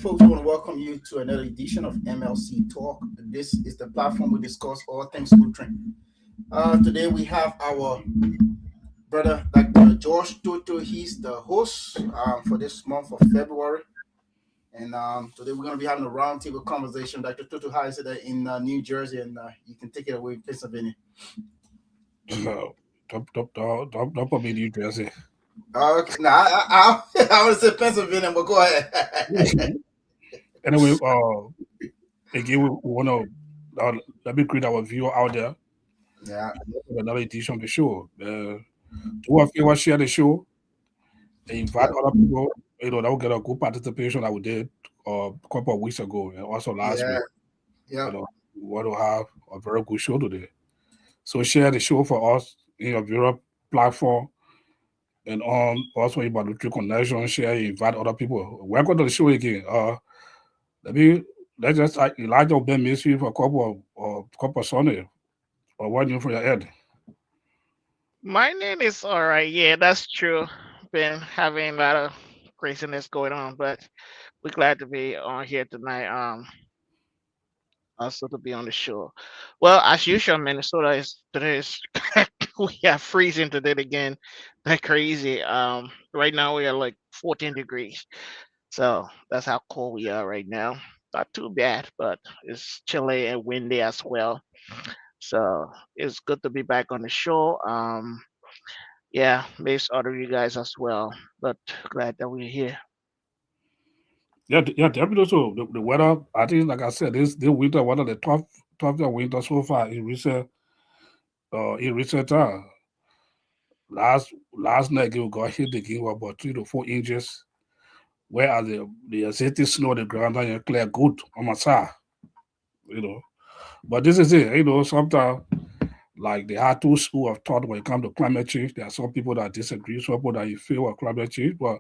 folks. I want to welcome you to another edition of MLC Talk. This is the platform we discuss all things Lutheran. Today we have our brother, Dr. George Toto. He's the host for this month of February. And today we're going to be having a roundtable conversation. Dr. Toto, how is it in New Jersey? And you can take it away, Pennsylvania. No, don't put me in New Jersey. Okay, now I would say Pennsylvania, but go ahead. Anyway, again, we want to let me greet our viewer out there. Yeah. Another edition of the show. Do you want to share the show? Invite other people. That will get a good participation that we did a couple of weeks ago and also last week. Yeah. We want to have a very good show today. So share the show for us in your viewer platform. And also about the True Connection, share, invite other people. Welcome to the show again. Let's just Elijah Ben miss you for a couple of Sunday. Or what you for your head? My name is all right. Yeah, that's true. Been having a lot of craziness going on, but we're glad to be on here tonight. Also to be on the show. Well, as usual, Minnesota is today is we are freezing today again. Like crazy. Right now we are like 14 degrees. So that's how cold we are right now. Not too bad, but it's chilly and windy as well. So it's good to be back on the show. Yeah, miss all of you guys as well. But glad that we're here. Yeah, definitely. Also, the weather. I think, like I said, this winter one of the toughest winter so far in recent time. Last night we got hit again with about 3 to 4 inches. Whereas the existing snow on the ground and clear good on my side. But this is it. Sometimes like there are two schools of thought when it comes to climate change. There are some people that disagree, some people that in favor of climate change. But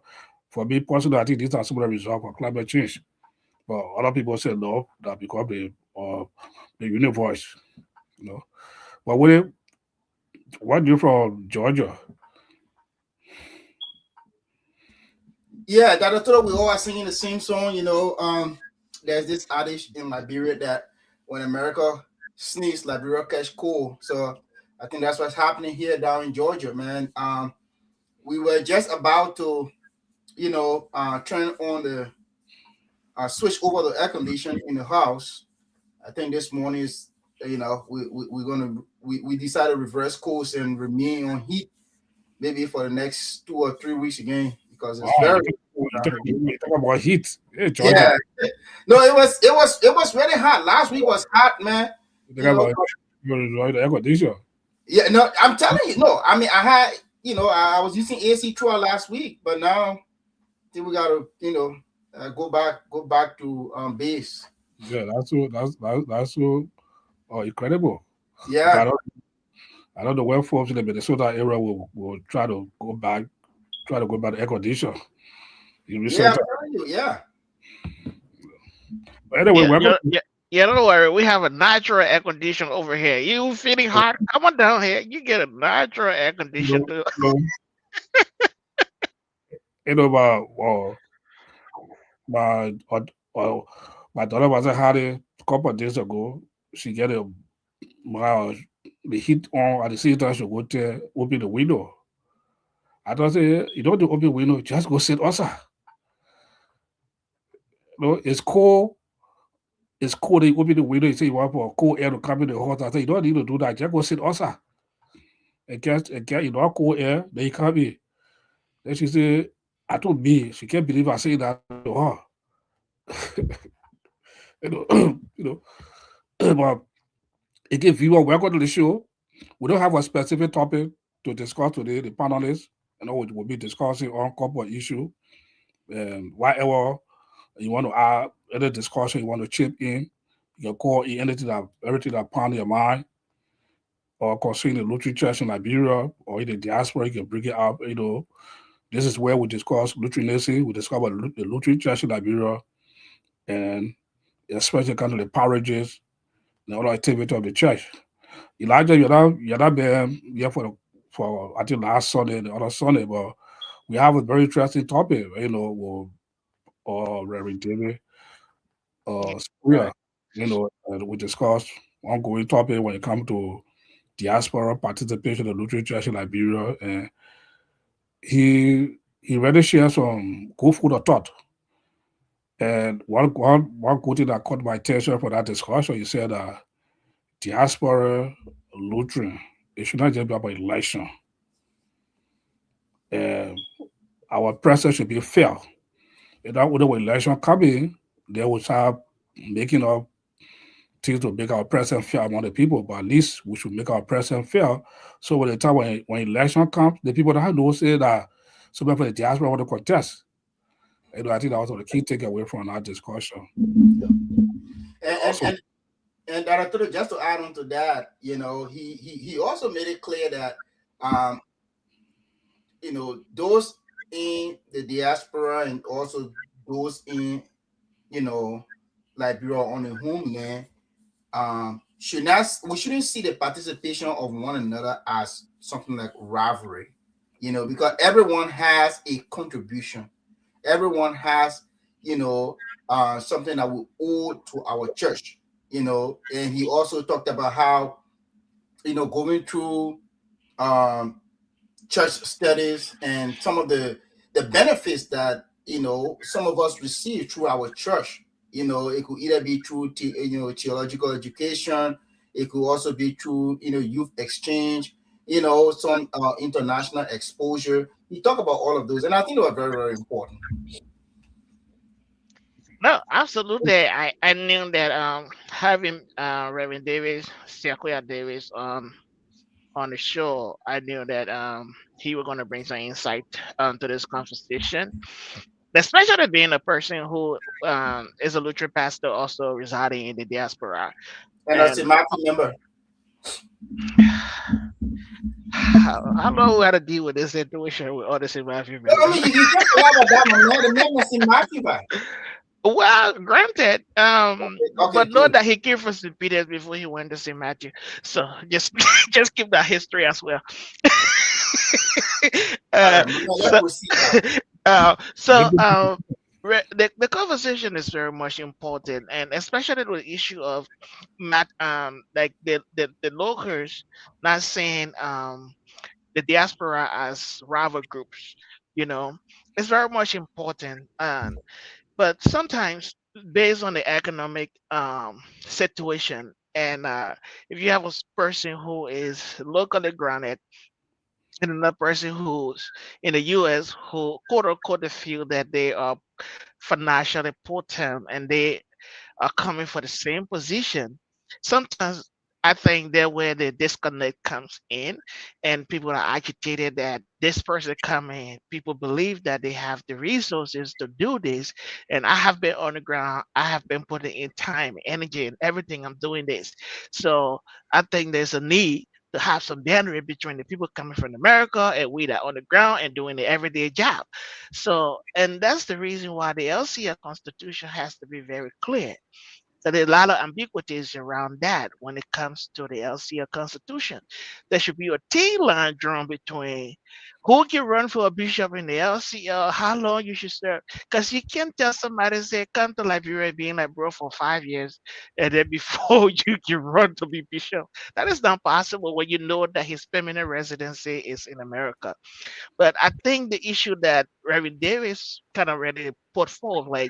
for me personally, I think these are some of the results of climate change. But other people say no, that because the universe, you know. But what do you from Georgia? Yeah, Dr. Toto, we all are singing the same song. There's this adage in Liberia that when America sneezes, Liberia catch cold. So I think that's what's happening here down in Georgia, man. We were just about to, turn on the switch over the air condition in the house. I think this morning is, we decided to reverse course and remain on heat maybe for the next 2 or 3 weeks again because it's very you talk about heat. Hey, Georgia. yeah. No, it was really hot. Last week was hot, man. You talk about the air conditioner. Yeah, no, I'm telling you, no. I mean, I had, I was using AC throughout last week, but now I think we gotta, go back to base. Yeah, that's so incredible. Yeah, I don't know where folks in the Minnesota area will try to go back to air conditioner. In yeah, recent I'm time. telling you, yeah. But anyway, Yeah, welcome. yeah, don't worry. We have a natural air condition over here. You feeling hot? Come on down here. You get a natural air condition too. About my uh, my daughter was had a couple of days ago. She get the heat on at the same time she go to open the window. I don't say you don't do open window, just go sit outside. It's cold. It's cold. You open the window. You say you want for cold air to come in the house. I say you don't need to do that. Just go sit outside. And get cold air. Then you come in. Then she say, I told me she can't believe I say that to her. But again, viewer, welcome to the show. We don't have a specific topic to discuss today. The panelists, we'll be discussing on a couple of issues. Whatever you want to add, any discussion you want to chip in, you can call in everything that pound your mind, or concerning the Lutheran Church in Liberia or in the diaspora, you can bring it up. This is where we discuss Lutheranism. We discover the Lutheran Church in Liberia, and especially kind of the parishes and other activity of the church. Elijah, you're not been here for I think last Sunday and the other Sunday, but we have a very interesting topic. Or Reverend David. Syria. And we discussed ongoing topic when it comes to diaspora participation in the Lutheran Church in Liberia, and he really shared some good food of thought. And one good thing that caught my attention for that discussion, he said that diaspora Lutheran, it should not just be about election. Our process should be fair. And that when the election come in, they will start making up things to make our presence fair among the people, but at least we should make our presence fair. So when the time when election comes, the people that know say that somebody from the diaspora want to contest. And I think that was the key takeaway from that discussion. And Dr. just to add on to that, he also made it clear that those in the diaspora and also those in Liberia on the homeland, we shouldn't see the participation of one another as something like rivalry, because everyone has a contribution. Everyone has, something that we owe to our church, and he also talked about how, going through church studies and some of the benefits that, some of us receive through our church. It could either be through theological education. It could also be through youth exchange. Some international exposure. We talk about all of those, and I think they were very, very important. No, absolutely. I knew that having Reverend Davis, Sequoia Davis on the show, I knew that he was going to bring some insight to this conversation, especially being a person who is a Lutheran pastor also residing in the diaspora. And as a Matthew member. I know we had to deal with this situation with other St. Matthew members. I mean, you just a lot of that, man. The man was St. Matthew, man. Well, granted, Okay, but know cool. that he came from St. Peter's before he went to St. Matthew. So just keep that history as well. The conversation is very much important, and especially the issue of like the locals not saying the diaspora as rival groups. It's very much important. But sometimes, based on the economic situation, and if you have a person who is locally grounded and another person who's in the U.S. who quote unquote they feel that they are financially potent and they are coming for the same position, sometimes I think that where the disconnect comes in, and people are agitated that this person coming, people believe that they have the resources to do this, and I have been on the ground, I have been putting in time, energy, and everything. I'm doing this, so I think there's a need to have some boundary between the people coming from America and we that on the ground and doing the everyday job. So, and that's the reason why the LCA Constitution has to be very clear. So there's a lot of ambiguities around that when it comes to the LCA Constitution. There should be a thin line drawn between who can run for a bishop in the LCA, how long you should serve. Because you can't tell somebody, say, come to Liberia being like bro for 5 years, and then before you can run to be bishop. That is not possible when you know that his permanent residency is in America. But I think the issue that Reverend Davis kind of really put forth, like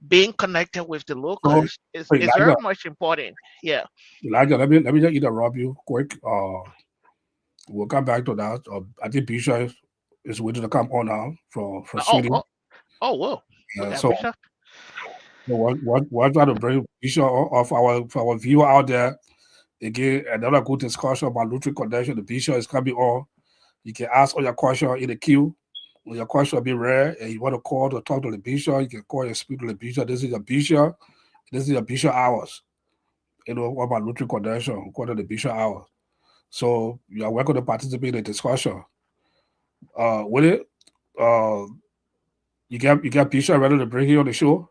being connected with the locals, is very much important. Yeah. Elijah, let me just interrupt you quick. We'll come back to that. I think Bishop is waiting to come on now from Sweden. Whoa. So we're trying to bring Bishop of our viewer out there. Again, another good discussion about Lutheran Connection. The Bishop is coming on. You can ask all your questions in the queue. When your question will be read and you want to call to talk to the bishop, you can call and speak to the bishop. This is your bishop. This is your bishop hours. What about Lutheran Connection? Call to the bishop hours. So you are welcome to participate in the discussion. With it, you got Bishop ready to bring you on the show?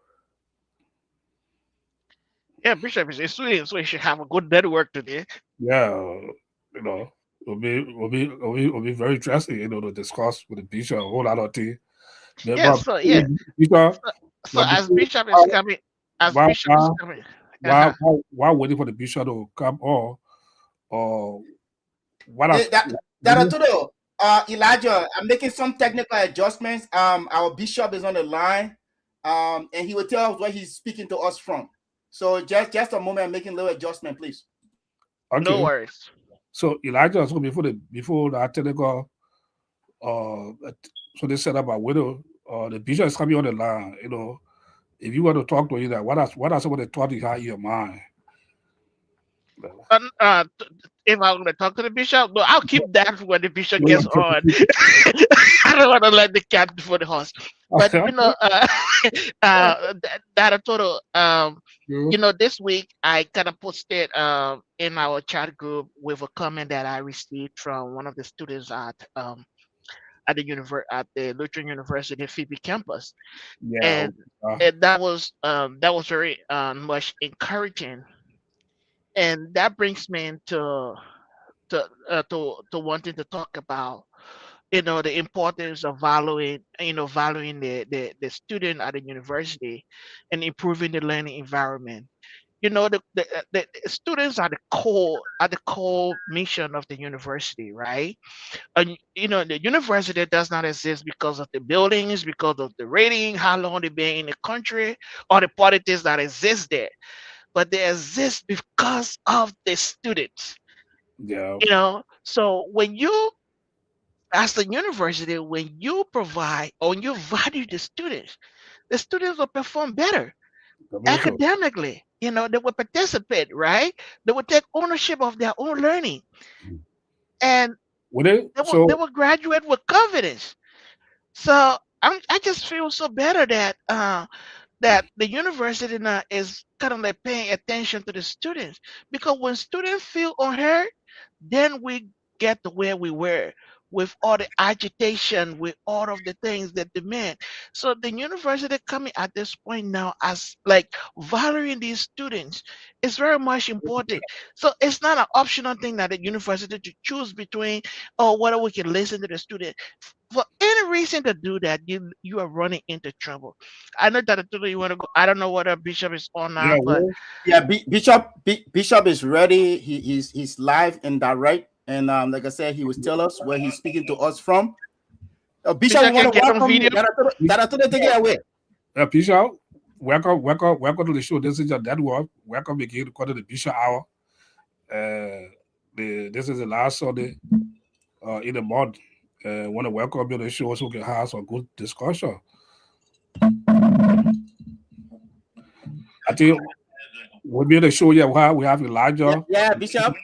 Yeah, Bishop is in Sweden, so he should have a good network today. Yeah, it'll be very interesting, to discuss with the bishop a whole lot of things. So as Bishop is coming, as why Bishop is coming. Uh-huh. why waiting for the bishop to come, or what Eh, has that Arturo, Elijah, I'm making some technical adjustments. Our bishop is on the line, and he will tell us where he's speaking to us from. So just a moment, I'm making a little adjustment, please. No okay? worries. So Elijah, so before the technical, so they set up a widow, the bishop is coming on the line. If you want to talk to him, that what are some of the thoughts you have in your mind? If I'm going to talk to the bishop, no, I'll keep that when the bishop Yeah, gets on. I don't want to let the cat before the horse. But that a total. This week I kind of posted in our chat group with a comment that I received from one of the students at the Lutheran University Phoebe campus, yeah, and that was very much encouraging, and that brings me into to wanting to talk about the importance of valuing the student at the university and improving the learning environment. The students are the core mission of the university, right? And the university does not exist because of the buildings, because of the rating, how long they've been in the country, or the politics that exist there, but they exist because of the students. yeah, So when you, as the university, when you provide or you value the students will perform better commercial. academically. They will participate, right? They will take ownership of their own learning, and Would it? they will graduate with confidence. So I just feel so better that the university now is kind of like paying attention to the students, because when students feel unheard, then we get to where we were with all the agitation, with all of the things that demand. So the university coming at this point now as like valuing these students is very much important. So it's not an optional thing that the university to choose between, or whether we can listen to the student. For any reason to do that, you are running into trouble. I know that you want to go. I don't know whether Bishop is on Yeah, now, but Yeah, Bishop is ready. He's live and direct, and like I said, he will tell us where he's speaking to us from. Bishop, we Bishop want can to get some welcome you. video. That Arturo, take it away. Bishop, welcome to the show. This is your network. Welcome again to the Bishop Hour. This is the last Sunday in the month. Want to welcome you to the show so we can have some good discussion. I think we'll be on the show. Yeah, we have Elijah. Yeah, Bishop.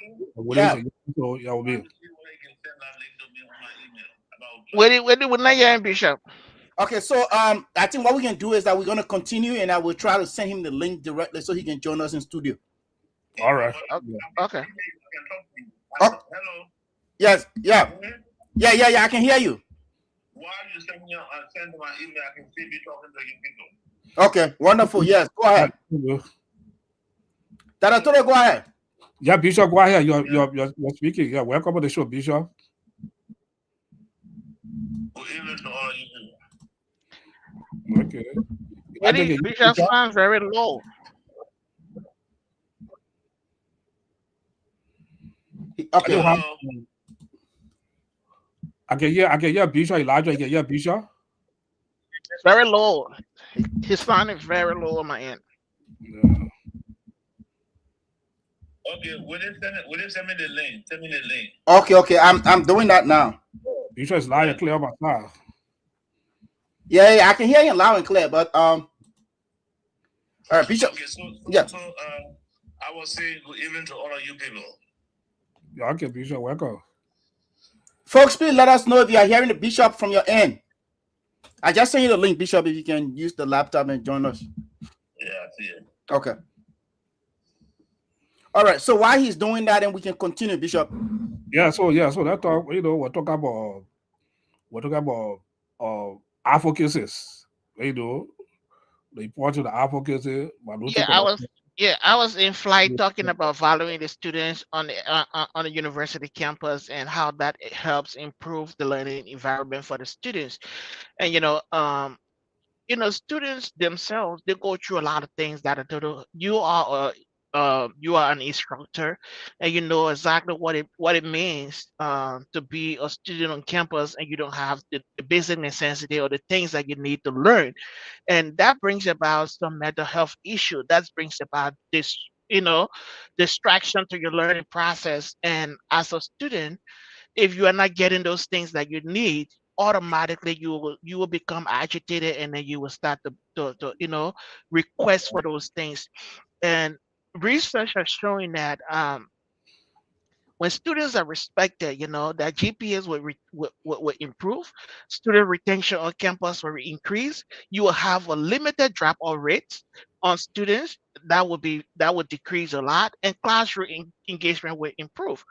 Yeah. So yeah, we'll be. When I hear Bishop. Okay, so I think what we can do is that we're gonna continue, and I will try to send him the link directly so he can join us in studio. All right. Okay. Oh, yes, yeah. I can hear you. While you send my email, I can see me talking to you people. Okay, wonderful. Yes, go ahead. That Arturo, go ahead. Yeah, Bishop, go ahead. You're speaking. Yeah, welcome to the show, Bishop. Good evening to all you people. Okay. Bishop sounds very low. Okay. I can hear Bishop, Elijah. I can hear Bishop. Very low. His sound is very low on my end. Yeah. Okay, will they send me the link? Send me the link. Okay. I'm doing that now. Bishop is loud and clear about that. Yeah, I can hear you loud and clear, but all right, Bishop. Okay, so yeah. I was saying good evening to all of you people. Yeah, okay, Bishop, welcome. Folks, please let us know if you are hearing the Bishop from your end. I just sent you the link, Bishop, if you can use the laptop and join us. Yeah, I see it. Okay. All right. So while he's doing that, and we can continue, Bishop. Yeah. So that talk. We're talking about advocacies. The importance of the advocacy. I was in flight talking about valuing the students on the university campus and how that helps improve the learning environment for the students. And students themselves, they go through a lot of things that are total. You are an instructor, and you know exactly what it means to be a student on campus, and you don't have the basic necessity or the things that you need to learn, and that brings about some mental health issue. That brings about this, you know, distraction to your learning process. And as a student, if you are not getting those things that you need, automatically you will become agitated, and then you will start to request for those things. And research has shown that when students are respected, that GPAs will improve, student retention on campus will increase. You will have a limited dropout rate on students. That would decrease a lot, and classroom engagement will improve.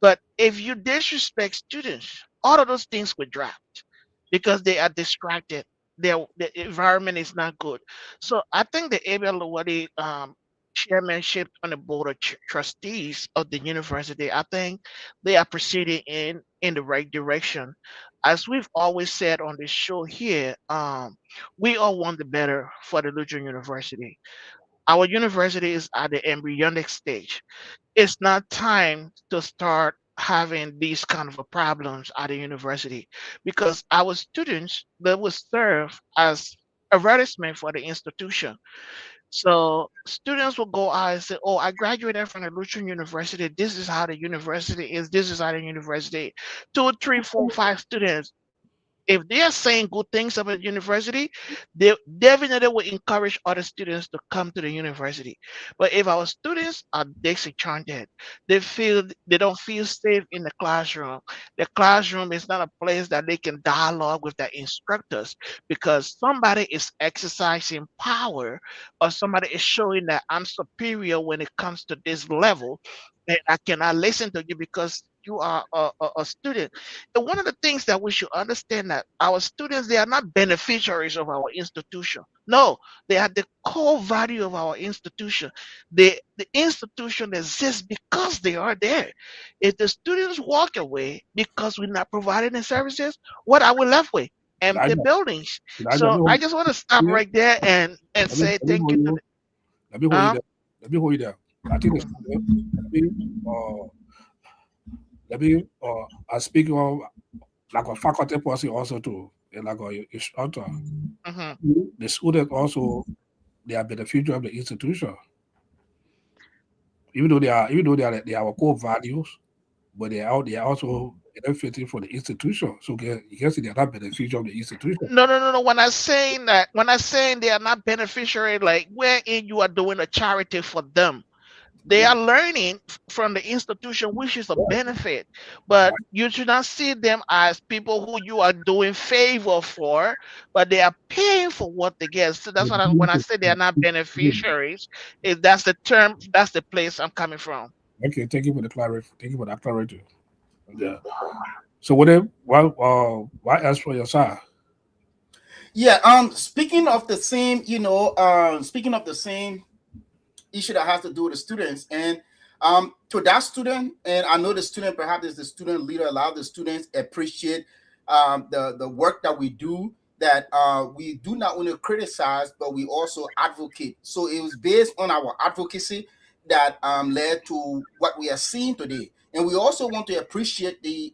But if you disrespect students, all of those things will drop because they are distracted. The environment is not good. So I think the Abel Lawadi chairmanship on the board of trustees of the university, I think they are proceeding in the right direction. As we've always said on this show here, we all want the better for the Lutheran University. Our university is at the embryonic stage. It's not time to start having these kind of problems at the university, because our students, they will serve as advertisement for the institution. So students will go out and say, "Oh, I graduated from the Lutheran University. This is how the university is. This is how the university." Two, three, four, five students, if they are saying good things about the university, they definitely will encourage other students to come to the university. But if our students are disenchanted, they don't feel safe in the classroom. The classroom is not a place that they can dialogue with their instructors, because somebody is exercising power, or somebody is showing that I'm superior when it comes to this level, and I cannot listen to you because you are a student. And one of the things that we should understand, that our students, they are not beneficiaries of our institution. No, they are the core value of our institution. The institution exists because they are there. If the students walk away because we're not providing the services, what are we left with? Empty Elijah, buildings. Elijah, So I just want to stop right there and say let me thank hold you to you. the Let me hold you uh, there. Let me hold you there. I think it's let me I speak of like a faculty person also too, and like a instructor. mhm. The students also, they are the future of the institution. Even though they are our core values, but they are also benefiting for the institution. So you can see they are not beneficial of the institution. No, no, no, no. When I'm saying they are not beneficiary, like wherein you are doing a charity for them, they are learning from the institution, which is a benefit. But you should not see them as people who you are doing favor for, but they are paying for what they get. So that's when I say they are not beneficiaries. If that's the term, that's the place I'm coming from. Okay, thank you for the clarity. Thank you for that clarity. Yeah. So what else for your side? Yeah. Speaking of the same issue that has to do with the students, and to that student, and I know the student perhaps is the student leader. A lot of the students appreciate the work that we do. That we do not only criticize, but we also advocate. So it was based on our advocacy that led to what we are seeing today. And we also want to appreciate the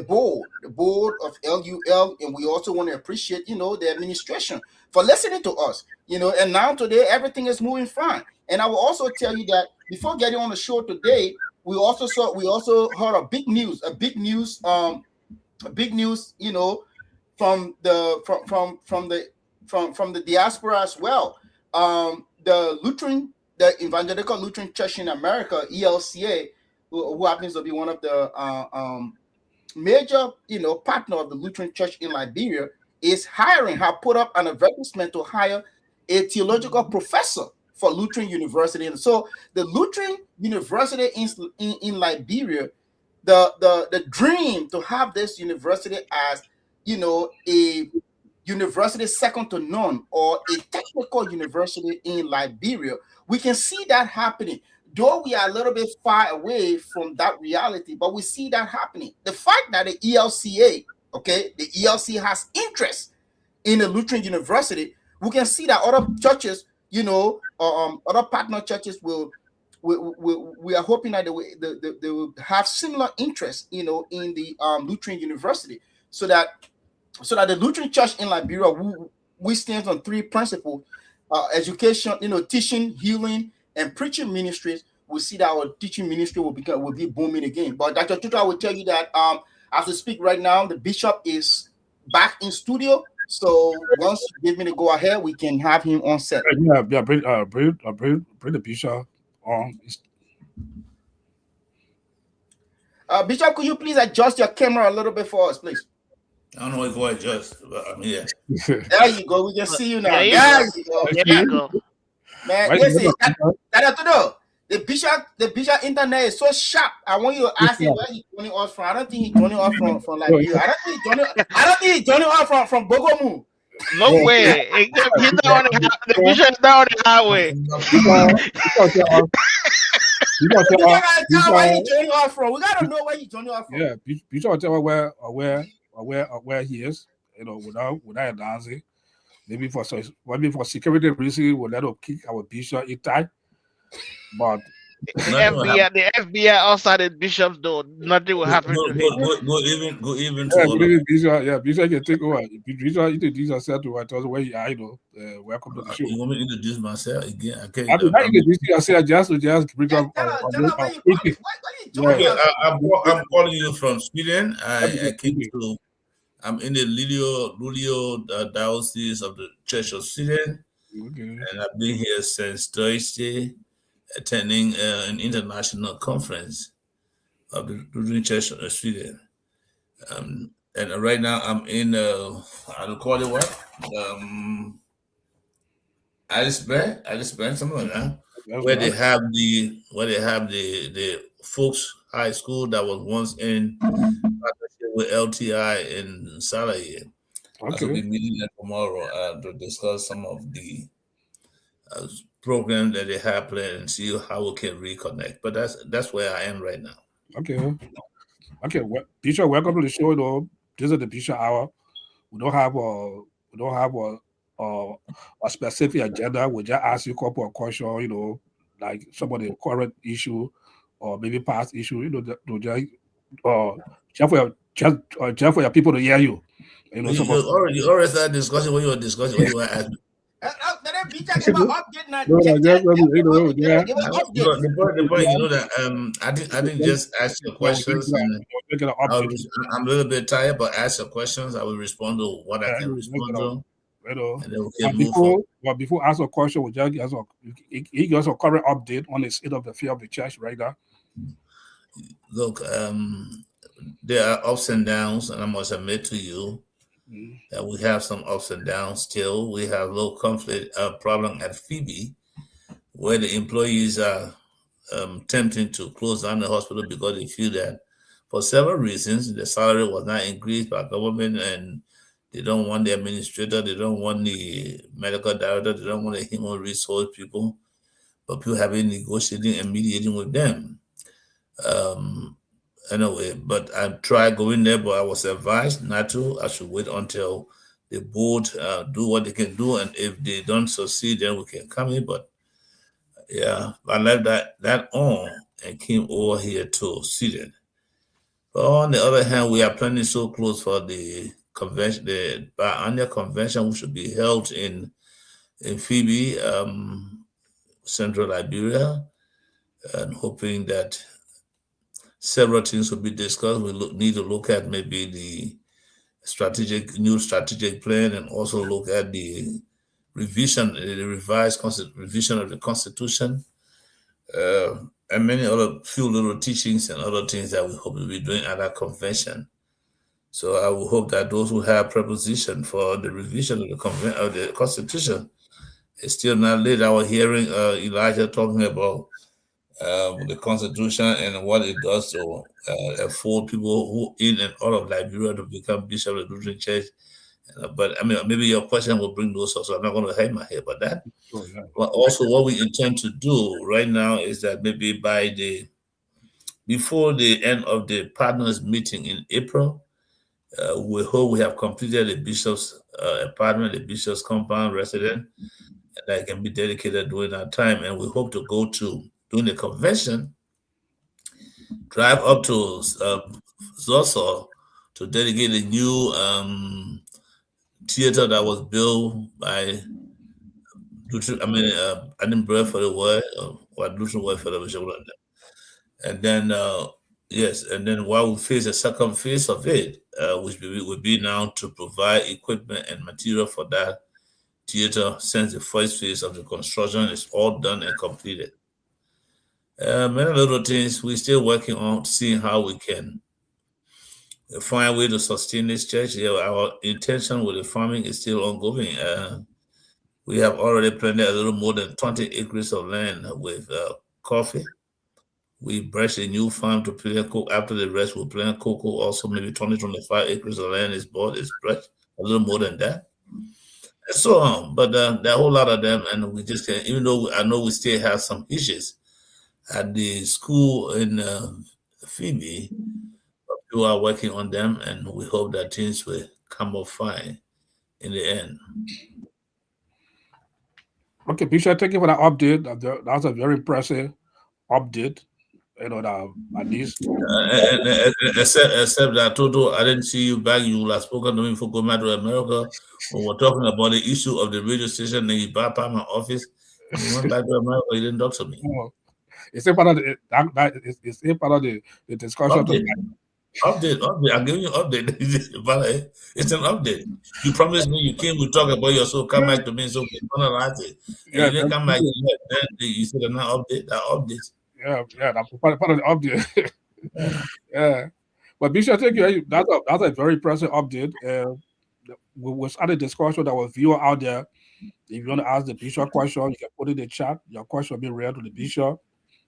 board of LUL, and we also want to appreciate the administration for listening to us. And now today everything is moving fine. And I will also tell you that before getting on the show today, we also heard a big news, from the diaspora as well. The Evangelical Lutheran Church in America, ELCA, who happens to be one of the major, partner of the Lutheran Church in Liberia, have put up an advertisement to hire a theological professor for Lutheran University. And so the Lutheran University in Liberia, the dream to have this university as, a university second to none, or a technical university in Liberia, we can see that happening. Though we are a little bit far away from that reality, but we see that happening. The fact that the ELCA has interest in the Lutheran University, we can see that other churches, other partner churches we are hoping that they will have similar interest, in the Lutheran University, so that the Lutheran Church in Liberia, we stand on 3 principles: education, teaching, healing, and preaching ministries. We see that our teaching ministry will be booming again. But Dr. Tutu, I will tell you that as we speak right now, the bishop is back in studio. So once you give me the go ahead, we can have him on set. Yeah, bring the bishop on. Bishop, could you please adjust your camera a little bit for us, please? I don't know if I adjust, but I'm here. There you go. We can see you now. There you There you go. There you go. Man, listen, the bishop internet is so sharp. I want you to ask him where he's joining us from. I don't think he's joining us from Liberia. I don't think he's joining us from Bogomu. No way. He's not on the bishop is not on the highway. We gotta tell where he's joining us from. We gotta know where he's joining us from. Yeah, bishop tell where he is. Without announcing. Maybe for security reasons, we'll let him kick our bishop inside. But the FBI outside the bishop's door, nothing will happen to him. Go even Bishop can take over. Bishop introduce yourself to us where you are, welcome to the show. You want me to introduce myself again? I can't. I mean, introduce yourself just bring up. I'm calling you from Sweden. I'm in the Luleå Diocese of the Church of Sweden, and I've been here since Thursday, attending an international conference of the Lutheran Church of Sweden. And right now I'm in I'll call it what? Aliceburg, something like that. Where they have the folks high school that was once in partnership with LTI in Salaye. Okay. I'll be meeting them tomorrow to discuss some of the programs that they have planned and see how we can reconnect. But that's where I am right now. Okay. Well, Bishop, welcome to the show. This is the Bishop Hour. We don't have a specific agenda. We just ask you a couple of questions, like some of the current issue or maybe past issue, just for your people to hear you. You already started discussing what you were discussing, what you were asking. The point, that I didn't just ask your questions. I'm a little bit tired, but ask your questions. I will respond to what I can respond to. And then we can move forward. Before I ask a question, we just give us a current update on the state of the fear of the church right now. Look, there are ups and downs, and I must admit to you that we have some ups and downs still. We have low conflict problem at Phoebe, where the employees are tempting to close down the hospital because they feel that for several reasons the salary was not increased by government, and they don't want the administrator, they don't want the medical director, they don't want the human resource people, but people have been negotiating and mediating with them. Anyway, but I tried going there, but I was advised not to. I should wait until the board do what they can do, and if they don't succeed, then we can come in. But yeah, I left that on and came over here to Sweden. But on the other hand, we are planning so close for the convention, the biannual convention, which should be held in Phoebe, Central Liberia, and hoping that several things will be discussed. We need to look at maybe the new strategic plan, and also look at the revised revision of the Constitution, and many other few little teachings and other things that we hope to be doing at that convention. So I will hope that those who have preposition for the revision of the Constitution, it's still not late. I was hearing Elijah talking about the Constitution and what it does to afford people who in and out of Liberia to become bishop of the Lutheran Church. But I mean, maybe your question will bring those up, so I'm not going to hide my head about that. But also, what we intend to do right now is that maybe before the end of the partners meeting in April, We hope we have completed the bishop's apartment, the bishop's compound resident, and that can be dedicated during that time. And we hope to go to during the convention, drive up to Zoso to dedicate a new theater that was built by Edinburgh for the word, or Lutheran word for the bishop. And then yes, and then while we face the second phase of it, which would be now to provide equipment and material for that theater, since the first phase of the construction is all done and completed. Many little things we're still working on, seeing how we can find a way to sustain this church. Yeah, our intention with the farming is still ongoing. We have already planted a little more than 20 acres of land with coffee. We brushed a new farm to plant cocoa. After the rest, we'll plant cocoa. Also, maybe 20, 25 acres of land is bought, is brushed, a little more than that. And so on. But there are a whole lot of them, and we just can't, even though I know we still have some issues at the school in Phoebe, people are working on them, and we hope that things will come up fine in the end. Okay, Bishop, thank you for that update. That's a very impressive update. You know, that at least. Except that Toto, I didn't see you back. You have spoken to me for going back to America. When we're talking about the issue of the radio station, and you bypassed my office. When you went back to America, you didn't talk to me. It's a part of it's a part of the discussion. Update. I'll give you an update. It's an update. You promised me you came to talk about your soul. Come back to me, so you didn't come back. Then you said not update. That update. Yeah, that's part of the update. Yeah, but Bishop, thank you. That's a very impressive update. We started a discussion that was viewer out there. If you want to ask the Bishop question, you can put it in the chat. Your question will be read to the Bishop.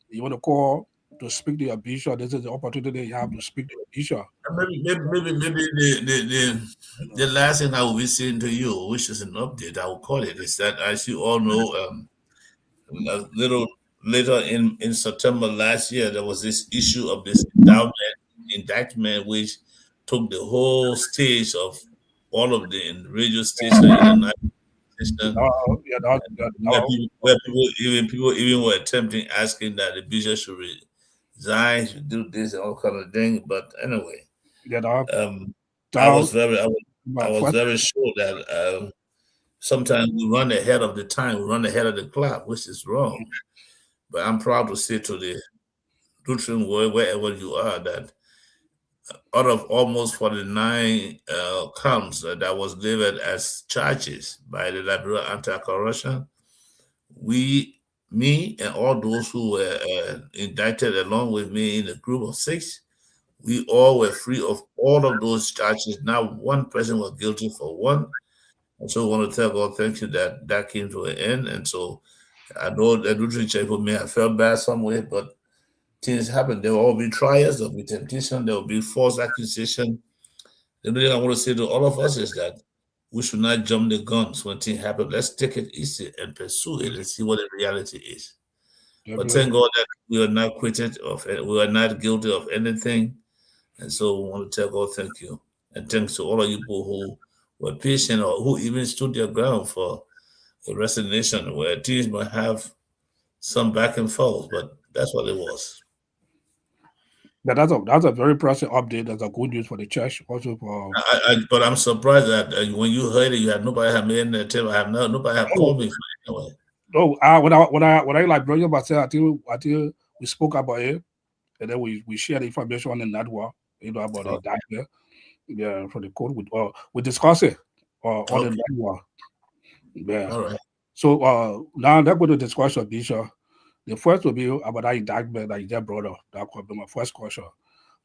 If you want to call to speak to your Bishop, this is the opportunity you have to speak to your Bishop. Maybe the last thing I will be saying to you, which is an update, I will call it, is that, as you all know, a little later in September last year, there was this issue of this indictment, which took the whole stage of all of the radio stations in the United States. Where people even were attempting, asking that the bishop should resign, should do this and all kind of thing. But anyway, I was very sure that sometimes we run ahead of the time, we run ahead of the clock, which is wrong. But I'm proud to say to the Lutheran world, wherever you are, that out of almost 49 counts that was labeled as charges by the Liberal Anti-Corruption, me and all those who were indicted along with me in a group of 6, we all were free of all of those charges. Not one person was guilty for one. And so I want to tell God, thank you that came to an end. And so I know the Lutheran Church may have felt bad some way, but things happen. There will all be trials, there will be temptation, there will be false accusation. The only thing I want to say to all of us is that we should not jump the guns when things happen. Let's take it easy and pursue it and see what the reality is. But thank God that we are not acquitted of it. We are not guilty of anything. And so we want to tell God thank you. And thanks to all of you people who were patient or who even stood their ground for the rest of the nation, where things might have some back and forth, but that's what it was. But that's a very impressive update. That's a good news for the church. Also for. But I'm surprised that when you heard it, you had nobody have made the table. Nobody have called me for it anyway. No, when I like bring up myself, until we spoke about it, and then we shared the information on the network, about the yeah, for the code. We discuss it on the network. Yeah. All right. So now let's go to the discussion, Bishop. The first will be about that indictment that you just brought up. That could be my first question.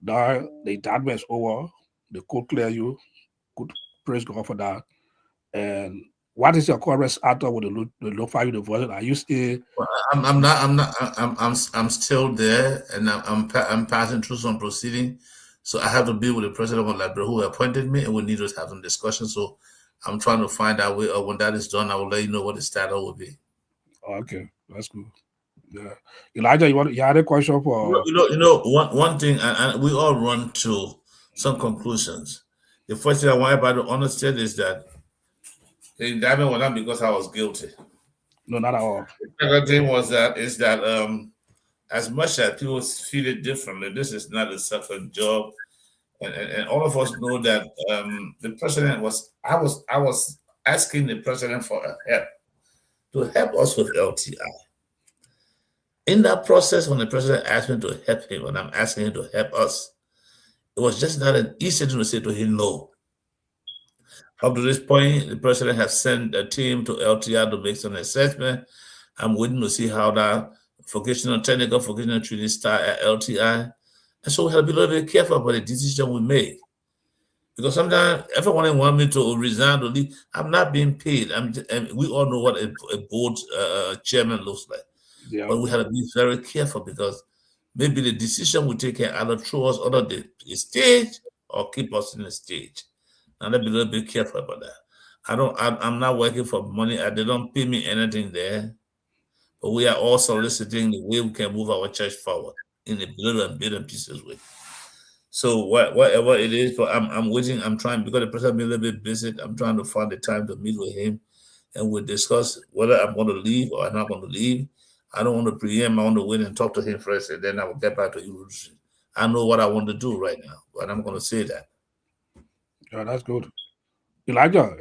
Now the indictment is over. The court clear you. Good, praise God for that. And what is your current status with the Lofa University? Are you still? Well, I'm not. I'm still there, and I'm passing through some proceeding. So I have to be with the president of the library who appointed me, and we need to have some discussion. So I'm trying to find out when that is done. I will let you know what the status will be. Okay, that's good. Yeah, Elijah, you had a question for? One thing, and we all run to some conclusions. The first thing I want everybody to understand is that the indictment was not because I was guilty. No, not at all. The other thing is that as much as people feel it differently, this is not a second job. And all of us know that the president I was asking the president for help to help us with LTI. In that process, when the president asked me to help him, when I'm asking him to help us, it was just not an easy thing to say to him no. Up to this point, the president has sent a team to LTI to make some assessment. I'm waiting to see how that technical vocational training start at LTI. And so we have to be a little bit careful about the decision we make. Because sometimes everyone wants me to resign or leave. I'm not being paid. And we all know what a board chairman looks like. Yeah. But we have to be very careful because maybe the decision we take can either throw us under the stage or keep us in the stage. And let's be a little bit careful about that. I'm not working for money. They don't pay me anything there. But we are all soliciting the way we can move our church forward in a little and bit and pieces way. So whatever it is, but I'm waiting. I'm trying, because the president be a little bit busy. I'm trying to find the time to meet with him, and we'll discuss whether I'm going to leave or I'm not going to leave. I don't want to preempt. I want to wait and talk to him first, and then I will get back to you. I know what I want to do right now, but I'm going to say that. Yeah, that's good. Elijah,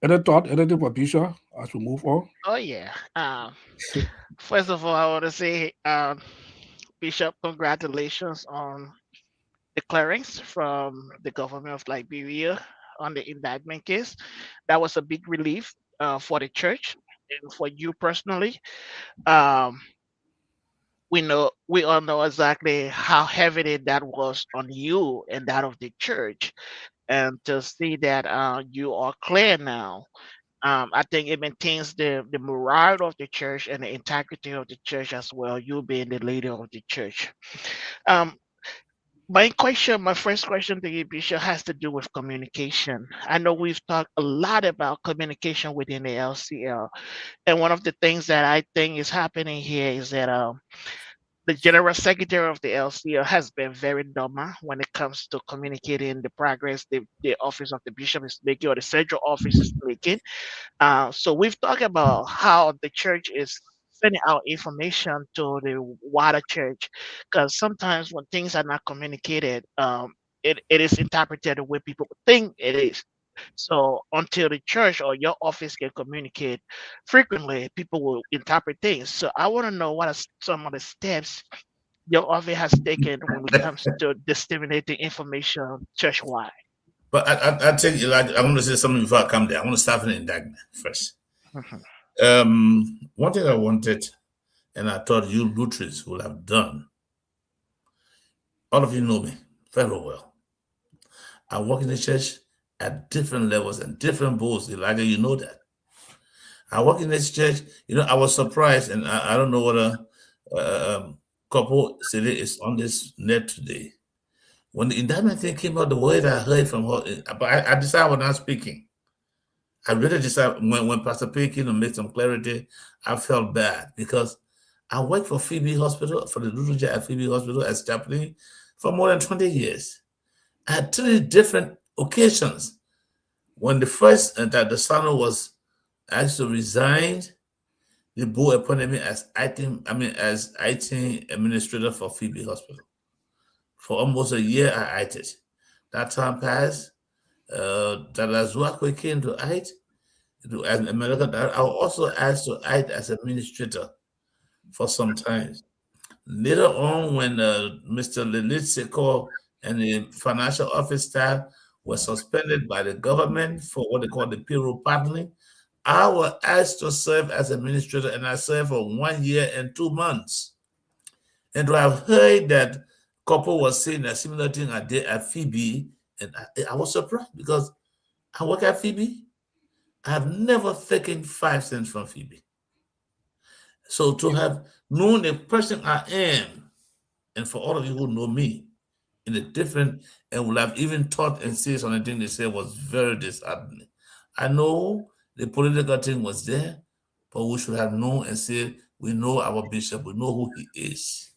any thought, anything for Bishop as we move on? Oh yeah. First of all, I want to say, Bishop, congratulations on the clearance from the government of Liberia on the indictment case. That was a big relief for the church and for you personally. Um, we all know exactly how heavy that was on you and that of the church, and to see that you are clear now. I think it maintains the morale of the church and the integrity of the church as well. You being the leader of the church. Um, my first question to you, Bishop, has to do with communication. I know we've talked a lot about communication within the LCL, and one of the things that I think is happening here is that the general secretary of the LCL has been very dumb when it comes to communicating the progress the office of the bishop is making, or the central office is making. So we've talked about how the church is sending out information to the wider church, because sometimes when things are not communicated, it is interpreted the way people think it is. So until the church or your office can communicate frequently, people will interpret things. So I want to know what are some of the steps your office has taken when it comes to disseminating information church-wide. But I think, Elijah, I want to say something before I come there. I want to start with the indictment first. One thing I wanted, and I thought you Lutherans would have done, all of you know me very well. I work in the church at different levels and different boards. Elijah, you know that. I work in this church. I was surprised, and I don't know whether couple said it is on this net today. When the indictment thing came out, the word I heard from her, but I decided I was not speaking. I really decided when Pastor P came to make some clarity, I felt bad because I worked for Phoebe Hospital, for the Lutheran Church at Phoebe Hospital as chaplain for more than 20 years. I had 3 different occasions. When the first that the son was asked to resign, the board appointed me as IT administrator for Phoebe Hospital. For almost a year, I IT. That time passed. That came to IT as American. I was also asked to IT as administrator for some time. Later on, when Mr. Lelit Sekor and the financial office staff were suspended by the government for what they call the payroll partnering, I was asked to serve as administrator, and I served for 1 year and 2 months. And to have heard that couple was saying a similar thing I did at Phoebe, and I was surprised because I work at Phoebe. I have never taken 5 cents from Phoebe. So to have known the person I am, and for all of you who know me in a different, and will have even taught and said something they said was very disheartening. I know the political thing was there, but we should have known and said, we know our bishop, we know who he is.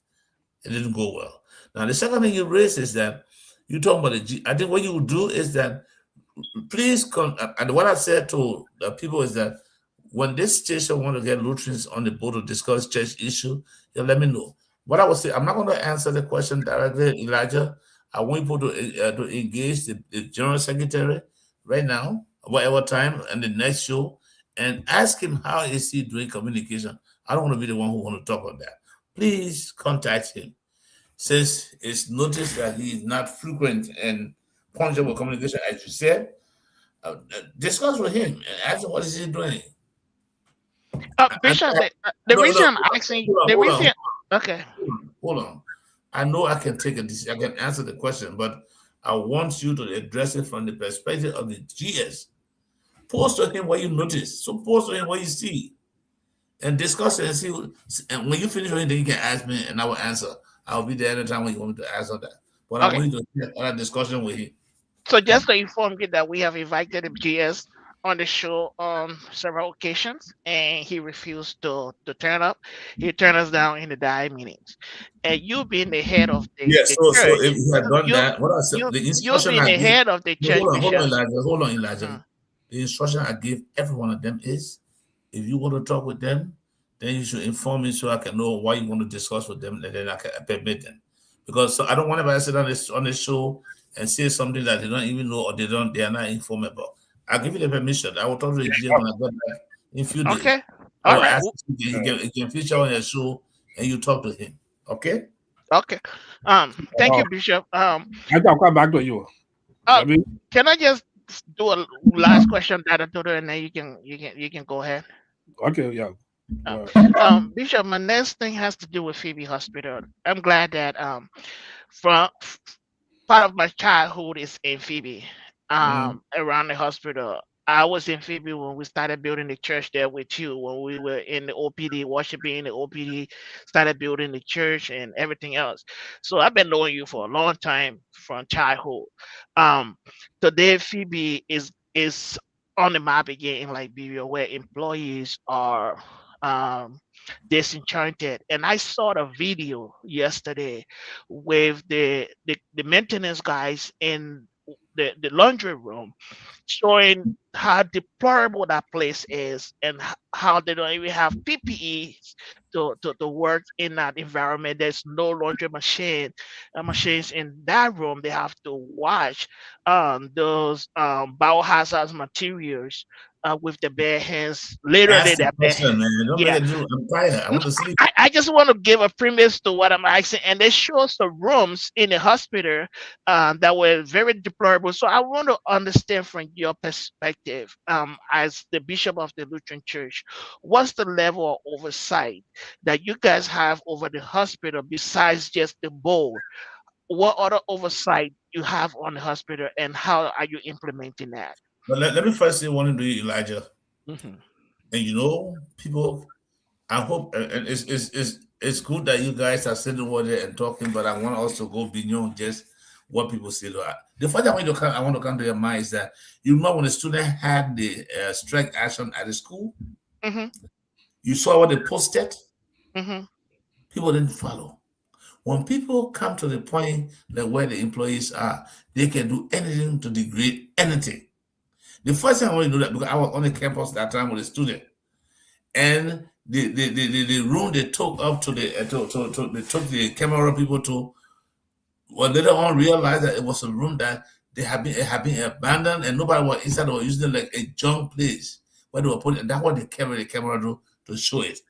It didn't go well. Now, the second thing you raised is that You talking about the G? I think what you do is that please come. And what I said to the people is that when this station want to get Lutherans on the board to discuss church issue, you let me know. What I will say, I'm not going to answer the question directly, Elijah. I want people to engage the general secretary right now, whatever time, and the next show, and ask him how is he doing communication. I don't want to be the one who want to talk on that. Please contact him. Since it's noticed that he is not frequent and punctual communication, as you said, discuss with him and ask him what is he doing. Bishop, the reason I'm asking, the reason, okay. Hold on. I know I can take a decision. I can answer the question, but I want you to address it from the perspective of the GS. Post to him what you notice. So post to him what you see, and discuss it and see. And when you finish with it, then you can ask me, and I will answer. I'll be there anytime when you want me to answer that. But I want you to have a discussion with him. So just to inform you that we have invited the GS on the show on several occasions, and he refused to turn up. He turned us down in the DI meetings. And you being the head of the Yes. church, So if he had done that, what I said, you the instruction being I the gave. head of the church, Hold on, Bishop. Hold on, Elijah. The instruction I give every one of them is, if you want to talk with them, then you should inform me so I can know why you want to discuss with them, and then I can permit them. Because I don't want anybody to sit on this show and say something that they don't even know or they are not informed about. I'll give you the permission. I will talk to the GM when I get back in a few days. Okay. I All will right. ask him he can feature on your show and you talk to him. Okay? Okay. Thank you, Bishop. I can come back to you. Can I just do a last question that I told her, and then you can go ahead. Okay, yeah. Bishop, my next thing has to do with Phoebe Hospital. I'm glad that from part of my childhood is in Phoebe, around the hospital. I was in Phoebe when we started building the church there with you, when we were in the OPD, worshiping in the OPD, started building the church and everything else. So I've been knowing you for a long time from childhood. Today Phoebe is on the map again in Liberia, where employees are disenchanted. And I saw the video yesterday with the maintenance guys in the laundry room, showing how deplorable that place is and how they don't even have PPEs to work in that environment. There's no laundry machines in that room. They have to wash those biohazard materials with the bare hands, literally their bare hands. Yeah. I'm tired. I want to sleep. I just want to give a premise to what I'm asking, and they show us the rooms in the hospital that were very deplorable. So I want to understand from your perspective, as the bishop of the Lutheran Church, what's the level of oversight that you guys have over the hospital besides just the board? What other oversight you have on the hospital, and how are you implementing that? But let me first say one to you, Elijah. And people, I hope, and it's good that you guys are sitting over there and talking, but I want to also go beyond just what people say. The first thing I want to come to your mind is that you remember when the student had the strike action at the school? You saw what they posted? People didn't follow. When people come to the point that where the employees are, they can do anything to degrade anything. The first thing I want to do that, because I was on the campus that time with a student, and the room they took up to they took the camera people to, well, later on realized that it was a room that it had been abandoned and nobody was inside. They were using it like a junk place where they were putting. That's what they carried the camera to show it.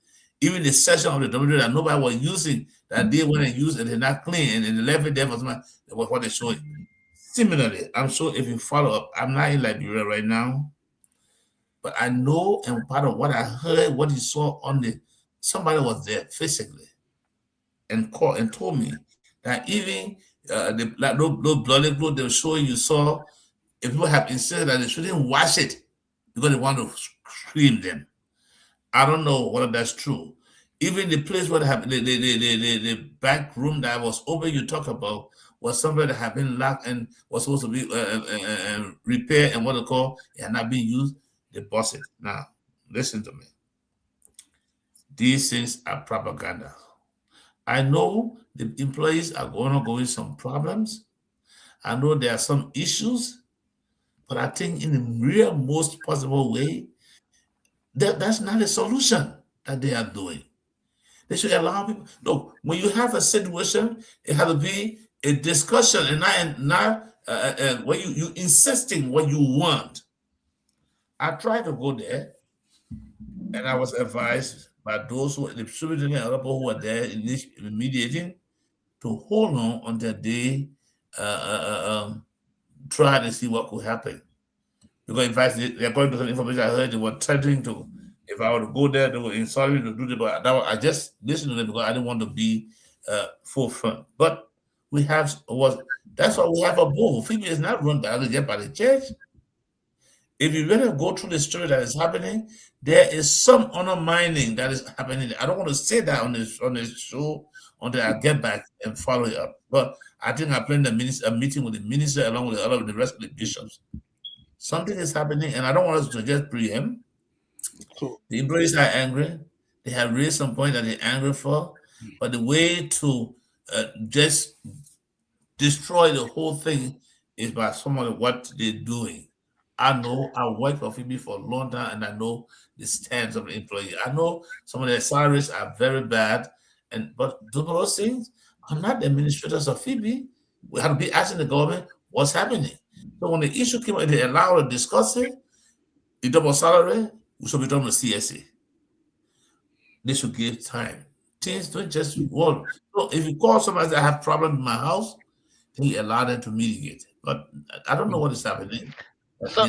Even the section of the dormitory that nobody was using, that they went and used and they're not clean, and they left it there for somebody. That was what they showed. Similarly, I'm sure if you follow up, I'm not in Liberia right now, but I know, and part of what I heard, what you saw somebody was there physically and called and told me that even those bloody clothes they were showing you saw, if people have insisted that they shouldn't wash it because they want to scream them. I don't know whether that's true. Even the place where they have the back room that was open, you talk about, was somewhere that had been locked and was supposed to be repaired, and what they call it had not been used. They bust it. Now, listen to me. These things are propaganda. I know the employees are going to go with some problems. I know there are some issues, but I think in the real most possible way, that's not a solution that they are doing. They should allow people. Look, when you have a situation, it has to be a discussion, and not when you insisting what you want. I tried to go there, and I was advised by those who the superintendent and other people who were there in this mediating to hold on until they try to see what could happen. Because in fact, according to some information I heard, they were threatening to, if I were to go there, they were insulting me to do it. But I just listened to them because I didn't want to be forefront. But we have that's why we have a board. Phoebe is not run directly by the church. If you really go through the story that is happening, there is some undermining that is happening. I don't want to say that on this show until I get back and follow it up. But I think I planned a meeting with the minister along with the rest of the bishops. Something is happening, and I don't want us to just preempt. So the employees are angry. They have raised some point that they're angry for, but the way to just destroy the whole thing is by some of what they're doing. I know I worked for Phoebe for a long time, and I know the stands of the employee. I know some of their salaries are very bad, but those things are not the administrators of Phoebe. We have to be asking the government what's happening. So when the issue came out, they allowed to discuss it. The double salary, we should be done with CSA. They should give time. Things don't just work. So if you call somebody that have problem in my house, then you allow them to mitigate. But I don't know what is happening. So,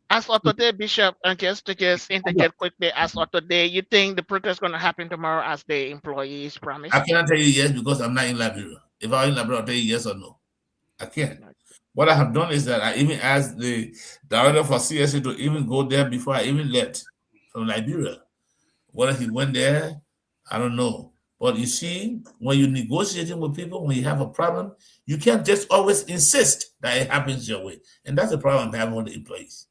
as for today, Bishop, and just to indicate quickly, as for today, you think the protest is going to happen tomorrow as the employees promised? I cannot tell you yes because I'm not in Liberia. If I'm in Liberia, I'll tell you yes or no. I can't. What I have done is that I even asked the director for CSA to even go there before I even left from Liberia. Whether he went there, I don't know. But you see, when you're negotiating with people, when you have a problem, you can't just always insist that it happens your way. And that's the problem I'm having with the employees.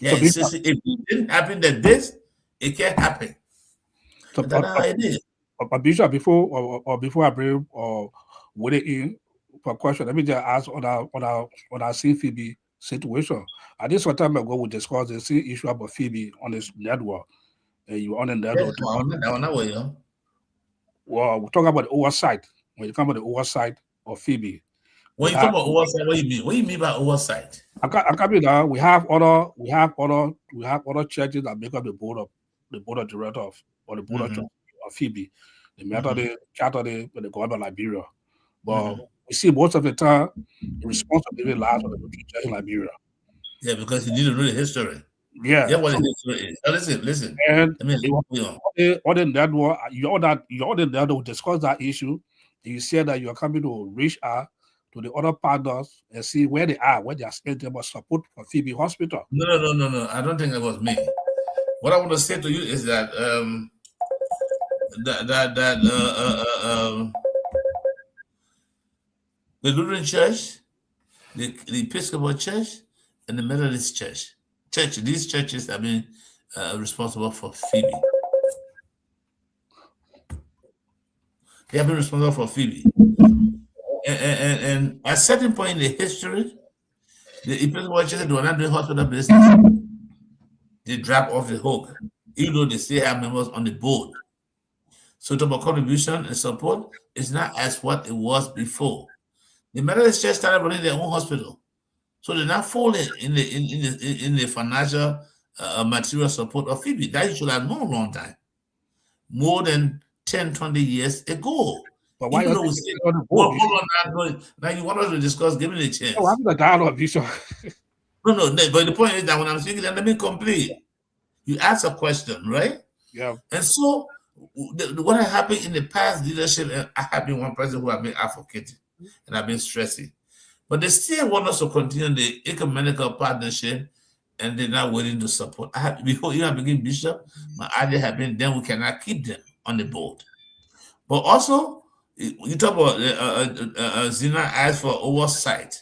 Yeah, if it didn't happen like this, it can't happen. So, that's how it is. But Bishop, before I bring with it in for a question, let me just ask on our Phoebe situation. I think some time ago we discussed the same issue about Phoebe on this network. You on the network. Yes, well, we're talking about the oversight. When you come about the oversight of Phoebe. When you talk about oversight, what do you mean? What do you mean by oversight? We have other churches that make up the board of directors or the board of Phoebe. The Methodist, Catholic, and the government of Liberia. But we see most of the time the responsibility lies on the church in Liberia. Yeah, because you need to know the history. Yeah. Yeah, what the history is. Now listen. And on the network, you're there to discuss that issue. And you said that you are coming to reach out to the other partners and see where they are, where they are spending about support for Phoebe Hospital. No. I don't think that was me. What I want to say to you is that the Lutheran Church, the Episcopal Church, and the Methodist Church. These churches have been responsible for Phoebe. They have been responsible for Phoebe. And at a certain point in the history, the Episcopal Church were not doing hospital business. They drop off the hook, even though they still have members on the board. So the contribution and support is not as what it was before. The Methodist Church started running their own hospital. So they're not falling in the financial material support of Phoebe. That you should have known a long time. More than 10, 20 years ago. But why hold on now you want us to discuss, give me the chance. Oh, I'm the dialogue, Bishop. No, but the point is that when I'm speaking, let me complete. You ask a question, right? Yeah. And so what happened in the past leadership, and I have been one person who have been advocating and I've been stressing. But they still want us to continue the ecumenical partnership, and they're not willing to support. Before you have become bishop, my idea had been then we cannot keep them on the board. But also, you talk about Zina asked for oversight.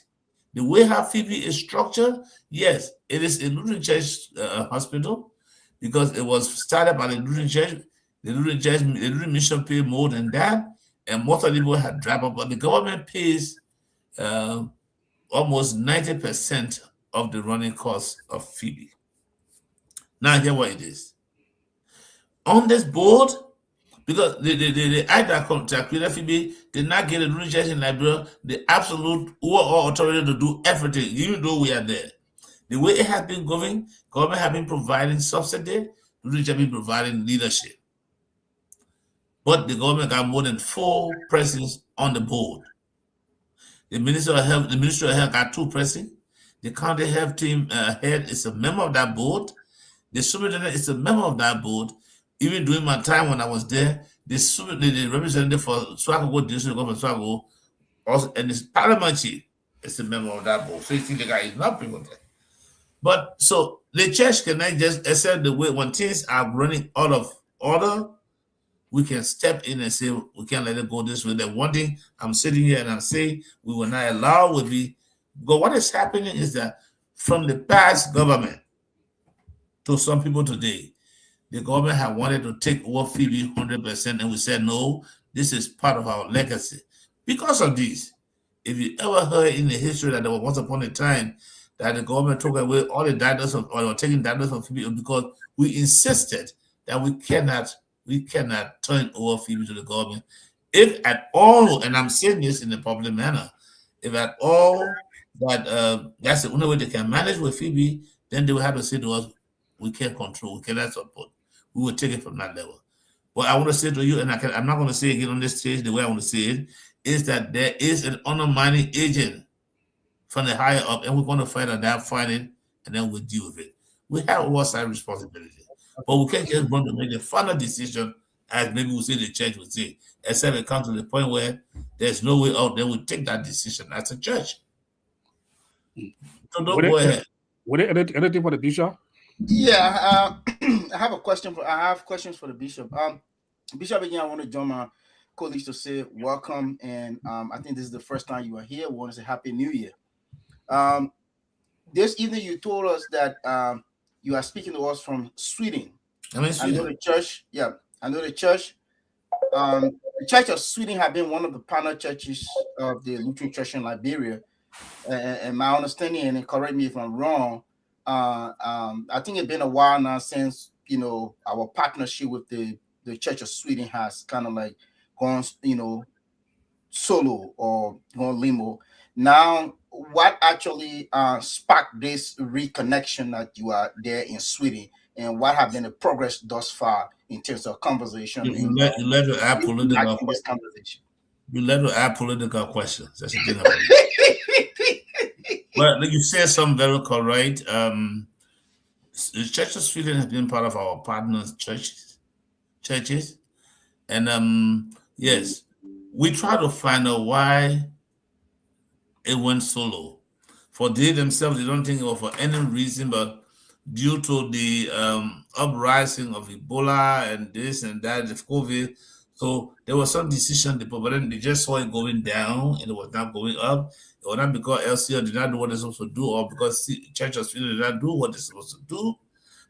The way how Phoebe is structured, yes, it is a Lutheran Church hospital because it was started by the Lutheran Church. The Lutheran mission paid more than that, and most of the people had dropped up. But the government pays almost 90% of the running costs of Phoebe. Now, hear what it is. On this board, because the act that created Phoebe did not get a ruling church in Liberia the absolute overall authority to do everything, even though we are there. The way it has been going, government has been providing subsidy, ruling church has been providing leadership. But the government got more than 4 persons on the board. The Ministry of Health got 2 persons. The county health team head is a member of that board. The superintendent is a member of that board. Even during my time when I was there, the representative for Swakago district of Swakago, also, and this parliament chief is a member of that board. So you think the guy is not people there. But so the church cannot just accept the way when things are running out of order, we can step in and say we can't let it go this way. The one thing I'm sitting here and I'm saying we will not allow will be, but what is happening is that from the past government to some people today, the government have wanted to take over Phoebe 100%, and we said no, this is part of our legacy. Because of this, if you ever heard in the history that there was once upon a time that the government took away all the diamonds or taking diamonds from Phoebe, because we insisted that we cannot turn over Phoebe to the government. If at all, and I'm saying this in a public manner, if at all that that's the only way they can manage with Phoebe, then they will have to say to us, we can't control, we cannot support. We will take it from that level. What I want to say to you, and I'm not going to say it again on this stage the way I want to say it, is that there is an undermining agent from the higher up, and we're going to fight on that, find it, and then we'll deal with it. We have oversight responsibility, but we can't just run to make the final decision, as maybe we say the church would say, except it comes to the point where there's no way out, then we take that decision as a church. So don't go ahead. Would it anything for the bishop? Yeah, I have questions for the bishop. Bishop, again, I want to join my colleagues to say welcome, and I think this is the first time you are here. We want to say Happy New Year. This evening, you told us that you are speaking to us from Sweden. I know the church. Yeah, I know the church. The Church of Sweden have been one of the partner churches of the Lutheran Church in Liberia, and my understanding, and correct me if I'm wrong. I think it's been a while now since our partnership with the Church of Sweden has kind of like gone solo or gone limbo. Now, what actually sparked this reconnection that you are there in Sweden, and what have been the progress thus far in terms of conversation? You let her add political conversation. You let her add political questions. That's the thing about it. Well, you said something very correct. The Church of Sweden has been part of our partners' churches, and yes, we try to find out why it went solo. For they themselves, they don't think it was for any reason, but due to the uprising of Ebola and this and that, the COVID. So there was some decision, but then they just saw it going down and it was not going up. It was not because LCL did not do what they're supposed to do, or because Church of Sweden did not do what they're supposed to do,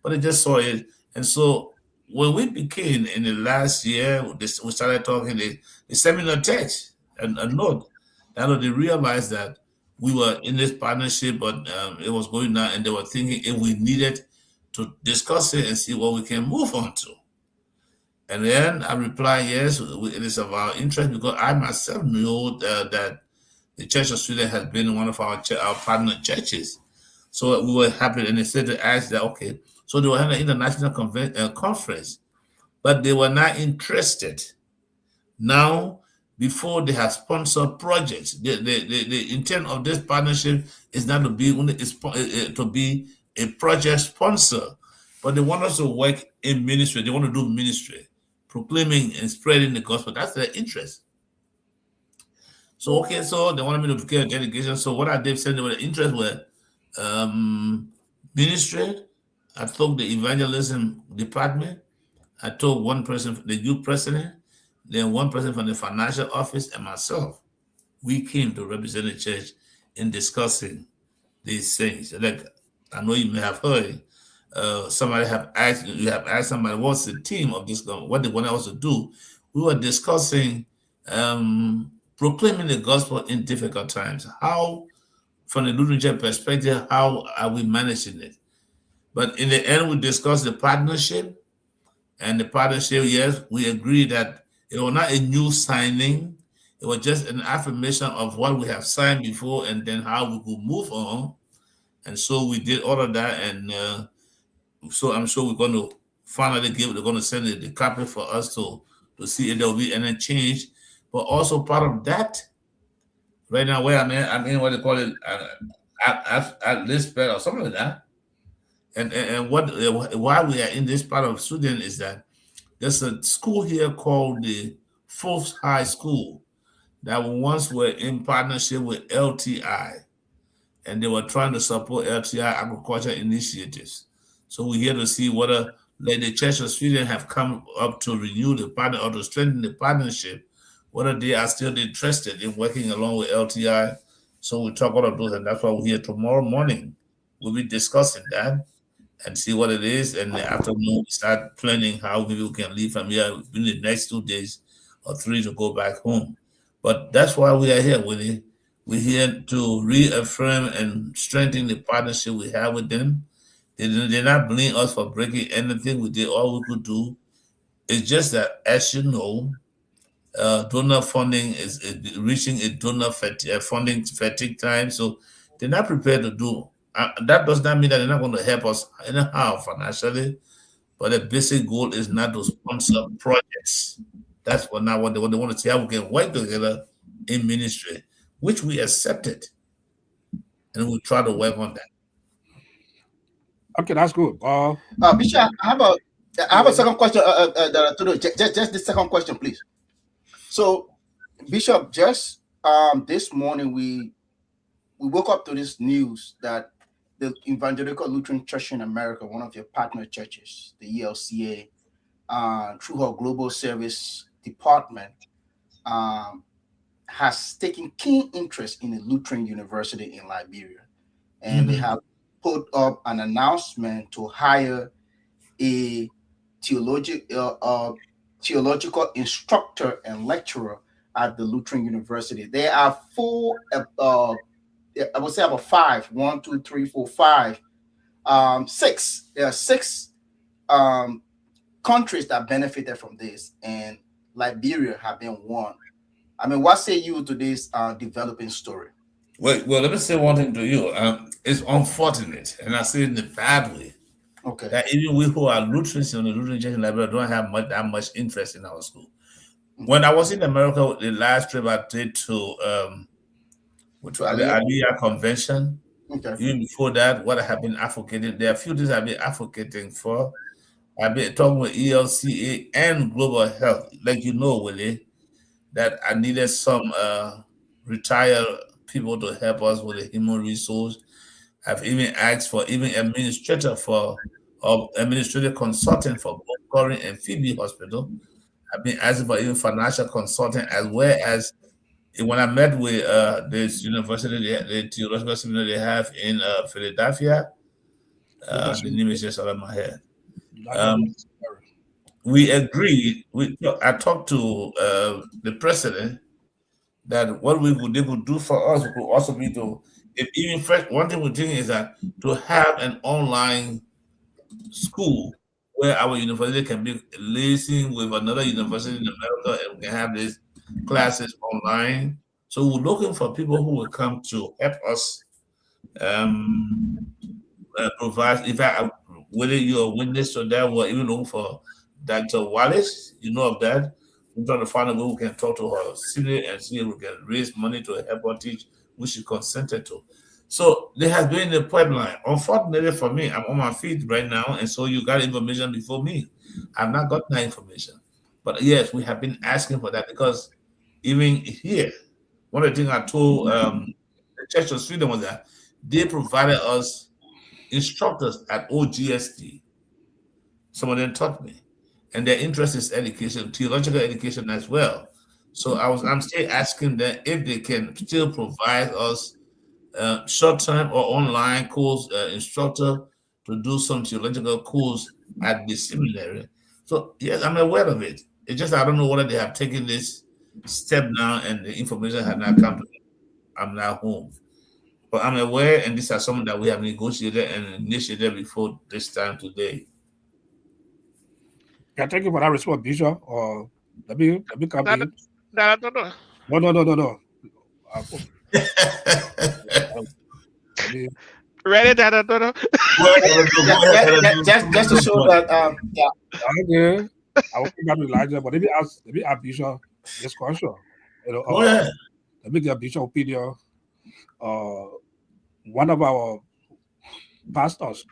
but they just saw it. And so when we became in the last year, we started talking, they sent me a text and a note. That they realized that we were in this partnership, but it was going down, and they were thinking if we needed to discuss it and see what we can move on to. And then I replied, yes, it is of our interest, because I myself know that the Church of Sweden has been one of our partner churches. So we were happy, and they said to ask that, okay, so they were having an international conference, but they were not interested. Now, before they have sponsored projects, the intent of this partnership is not to be a project sponsor, but they want us to work in ministry. They want to do ministry, proclaiming and spreading the gospel. That's their interest. So okay, so they wanted me to prepare a delegation. So what I did, said they were interest were ministry. I took the evangelism department. I took one person, the youth president, then one person from the financial office, and myself. We came to represent the church in discussing these things. Like I know you may have heard, somebody have asked somebody, what's the theme of this? What they want us to do? We were discussing proclaiming the gospel in difficult times. How from the Lutheran Church perspective, how are we managing it? But in the end, we discussed the partnership, and the partnership, yes, we agreed that it was not a new signing. It was just an affirmation of what we have signed before and then how we could move on. And so we did all of that. And so I'm sure we're going to finally they're going to send the copy for us to see if there will be any change. But also part of that, right now where I'm in what they call it, at Lisbeth or something like that. And why we are in this part of Sudan is that there's a school here called the Fourth High School that once were in partnership with LTI, and they were trying to support LTI agriculture initiatives. So we're here to see whether like the Church of Sweden have come up to renew the partner or to strengthen the partnership, whether they are still interested in working along with LTI. So we talk all of those, and that's why we're here tomorrow morning. We'll be discussing that and see what it is. And the afternoon, we start planning how people can leave from here in the next 2 days or 3 to go back home. But that's why we are here, Willie. We're here to reaffirm and strengthen the partnership we have with them. They did not blame us for breaking anything. We did all we could do. It's just that, as you know, donor funding is reaching a donor funding fatigue time. So they're not prepared to do. That does not mean that they're not going to help us anyhow financially, but the basic goal is not to sponsor projects. That's what they want to see how we can work together in ministry, which we accepted, and we try to work on that. Okay, that's good. Bishop, I have a second question. Just the second question, please. So, Bishop, just this morning we woke up to this news that the Evangelical Lutheran Church in America, one of your partner churches, the ELCA, through her Global Service Department, has taken keen interest in the Lutheran University in Liberia. And they have put up an announcement to hire a theological instructor and lecturer at the Lutheran University. There are I would say about 5. 1, 2, 3, 4, 5, 6. There are 6 countries that benefited from this, and Liberia have been one. I mean, what say you to this developing story? Well, let me say one thing to you. It's unfortunate, and I say it in a bad way, Okay. that even we who are Lutherans in the Lutheran Church in Liberia don't have that much interest in our school. When I was in America, the last trip I did to the Aliyah Convention, even before that, what I have been advocating, there are a few things I've been advocating for. I've been talking with ELCA and Global Health, like you know, Willie, that I needed some retired people to help us with the human resource. I've even asked for even administrative consultant for both Corinth and Phoebe Hospital. I've been asking for even financial consultant, as well as when I met with this university, the theological seminary they have in Philadelphia. The name is just out of my head. We agreed. I talked to the president that what they could do for us could also be to, if even first, one thing we're thinking is that to have an online school where our university can be liaising with another university in America and we can have these classes online. So we're looking for people who will come to help us provide. In fact, whether you're a witness to that, we're even looking for Dr. Wallace. You know of that. We're trying to find a way we can talk to her city and see if we can raise money to help her teach, which she consented to. So there has been a pipeline. Unfortunately for me, I'm on my feet right now, and so you got information before me. I've not got that information. But yes, we have been asking for that because even here, one of the things I told the Church of Sweden was that they provided us instructors at OGST. Some of them taught me. And their interest is education, theological education as well. So I'm still asking them if they can still provide us short-term or online course instructor to do some theological course at the seminary. So yes, I'm aware of it. It's just I don't know whether they have taken this step now and the information has not come to me. I'm now home. But I'm aware, and these are something that we have negotiated and initiated before this time today. Yeah, thank you for that response, Bishop. Or let me come in. No. No. Ready, no. Just to show that Okay. I will come back to Elijah, but let me ask Bishop this question. Go ahead. Let me get Bishop's opinion. One of our pastors,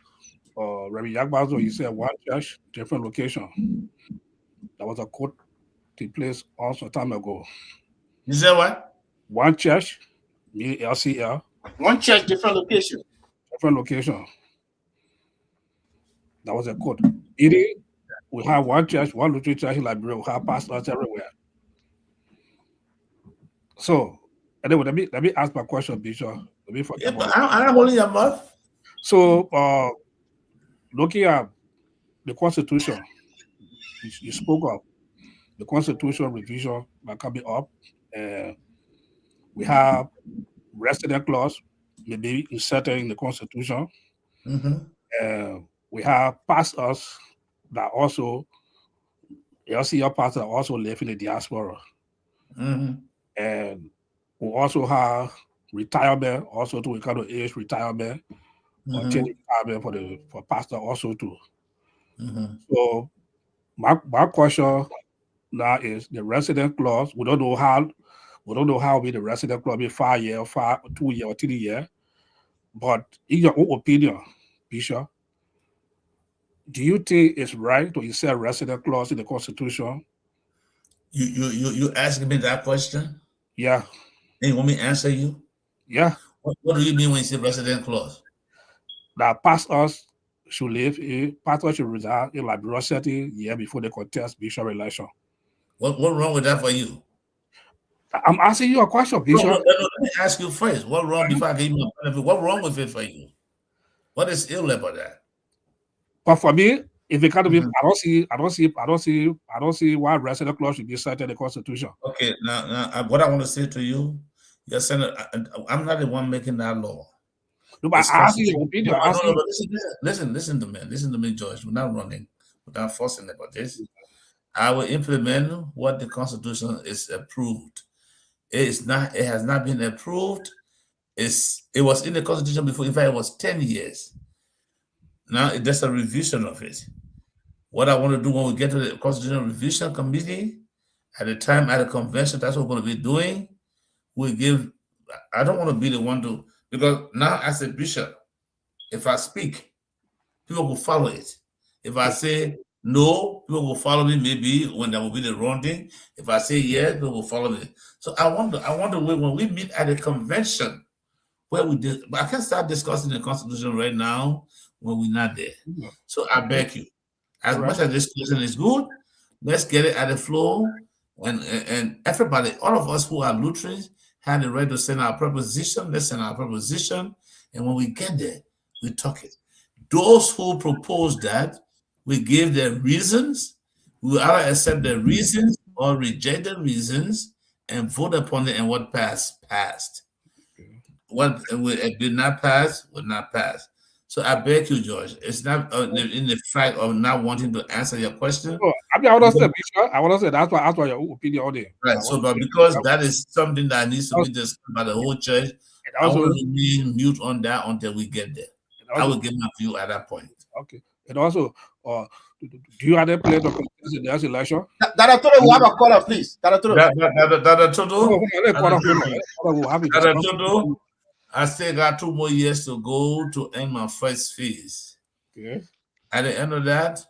Rabbi Yagbazo, he said one church, different location. That was a court took place also time ago. You said what? One church, meaning LCL. one church, different location. Different location. That was a court. We have one church, one Lutheran church in Liberia. We have pastors everywhere. So, anyway, let me ask my question, Bishop. Let me forget. Yeah, but I'm holding your mouth. So, looking at the Constitution, you spoke of the Constitution revision that coming up. We have resident clause, maybe inserted in the Constitution. Mm-hmm. We have pastors that also, LCL pastors that also live in the diaspora. Mm-hmm. And we also have retirement, also to kind of age retirement, or change retirement for pastor also too. Mm-hmm. So my question now is the resident clause. We don't know how be the resident clause be 5 years, 2 years, or 3 years. But in your own opinion, Bishop, do you think it's right to insert resident clause in the Constitution? You asking me that question? Yeah. And you want me to answer you? Yeah. What do you mean when you say resident clause? That pastors should reside in Liberia City year before they contest bishop election. What wrong with that for you? I'm asking you a question, Bishop. No, let me ask you first. What wrong before I give you a benefit? What wrong with it for you? What is ill about that? But for me, if it can't be, I don't see why resident clause should be cited in the Constitution. Okay, now what I want to say to you, you're saying I'm not the one making that law. No, but I ask you your opinion. No, listen to me, George. We're not running, we're not forcing about this. I will implement what the Constitution is approved. It has not been approved. It was in the Constitution before. In fact, it was 10 years. Now there's a revision of it. What I want to do when we get to the Constitutional Revision Committee, at the time at the convention, that's what we're going to be doing. I don't want to be the one to, because now as a bishop, if I speak, people will follow it. If I say no, people will follow me, maybe when that will be the wrong thing. If I say yes, people will follow me. So I want to wait when we meet at the convention where we did, but I can't start discussing the Constitution right now when we're not there. So I beg you, as much as this question is good, let's get it at the floor. And everybody, all of us who are Lutherans, have the right to send our proposition. Let's send our proposition. And when we get there, we talk it. Those who propose that, we give their reasons. We will either accept their reasons or reject the reasons and vote upon it, and what passed. What did not pass, will not pass. So I beg you, George, it's not in the fact of not wanting to answer your question. Oh, I understand, Bishop. I want to say that's why your opinion on it. Right. So, but because that is something that needs to be discussed by the whole church, I will remain mute on that until we get there. I will give my view at that point. Okay. And also, do you have a plan to contest the next election? Dada Todo, we have a caller, please. Dada Todo. Dada Todo, I still got 2 more years to go to earn my first fees. Okay. At the end of that,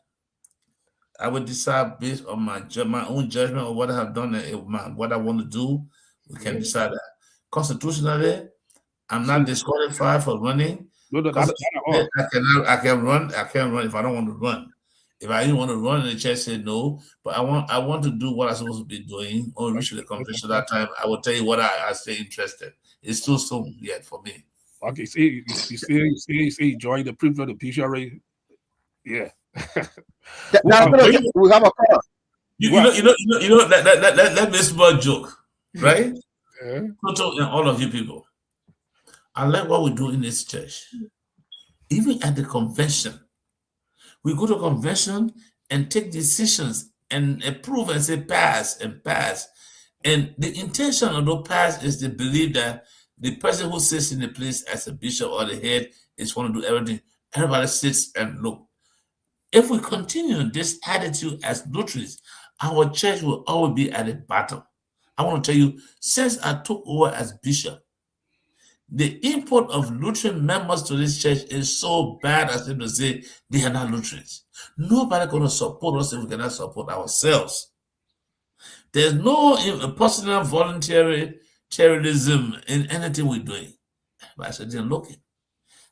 I will decide based on my own judgment of what I have done and what I want to do. We can decide that. Constitutionally, I'm not disqualified for running. No, I can run if I don't want to run. If I didn't want to run and the church said no, but I want to do what I'm supposed to be doing or reach the convention that time, I will tell you what I stay interested. It's too soon yet for me. Okay, see, you enjoying the privilege of the PCRA. Yeah. We have a caller. You know, let me small joke, right? Yeah. Toto and all of you people. I like what we do in this church. Even at the convention, we go to convention and take decisions and approve and say pass and pass. And the intention of the pass is to believe that the person who sits in the place as a bishop or the head is going to do everything. Everybody sits and look. If we continue this attitude as Lutherans, our church will always be at the bottom. I want to tell you, since I took over as bishop, the input of Lutheran members to this church is so bad as if to say they are not Lutherans. Nobody going to support us if we cannot support ourselves. There's no personal voluntary charitism in anything we're doing. But I said, then looking.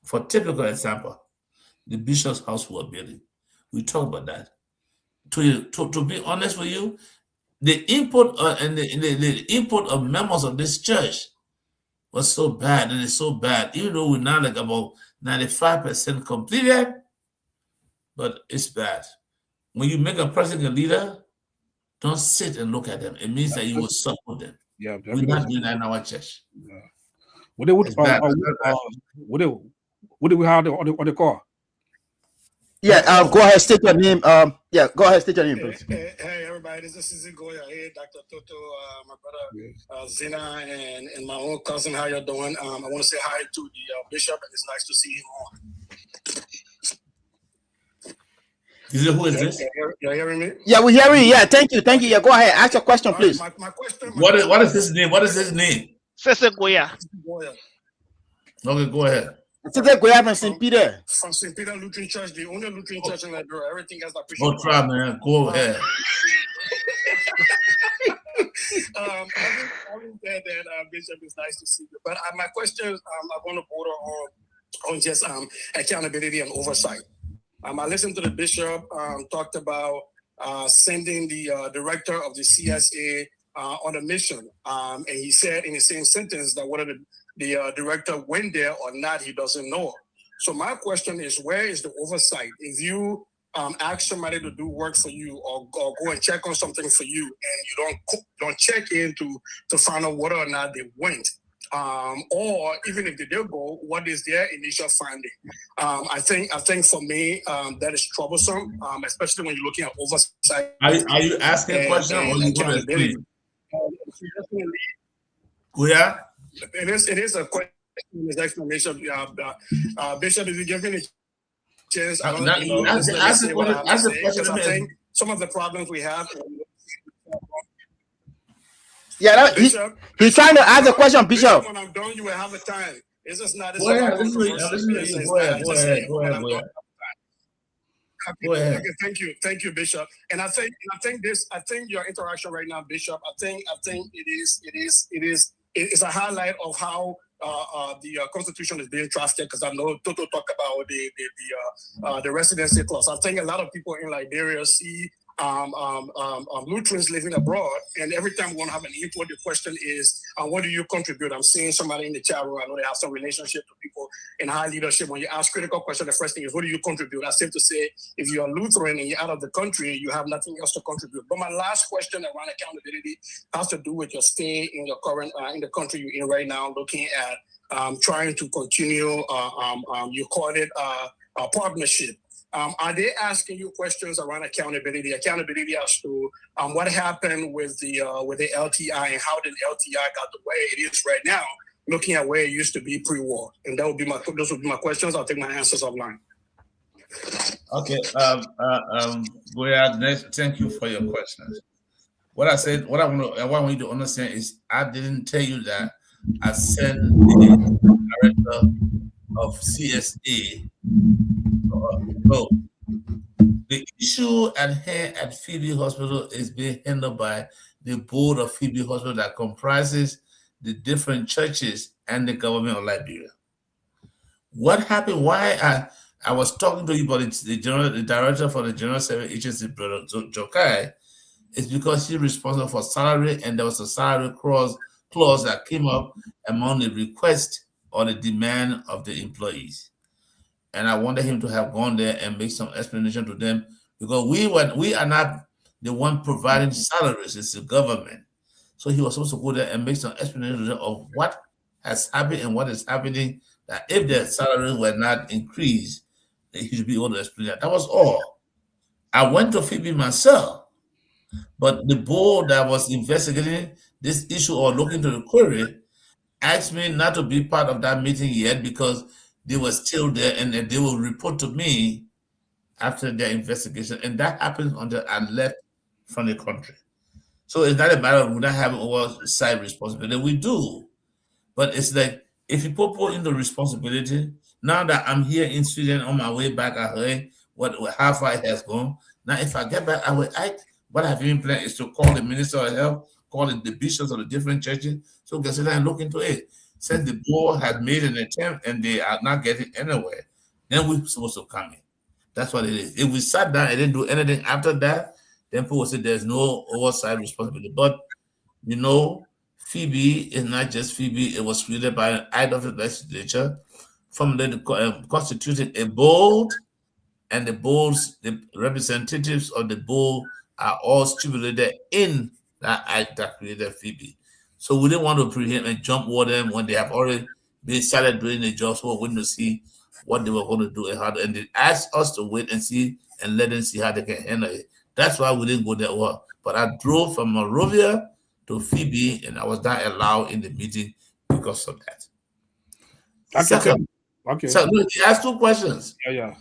For typical example, the bishop's house we're building. We talk about that. To be honest with you, the input and the input of members of this church was so bad, and it's so bad, even though we're now like about 95% completed, but it's bad. When you make a person a leader, don't sit and look at them. It means that you will support them. Yeah, We're not doing that in our church. Yeah. What do It's bad. we have on the call? Yeah, go ahead, state your name. Yeah, go ahead, state your name, please. Hey, everybody, this is Goya here, Dr. Toto, my brother Zina, and my own cousin. How y'all doing? I want to say hi to the bishop, and it's nice to see him on. Who is this? You're hearing me? Yeah, we're hearing you. Yeah, thank you. Yeah, go ahead. Ask your question, please. My question. What is his name? What is his name? Sister Goya. Okay, go ahead. Today we have in St. Peter. From St. Peter Lutheran Church, the only Lutheran church in Liberia. Everything else that Go try, man. Go ahead. Having said that, Bishop, it's nice to see you. But my question is, I want to border on just accountability and oversight. I listened to the bishop talked about sending the director of the CSA on a mission, and he said in the same sentence that whether the director went there or not, he doesn't know. So my question is, where is the oversight? If you ask somebody to do work for you or go and check on something for you, and you don't check in to find out whether or not they went, or even if they did go, what is their initial finding? I think for me that is troublesome, especially when you're looking at oversight. Are you asking a question or you want to explain? Yeah. It is a question. His explanation, Bishop, if you give me a chance, Ask the question. I think some of the problems we have. Yeah, he's trying to ask a question, Bishop. When I'm done, you will have a time. It's just not. Go ahead. Go ahead. Okay, thank you, Bishop. And I think your interaction right now, Bishop. I think it's a highlight of how the Constitution is being drafted, because I know Toto talked about the residency clause. I think a lot of people in Liberia see Lutherans living abroad, and every time we want to have an input, the question is, what do you contribute? I'm seeing somebody in the chat room. I know they have some relationship to people in high leadership. When you ask critical questions, the first thing is, what do you contribute? I seem to say, if you're Lutheran and you're out of the country, you have nothing else to contribute. But my last question around accountability has to do with your stay in your current in the country you're in right now, looking at trying to continue. You call it a partnership. Are they asking you questions around accountability? Accountability as to what happened with the LTI and how did LTI got the way it is right now, looking at where it used to be pre-war? And those would be my questions. I'll take my answers offline. Okay. Thank you for your questions. What I want you to understand is, I didn't tell you that I sent the director of CSA. No, the issue at hand at Phoebe Hospital is being handled by the board of Phoebe Hospital that comprises the different churches and the government of Liberia. What happened? Why I was talking to you about the director for the General Service Agency, Brother Jokai, is because he's responsible for salary, and there was a salary clause that came up among the request or the demand of the employees. And I wanted him to have gone there and make some explanation to them, because we are not the one providing salaries, it's the government. So he was supposed to go there and make some explanation to them of what has happened and what is happening, that if their salaries were not increased, he should be able to explain that. That was all. I went to Phoebe myself, but the board that was investigating this issue or looking to the query asked me not to be part of that meeting yet because they were still there and they will report to me after their investigation. And that happened until I left from the country. So it's not a matter of we not having oversight responsibility. We do. But it's like if you put people into responsibility, now that I'm here in Sweden on my way back, I heard how far it has gone. Now, if I get back, I will act. What I've been planning is to call the Minister of Health, call the bishops of the different churches, so we can sit down and look into it. Since the board has made an attempt and they are not getting anywhere, then we're supposed to come in. That's what it is. If we sat down and didn't do anything after that, then people will say there's no oversight responsibility. But you know, Phoebe is not just Phoebe. It was created by an act of the legislature from the constituted a board, and the boards, the representatives of the board are all stipulated in that act that created Phoebe. So we didn't want to prevent and jump over them when they have already been started doing the job. So we're going to see what they were going to do and how. And they asked us to wait and see and let them see how they can handle it. That's why we didn't go there. Well, but I drove from Monrovia to Phoebe, and I was not allowed in the meeting because of that. Second, Okay. so he asked 2 questions. Yeah.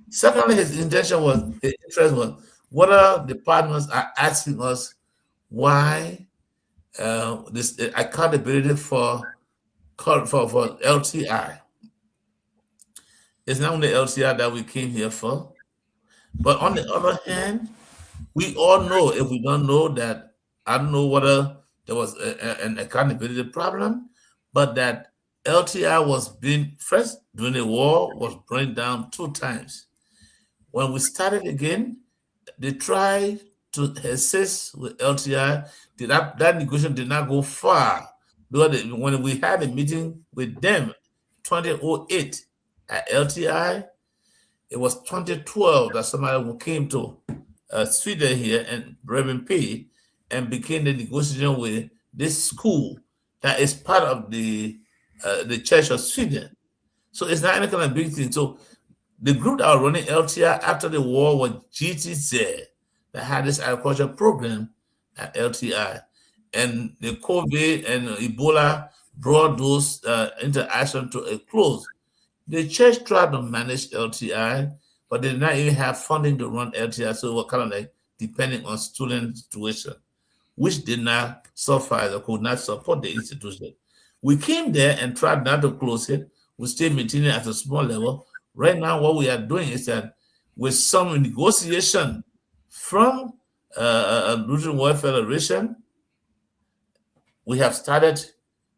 Secondly, his interest was whether the partners are asking us why this accountability for LTI. It's not only LTI that we came here for, but on the other hand, we all know, if we don't know that, I don't know whether there was an accountability problem, but that LTI was being, first during the war, was brought down 2 times. When we started again, they tried to assist with LTI. That negotiation did not go far. When we had a meeting with them, 2008 at LTI, it was 2012 that somebody who came to Sweden here and Reverend P and began the negotiation with this school that is part of the Church of Sweden. So it's not any kind of big thing. So the group that was running LTI after the war was GTZ, that had this agriculture program at LTI. And the COVID and Ebola brought those interaction to a close. The church tried to manage LTI, but they did not even have funding to run LTI, so it was kind of like depending on student tuition, which did not suffice or could not support the institution. We came there and tried not to close it. We stayed maintaining at a small level. Right now, what we are doing is that with some negotiation from Lutheran World Federation, we have started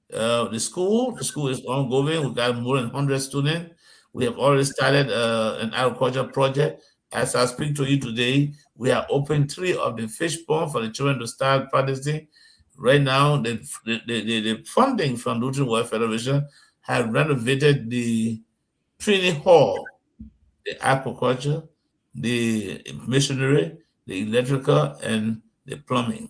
the school. The school is ongoing. We got more than 100 students. We have already started an agriculture project. As I speak to you today, we have opened 3 of the fish ponds for the children to start practicing. Right now, the funding from Lutheran World Federation has renovated the training hall, the aquaculture, the missionary, the electrical, and the plumbing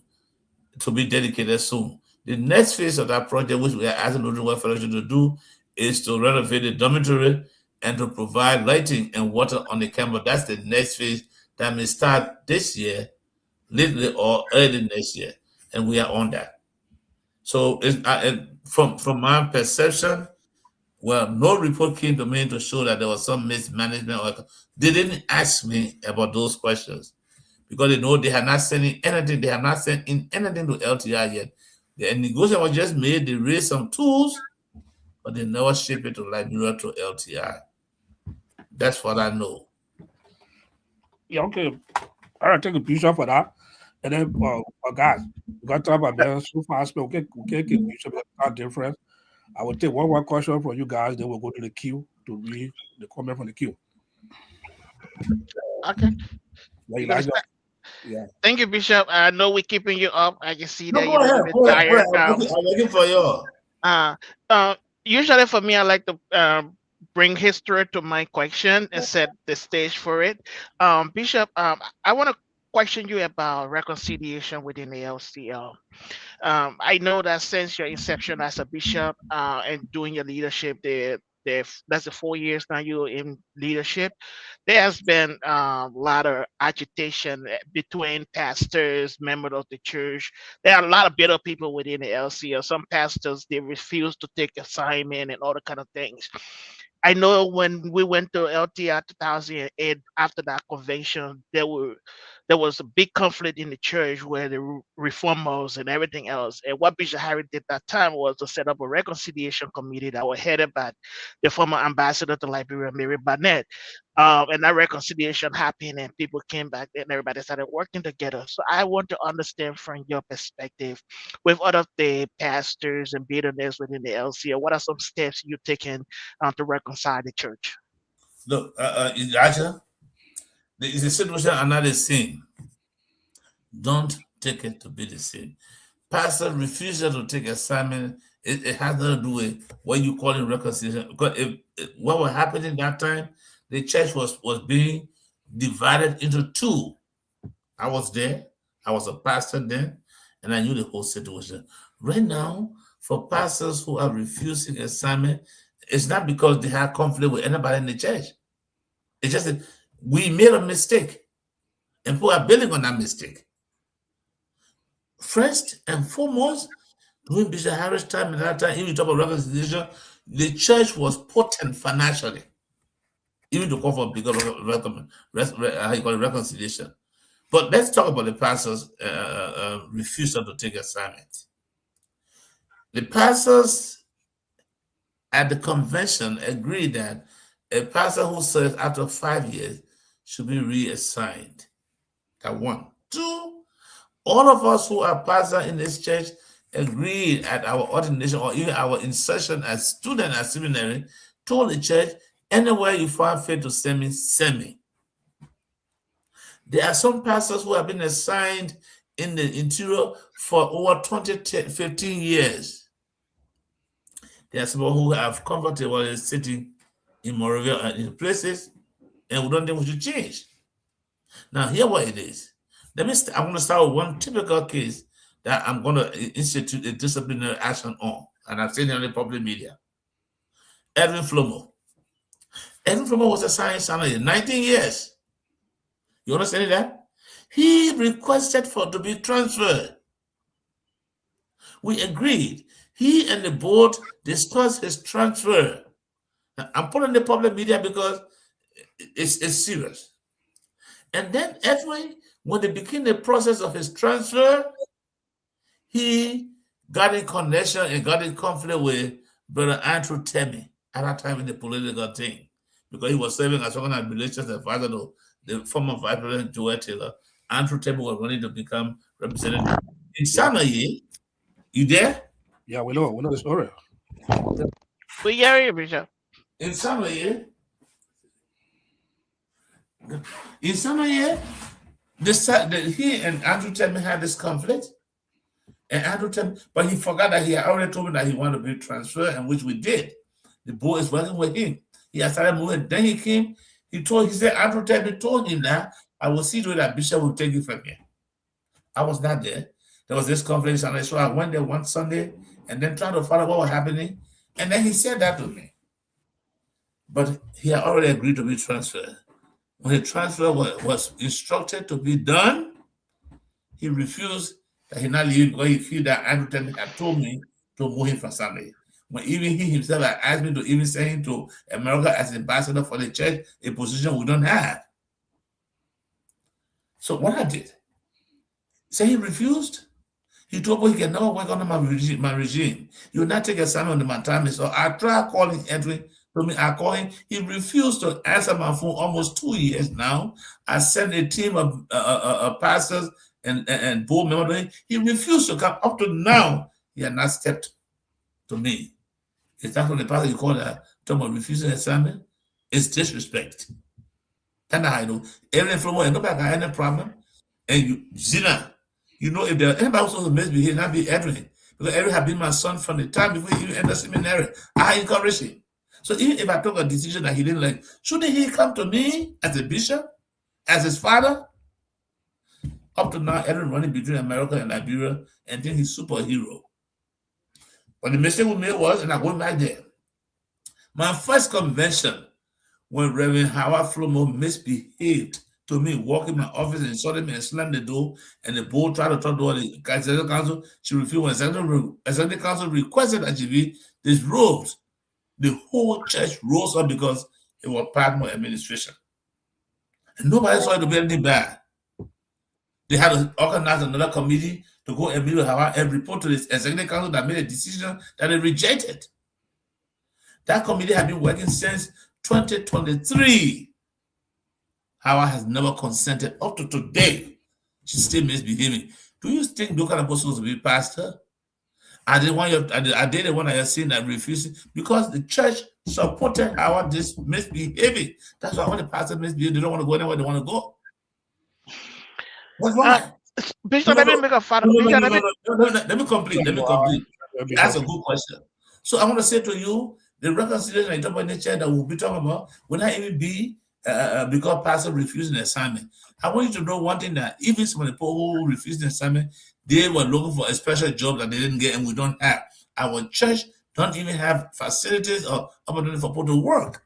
to be dedicated soon. The next phase of that project, which we are asking Lutheran World Federation to do, is to renovate the dormitory and to provide lighting and water on the campus. That's the next phase that may start this year, literally or early next year, and we are on that. So from my perception, well, no report came to me to show that there was some mismanagement. Or they didn't ask me about those questions because they know they have not sent in anything. They have not sent in anything to LTI yet. The negotiation was just made. They raised some tools, but they never shipped it to Liberia to LTI. That's what I know. Yeah, okay. All right, take a picture for that. And then, guys, we got to talk about that so fast. Okay, Bishop, not different. I will take one more question from you guys. Then we'll go to the queue to read the comment from the queue. Okay. Yeah. Thank you, Bishop. I know we're keeping you up. I can see that No, you're a bit tired now. I'm looking for you. Usually for me, I like to bring history to my question and set the stage for it. Bishop, I want to question you about reconciliation within the LCL. I know that since your inception as a bishop and doing your leadership, that's the 4 years now you're in leadership. There has been a lot of agitation between pastors, members of the church. There are a lot of bitter people within the LCL. Some pastors, they refuse to take assignment and all the kind of things. I know when we went to LTI 2008, after that convention, there was a big conflict in the church where the reformers and everything else. And what Bishop Harry did that time was to set up a reconciliation committee that was headed by the former ambassador to Liberia, Mary Barnett. And that reconciliation happened, and people came back, and everybody started working together. So I want to understand from your perspective, with all of the pastors and bitterness within the LCA, what are some steps you've taken to reconcile the church? Look, Elijah, the situation are not the same. Don't take it to be the same. Pastor refusal to take assignment, it has nothing to do with what you call in reconciliation. Because what was happening that time, the church was being divided into two. I was there. I was a pastor then, and I knew the whole situation. Right now, for pastors who are refusing assignment, it's not because they have conflict with anybody in the church. It's just that we made a mistake, and people are building on that mistake. First and foremost, during Bishop Harris' time, at that time, even talk about reconciliation, the church was potent financially, even to call for bigger reconciliation. But let's talk about the pastors' refusal to take assignment. The pastors at the convention agreed that a pastor who serves after 5 years should be reassigned. That one. Two, all of us who are pastors in this church agreed at our ordination or even our insertion as student at seminary, told the church, anywhere you find fit to send me, send me. There are some pastors who have been assigned in the interior for over 15 years. There are some who have comfortable sitting in Moravia and in places, and we don't think we should change. Now, here what it is. I'm going to start with one typical case that I'm going to institute a disciplinary action on, and I've seen it on the public media. Edwin Flomo. Edwin Flomo was assigned somewhere 19 years. You understand that? He requested to be transferred. We agreed. He and the board discussed his transfer. Now, I'm putting the public media because it's serious. And then Edwin, when they began the process of his transfer, he got in connection and got in conflict with Brother Andrew Temi at that time in the political thing, because he was serving as one of the relations advisor to the former Vice President Joel Taylor. Andrew Temi was running to become representative. In Sanaye, you there? Yeah, we know the story. We hear you, Bishop. In Sanaye, he and Andrew Temi had this conflict. And Andrew Temi, but he forgot that he had already told me that he wanted to be transferred, and which we did. The board is working with him. He had started moving. Then he came, he said, Andrew Temi told him that I will see to it that Bishop will take you from here. I was not there. There was this conflict, and so I went there one Sunday and then tried to follow what was happening. And then he said that to me. But he had already agreed to be transferred. When the transfer was instructed to be done, he refused that he not leave because he feel that Andrew Temi had told me to move him from Sunday. When even he himself had asked me to even send him to America as ambassador for the church, a position we don't have. So what I did, so he refused. He told me he can never work under my regime. You will not take assignment on my time. So I tried calling Edwin. I called him. He refused to answer my phone almost 2 years now. I sent a team of pastors and board members. He refused to come. Up to now, he had not stepped to me. Is that what the pastor you call that? Talking about refusing assignment? It's disrespect. That's how I know. Every influence, and nobody got any problem. And you, Zina, you know, if there anybody who's supposed to misbehave, not be Edwin. Because Edwin had been my son from the time before he even entered seminary. I encouraged him. So even if I took a decision that he didn't like, shouldn't he come to me as a bishop, as his father? Up to now, Edwin running between America and Liberia and think he's superhero. But the mistake we made was, and I'm going back there. My first convention, when Reverend Howard Flomo misbehaved to me, walking my office and insulted me and slammed the door, and the board tried to talk to the executive council, she refused. When executive council requested that she be disrobed, the whole church rose up because it was Padmore administration. And nobody saw it to be anything bad. They had to organize another committee to go and meet with Howard and report to the executive council that made a decision that they rejected. That committee had been working since 2023. Howard has never consented up to today. She's still misbehaving. Do you think those kind of persons will be pastor? Are they the one I have seen that refusing? Because the church supported Howard this misbehaving. That's why when the pastor misbehaves, they don't want to go anywhere they want to go. What's wrong? Bishop, let me make a final. Let me complete. That's a good question. So I want to say to you, the reconciliation I talk about in the church that we'll be talking about will not even be because pastor refusing the assignment. I want you to know one thing, that even some of the people who refused the assignment, they were looking for a special job that they didn't get and we don't have. Our church don't even have facilities or opportunity for people to work.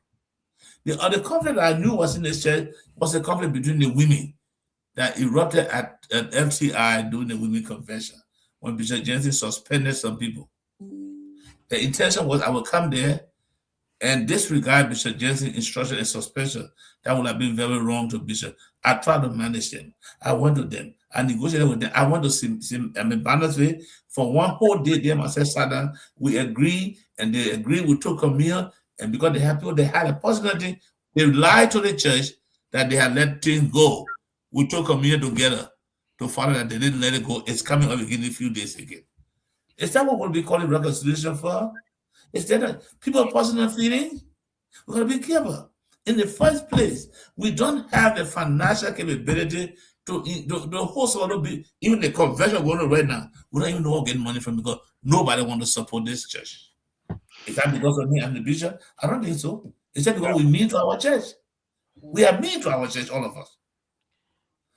The other conflict I knew was in this church was a conflict between the women that erupted at FTI during the women convention when Bishop Jensen suspended some people. The intention was I would come there and disregard Bishop Jensen's instruction and suspension. That would have been very wrong to Bishop. I tried to manage them. I went to them. I negotiated with them. I went to see Bannersville for one whole day. Them I said, sat down. We agreed, and they agreed. We took a meal, and because they had people, they had a possibility. They lied to the church that they had let things go. We took a meal together to find out that they didn't let it go. It's coming up again in a few days again. Is that what we'll be calling reconciliation for? Is that people personal feelings? We're going to be careful. In the first place, we don't have the financial capability to host all of even the convention going on right now. We don't even know where we're getting money from because nobody wants to support this church. Is that because of me and the bishop? I don't think so. Is that because we mean to our church? We are mean to our church, all of us.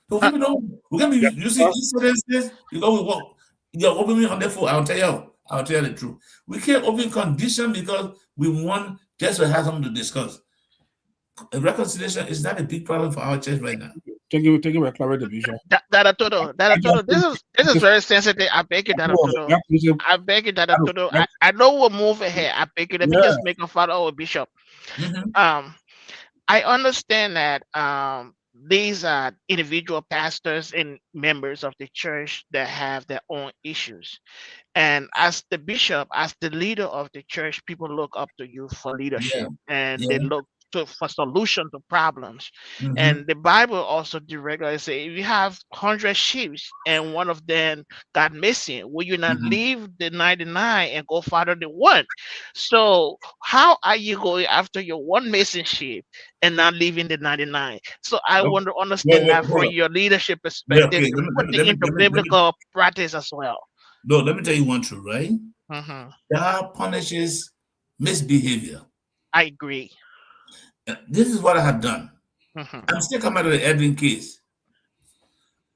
So we're going to be using incidences because we want. You're opening on the phone. I'll tell you the truth. We can't open condition because we want just to have something to discuss. Reconciliation is not a big problem for our church right now. Thank you for clarifying, Bishop. Dada Todo. This is very sensitive. I beg you, Dada Todo. I beg you, Dada Todo. I know we'll move ahead. I beg you. Let me just make a follow with Bishop. Mm-hmm. I understand that these are individual pastors and members of the church that have their own issues. And as the bishop, as the leader of the church, people look up to you for leadership and they look for solution to problems. Mm-hmm. And the Bible also regularly say, if you have 100 sheep and one of them got missing, will you not leave the 99 and go follow the one? So how are you going after your one missing sheep and not leaving the 99? So I want to understand that from your leadership perspective, putting into biblical practice as well. No, let me tell you one truth, right? God punishes misbehavior. I agree. This is what I have done. I'm still coming out of the Edwin case.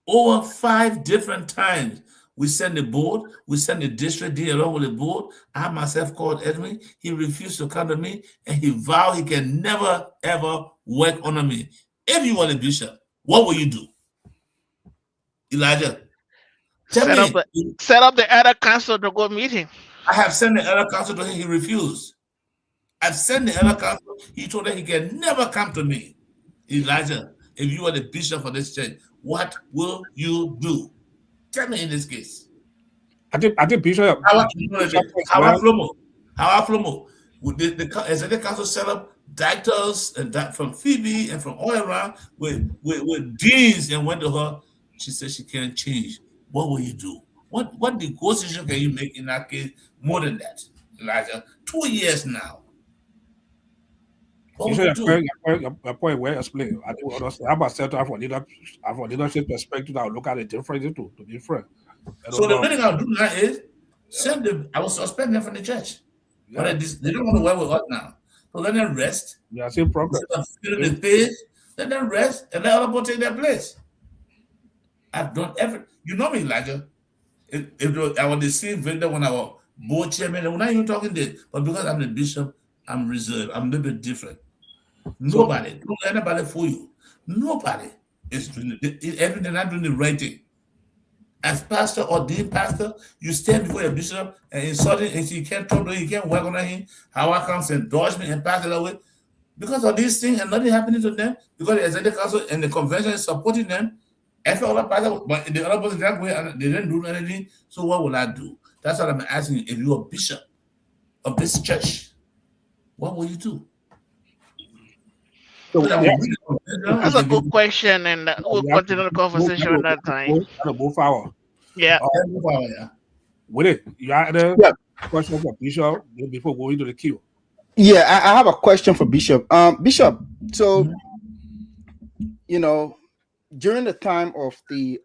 Over 5 different times, we sent the board, we sent the district dean along with the board. I myself called Edwin. He refused to come to me, and he vowed he can never, ever work under me. If you were the bishop, what will you do? Elijah, set up the other council to go meet him. I have sent the other council to him. He refused. I've sent the other council. He told them he can never come to me. Elijah, if you are the bishop of this church, what will you do? Tell me in this case. I think Bishop. Howard Flomo. The executive council set up doctors and that from Phoebe and from all around with deans and went to her. She said she can't change. What will you do? What negotiation can you make in that case more than that, Elijah? 2 years now. Your point well explained. I do understand. How about set up for leadership perspective? I'll look at it differently to be frank. So the thing I'll do now is send them. I will suspend them from the church. But they don't want to work with us now. So let them rest. Yeah, see progress. Let them rest and let other people take their place. I've done every. You know me, Elijah. I was the same vendor when I was board chairman. We're not even talking this, but because I'm the bishop, I'm reserved. I'm a little bit different. Nobody, don't let anybody fool you. Nobody is doing it. Everything not doing the right thing. As pastor or dean pastor, you stand before a bishop and insult him, and you can't talk to him, you can't work on him. How I comes endorse me and pass it away because of these things and nothing happening to them because the executive council and the convention is supporting them. Every other pastor, but the other person that way and they didn't do anything. So what will I do? That's what I'm asking you. If you're a bishop of this church, what will you do? So, yeah, That's a good question, and we'll continue the conversation at that time. Move forward. Yeah. With it, you had a Yeah. question for Bishop before going to the queue. Yeah, I have a question for Bishop. Bishop, so you know, during the time of the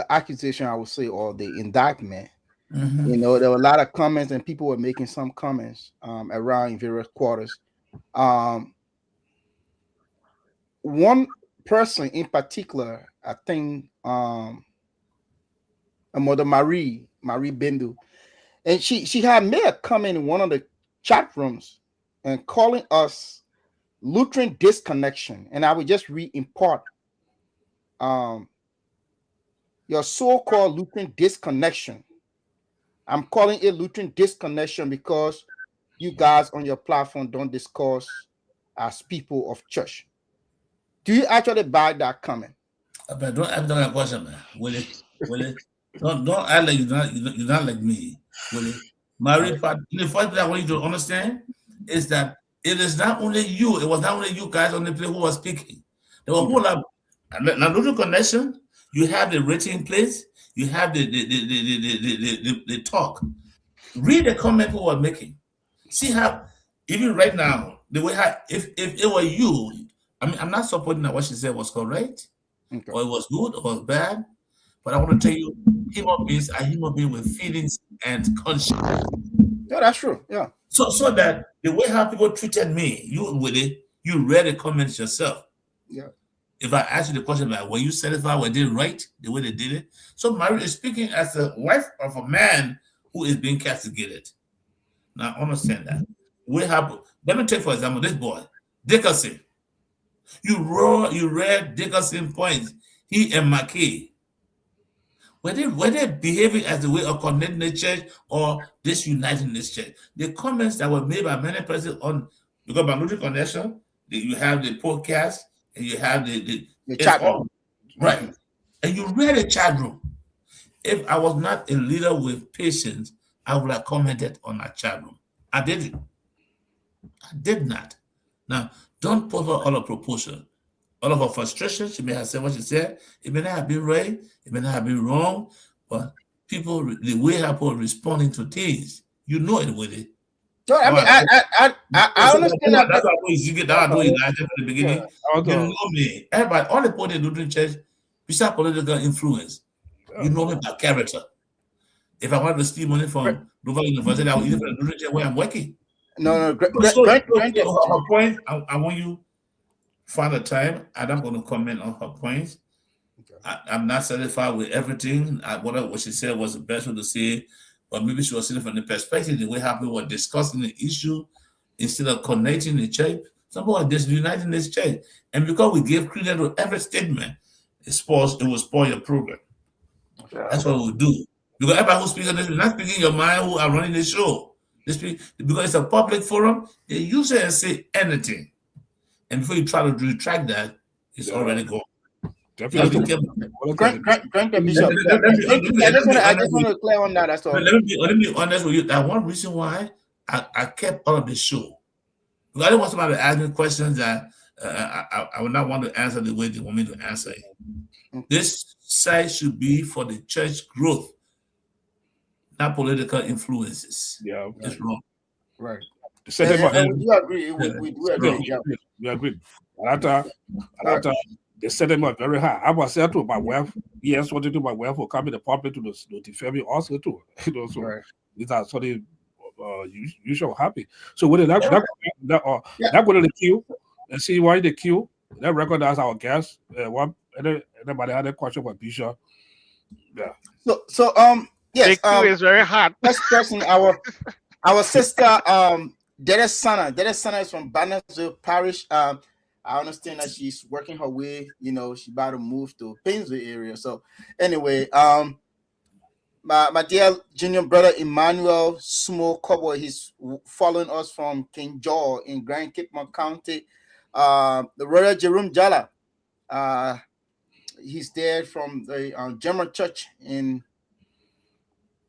accusation, I would say, or the indictment, you know, there were a lot of comments, and people were making some comments around in various quarters. One person in particular, I think, Mother Marie Bendu, and she had made a comment in one of the chat rooms and calling us Lutheran disconnection. And I would just read in part your so-called Lutheran disconnection. I'm calling it Lutheran disconnection because you guys on your platform don't discuss as people of church. Do you actually buy that comment? But don't ask that question, man. Will it? Don't act like you're not like me. Will it? Marie, the first thing I want you to understand is that it is not only you. It was not only you guys on the play who was speaking. There were a whole lot. Now, Lutheran connection. You have the written place. You have the talk. Read the comment people were making. See how even right now the way if it were you, I mean, I'm not supporting that what she said was correct, or it was good or was bad, but I want to tell you, human beings are human beings with feelings and conscience. Yeah, that's true. Yeah. So that the way how people treated me, you read the comments yourself. Yeah. If I ask you the question like, were you satisfied with it right the way they did it? So Marie is speaking as a wife of a man who is being castigated. Now understand that. Let me take for example this boy, Dickerson. You read Dickerson points. He and McKay. Were they behaving as the way of condemning the church or disuniting this church? The comments that were made by many persons on because by Lutheran Connection, you have the podcast and you have the chat room. Right. And you read the chat room. If I was not a leader with patience, I would have commented on our chat room. I didn't. I did not. Now, don't put her all of proportion. All of her frustration, she may have said what she said. It may not have been right. It may not have been wrong. But people, the way people are responding to things, you know it with it. No, I mean, I understand that. That's why you get that. I know Elijah from the beginning. You know me. Everybody, all the people in the Lutheran church, besides political influence, you know me by character. If I wanted to steal money from Dover University, I would either from the Lutheran church where I'm working. No. Her point, I want you find a time. I'm not going to comment on her points. Okay. I'm not satisfied with everything. What she said was the best way to say, but maybe she was seeing from the perspective the way how people were discussing the issue instead of connecting the church. Some people are disuniting this church, and because we give credit to every statement, it will spoil your program. Yeah. That's what we do. Because everybody who speaks on this, not speaking your mind, who are running the show. They speak because it's a public forum. They use it and say anything. And before you try to retract that, it's already gone. Definitely. Grant the bishop. I just want to clear on that. That's all. Let me be honest with you. That one reason why I kept all of the show. Because I didn't want somebody to ask me questions that I would not want to answer the way they want me to answer it. Okay. This site should be for the church growth, not political influences. Yeah, right. It's wrong. Right. We do agree. We do agree. Yeah. We agree. They set them up very high. I was said to my wife, yes, what to do my wife will come in the public to defend me also too. You know, so these are sort of you show happy. So with that go to the queue and see why the queue let's recognize our guests. Anybody had a question for Bishop? Yeah. So yes, The queue is very hot. first person, our sister Dedesana. Dedesana is from Bannersville Parish. I understand that she's working her way, she's about to move to Painesville area. So anyway, my dear junior brother Emmanuel Sumo Kobo, he's following us from King George in Grand Cape County. The Royal Jerome Jala, he's there from the German church in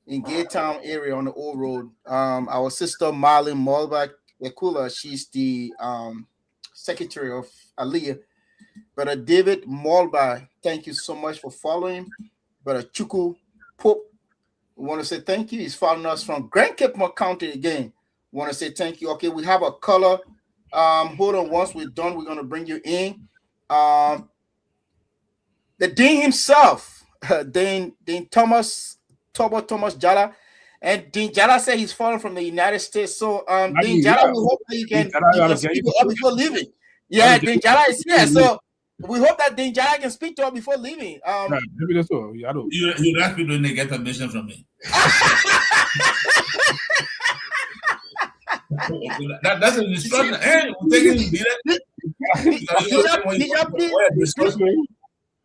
Gaytown area on the old road. Our sister Marlene Molbach Ekula, she's the secretary of Aliyah. Brother David Molbach, thank you so much for following. Brother Chuku Pope, we want to say thank you. He's following us from Grand Cape County again. We want to say thank you. Okay, we have a caller. Hold on, once we're done, we're gonna bring you in. The Dean himself, Dean Thomas Jala, and Dean Jala said he's fallen from the United States. So Dean Jala, we hope that you can speak to us before leaving. Yeah, Dean Jala is here. So we hope that Dean Jala can speak to us before leaving. Maybe that's all. Yeah, I don't. You ask me to get permission from me. That's an instruction. Hey, we're taking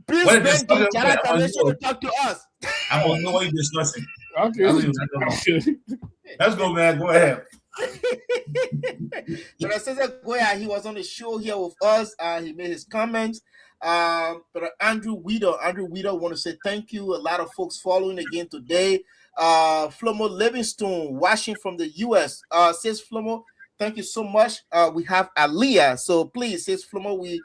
Please bring Dean Jala permission to talk to us. I don't know what you're discussing. Okay. Let's go, man. Go ahead. But Cesar Goya, he was on the show here with us. He made his comments. But Andrew Weeder want to say thank you. A lot of folks following again today. Flomo Livingstone watching from the US. Says Flomo, thank you so much. We have Aliyah. So please, says Flomo, we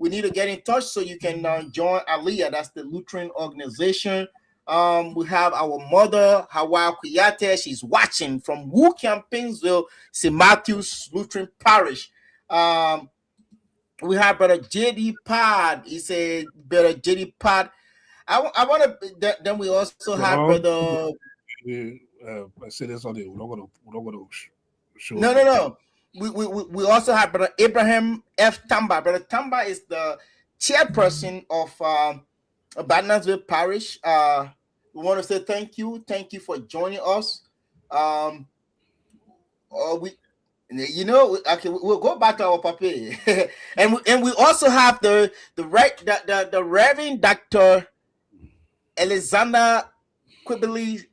need to get in touch so you can join Aliyah. That's the Lutheran organization. We have our mother, Hawa Kuyate. She's watching from Wookam, Painesville, St. Matthew's Lutheran Parish. We have Brother J.D. Pod. He said, Brother J.D. Pod. I want to, then we also have Brother. I say this on the, we're not going to show. No. We also have Brother Abraham F. Tamba. Brother Tamba is the chairperson of Bannersville Parish. We want to say thank you for joining us. We'll go back to our papi, and we also have the Reverend Dr. Alexander Quibbly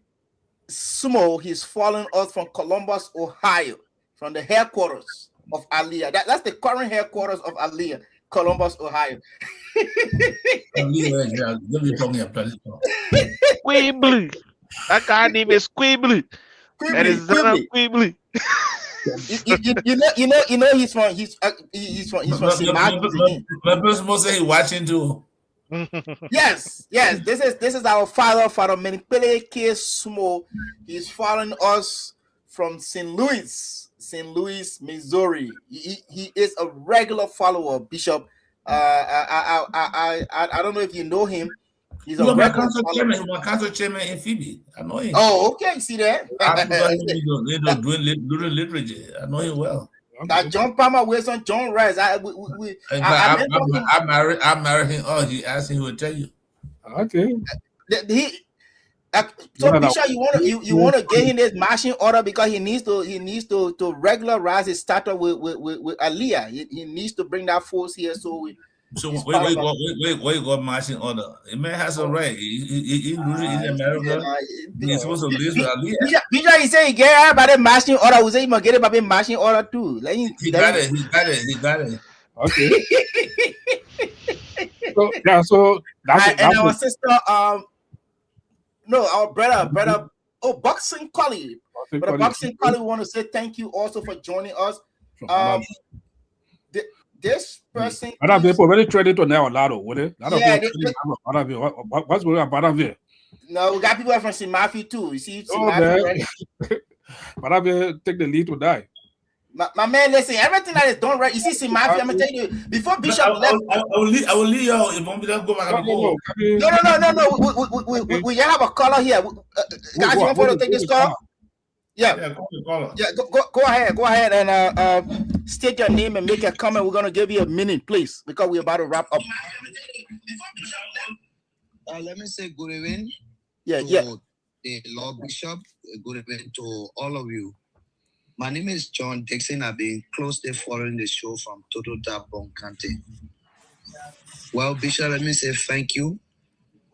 Sumo. He's following us from Columbus, Ohio, from the headquarters of Aliyah. That's the current headquarters of Aliyah, Columbus, Ohio. Quibbly. That guy name is Quibbly. That is Quibbly. You know he's from St. Matthews. Most say he watching too. Yes. This is our Father Menipele K. Sumo. He's following us from St. Louis, Missouri. He is a regular follower, Bishop. I don't know if you know him. He's a regular follower. He's my council chairman in Phoebe. I know him. Oh, okay. See that? They're doing literature. I know him well. That John Palmer, Wilson, John Rice. I married him. Oh, he asked him, he will tell you. Okay. So Bishop, you want to get in this marching order because he needs to regularize his status with Aliyah. He needs to bring that force here. So where you got marching order? The man has a right. He in America. He's supposed to live with Aliyah. Bishop, he said he get by the marching order. We say he must get it by the marching order too. He got it. Okay. So that's our sister. No, our brother. Oh, Boxing Collie. But Boxing Collie, we want to say thank you also for joining us. This person. Other people already traded to now Lado, would it? What's going on, Banaville? No, we got people from St. Matthew too. You see, St. Matthew. Banaville take the lead to die. My man, listen, everything that is done right. You see, St. Matthew, I'm gonna tell you before Bishop left. I will leave you if I'm going to go back. No. We have a caller here. Guys, you want to take this call? Yeah, Yeah, call. yeah. Go ahead, and state your name and make a comment. We're gonna give you a minute, please, because we're about to wrap up. Let me say good evening Yeah, to yeah. the Lord Bishop. Good evening to all of you. My name is John Dixon. I've been closely following the show from Toto Dabon County. Well, Bishop, let me say thank you.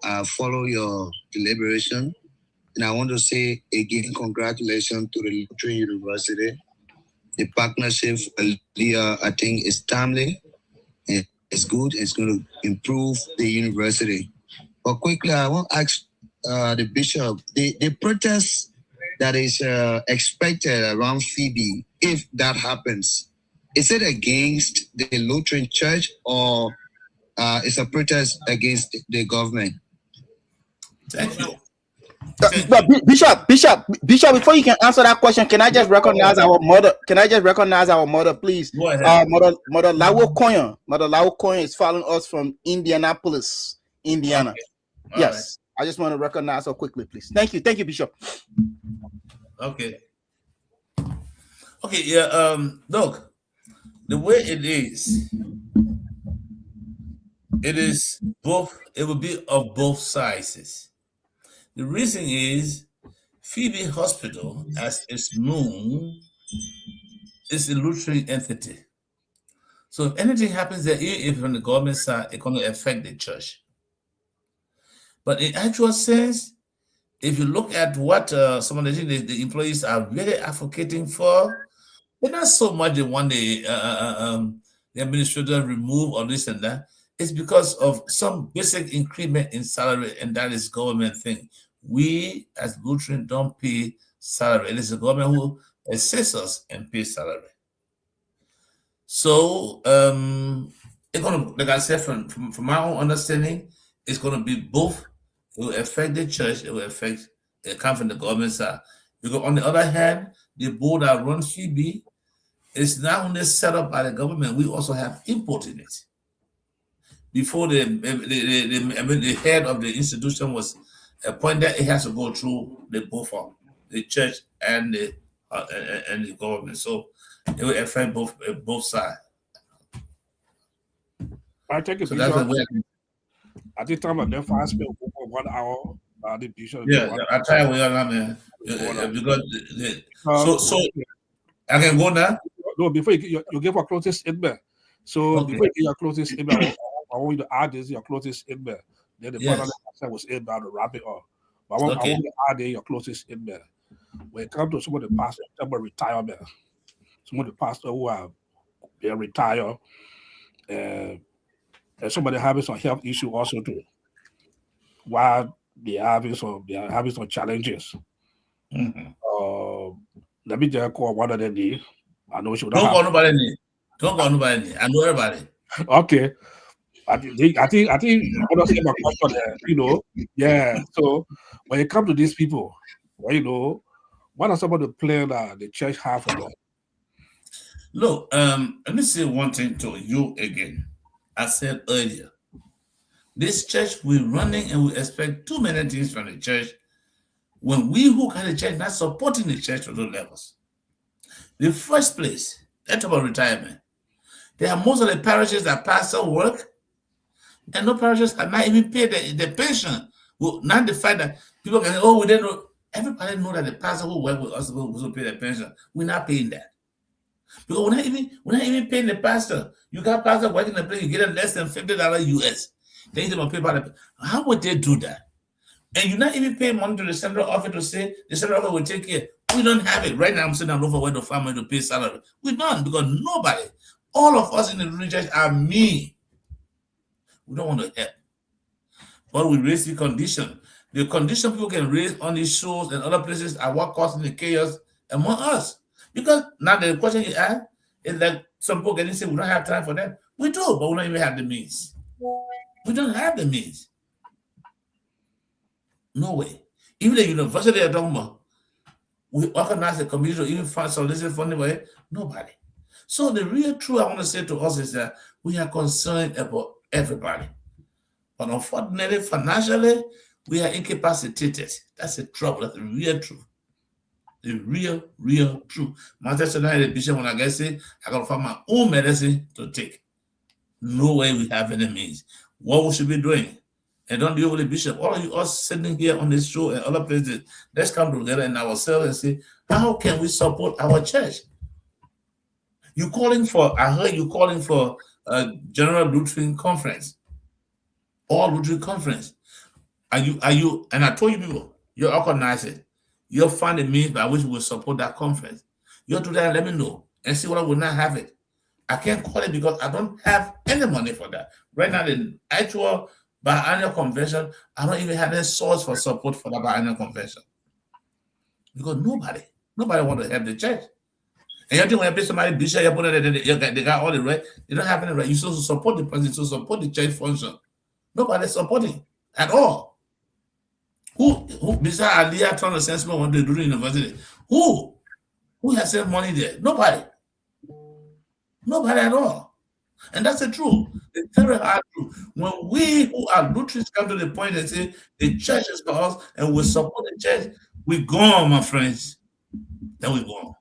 I follow your deliberation. And I want to say again, congratulations to the Lutheran University. The partnership, I think, is timely. It's good. It's going to improve the university. But quickly, I want to ask the bishop, the protest that is expected around Phoebe, if that happens, is it against the Lutheran Church or it's a protest against the government? Thank you. But Bishop, before you can answer that question, can I just recognize our mother? Can I just recognize our mother, please? Go ahead. Mother Lawo Koyen. Mother Lawo Koyen is following us from Indianapolis, Indiana. Okay. All Yes, I just want to recognize her quickly, please. Thank you, Bishop. Okay. Okay. Yeah. Look, the way it is both. It will be of both sizes. The reason is Phoebe Hospital, as it's known, is a Lutheran entity. So if anything happens there, even if on the government side, it's going to affect the church. But in actual sense, if you look at what some of the things the employees are really advocating for, they're not so much they want the administrator remove or this and that. It's because of some basic increment in salary, and that is government thing. We as Lutheran don't pay salary. It is the government who assists us and pays salary. So it's gonna, like I said, from my own understanding, it's gonna be both. It will affect the church. It will affect. It come from the government side. Because on the other hand, the board that runs Phoebe is not only set up by the government. We also have input in it. Before the head of the institution was appointed, it has to go through the both of the church and the government. So it will affect both sides. I take it. So that's the way. At the time of the fast spent over 1 hour, the bishop. Yeah, I try with that, man. Because so I can go now. No, before you give a closing statement. So Okay. before you give your closing statement, I want you to add this your closing statement. Then the Yes. panel was able to wrap it up. But I want you to add in your closing statement. When it comes to some of the pastors about retirement, some of the pastors who are retired, and somebody having some health issue also too. While they are having some challenges. Mm-hmm. Let me just call one of them name. I know she would Don't call nobody name. Don't call nobody name. I know everybody. Okay. I think you understand my question there, Yeah. So when it comes to these people, what are some of the plans that the church have for them? Look, let me say one thing to you again. I said earlier, this church we're running and we expect too many things from the church when we who kind of church not supporting the church to those levels. The first place, let's talk about retirement. There are most of the parishes that pastor work, and no parishes are not even paid the pension. Well, not the fact that people can say, oh, we didn't know. Everybody know that the pastor who work with us will pay the pension. We're not paying that. Because we're not even paying the pastor. You got pastor working in the place, you get less than $50 US. Then you're going to pay by the. How would they do that? And you're not even paying money to the central office to say the central office will take care. We don't have it. Right now, I'm sitting down over where the family to pay salary. We don't, because nobody, all of us in the Lutheran church are mean. We don't want to help. But we raise the condition. The condition people can raise on these shows and other places are what causing the chaos among us. Because now the question you ask is that some people can say we don't have time for that. We do, but we don't even have the means. We don't have the means. No way. Even the university of Doma, we organize a committee to even solicit funding for it. Nobody. So the real truth I want to say to us is that we are concerned about everybody. But unfortunately, financially, we are incapacitated. That's the trouble. That's the real truth. The real truth. Manchester United Bishop, when I get sick, I gotta find my own medicine to take. No way we have any means. What we should be doing, and don't deal with the bishop. All of you us sitting here on this show and other places, let's come together in ourselves and say, how can we support our church? You calling for? I heard you calling for a General Lutheran Conference, all Lutheran Conference. Are you? And I told you people, you organize it. You'll find a means by which we will support that conference. You'll do that and let me know and see what I will not have it. I can't call it because I don't have any money for that. Right now, the actual biannual convention, I don't even have any source for support for the biannual convention. Because nobody want to help the church. And you think when you pay somebody bishop, they got all the right, they don't have any right. You're supposed to support the president, to support the church function. Nobody's supporting at all. Who besides Aliyah trying to send someone when they do the university? Who has sent money there? Nobody at all. And that's the truth. It's very hard to. When we who are Lutherans come to the point and say the church is for us and we support the church, we gone, my friends. Then we gone.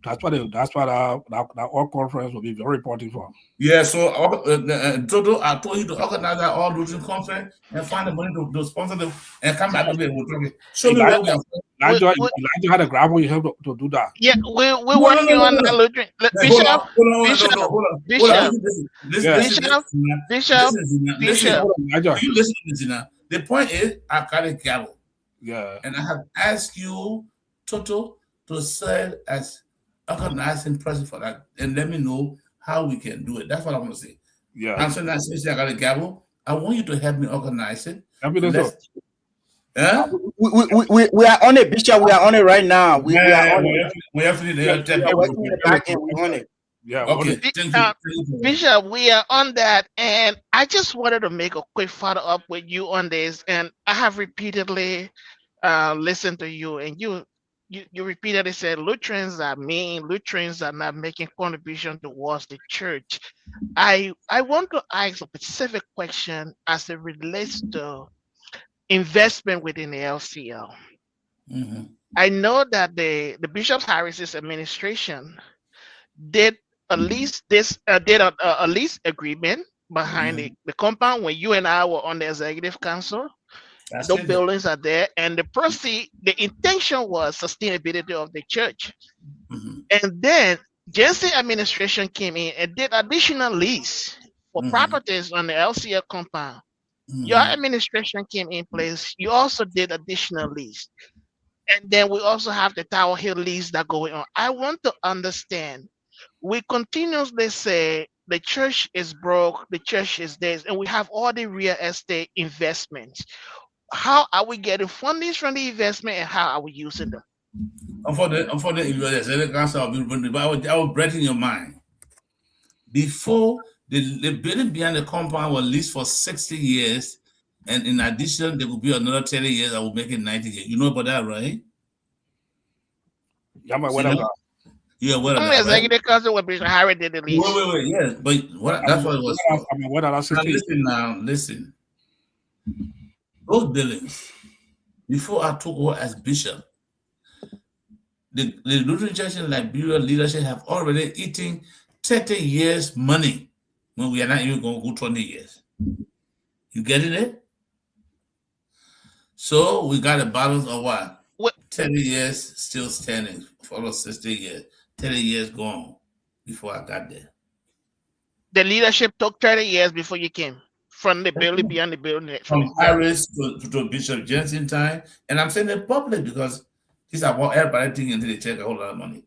That's why that all conference will be very important for. Yeah, so Toto, I told you to organize that all Lutheran conference and find the money to sponsor them and come back to it. We'll talk it. Show me where we are. Elijah had a gravel you have to do that. Yeah, we're working on the Lutheran. Bishop. You listen to me now. The point is, I got a gavel. Yeah. And I have asked you, Toto, to serve as organizing president for that and let me know how we can do it. That's what I want to say. Yeah. I'm saying that since I got a gavel, I want you to help me organize it. Yeah? We are on it, Bishop. We are on it right now. We are on it. We have to We're working in the back end. We're on it. Yeah. Okay. Thank you. Bishop, we are on that, and I just wanted to make a quick follow up with you on this. And I have repeatedly listened to you, and you repeatedly said Lutherans are mean. Lutherans are not making contribution towards the church. I want to ask a specific question as it relates to investment within the LCL. Mm-hmm. I know that the Bishop Harris's administration did a lease a lease agreement behind the compound when you and I were on the executive council. Those buildings are there, and the intention was sustainability of the church. Mm-hmm. And then Jensen administration came in and did additional lease for properties on the LCL compound. Your administration came in place. You also did additional lease. And then we also have the Tower Hill lease that going on. I want to understand, we continuously say the church is broke, the church is this, and we have all the real estate investments. How are we getting fundings from the investment and how are we using them? Unfortunately, I will break in your mind. Before the building behind the compound was leased for 60 years, and in addition, there will be another 30 years. I will make it 90 years. You know about that, right? Yeah, but what about? Yeah, what about? Executive council with Bishop Harry did the lease. Wait, yes, but that's what it was. Listen. Those buildings, before I took over as bishop, the Lutheran Church in Liberia leadership have already eaten 30 years money when we are not even going to go 20 years. You getting it? So we got a balance of what? 30 years still standing, for 60 years, 30 years gone before I got there. The leadership took 30 years before you came. From the building, beyond the building. From Harris to Bishop Jensen time. And I'm saying it public because these are what everybody thinking until they take a whole lot of money.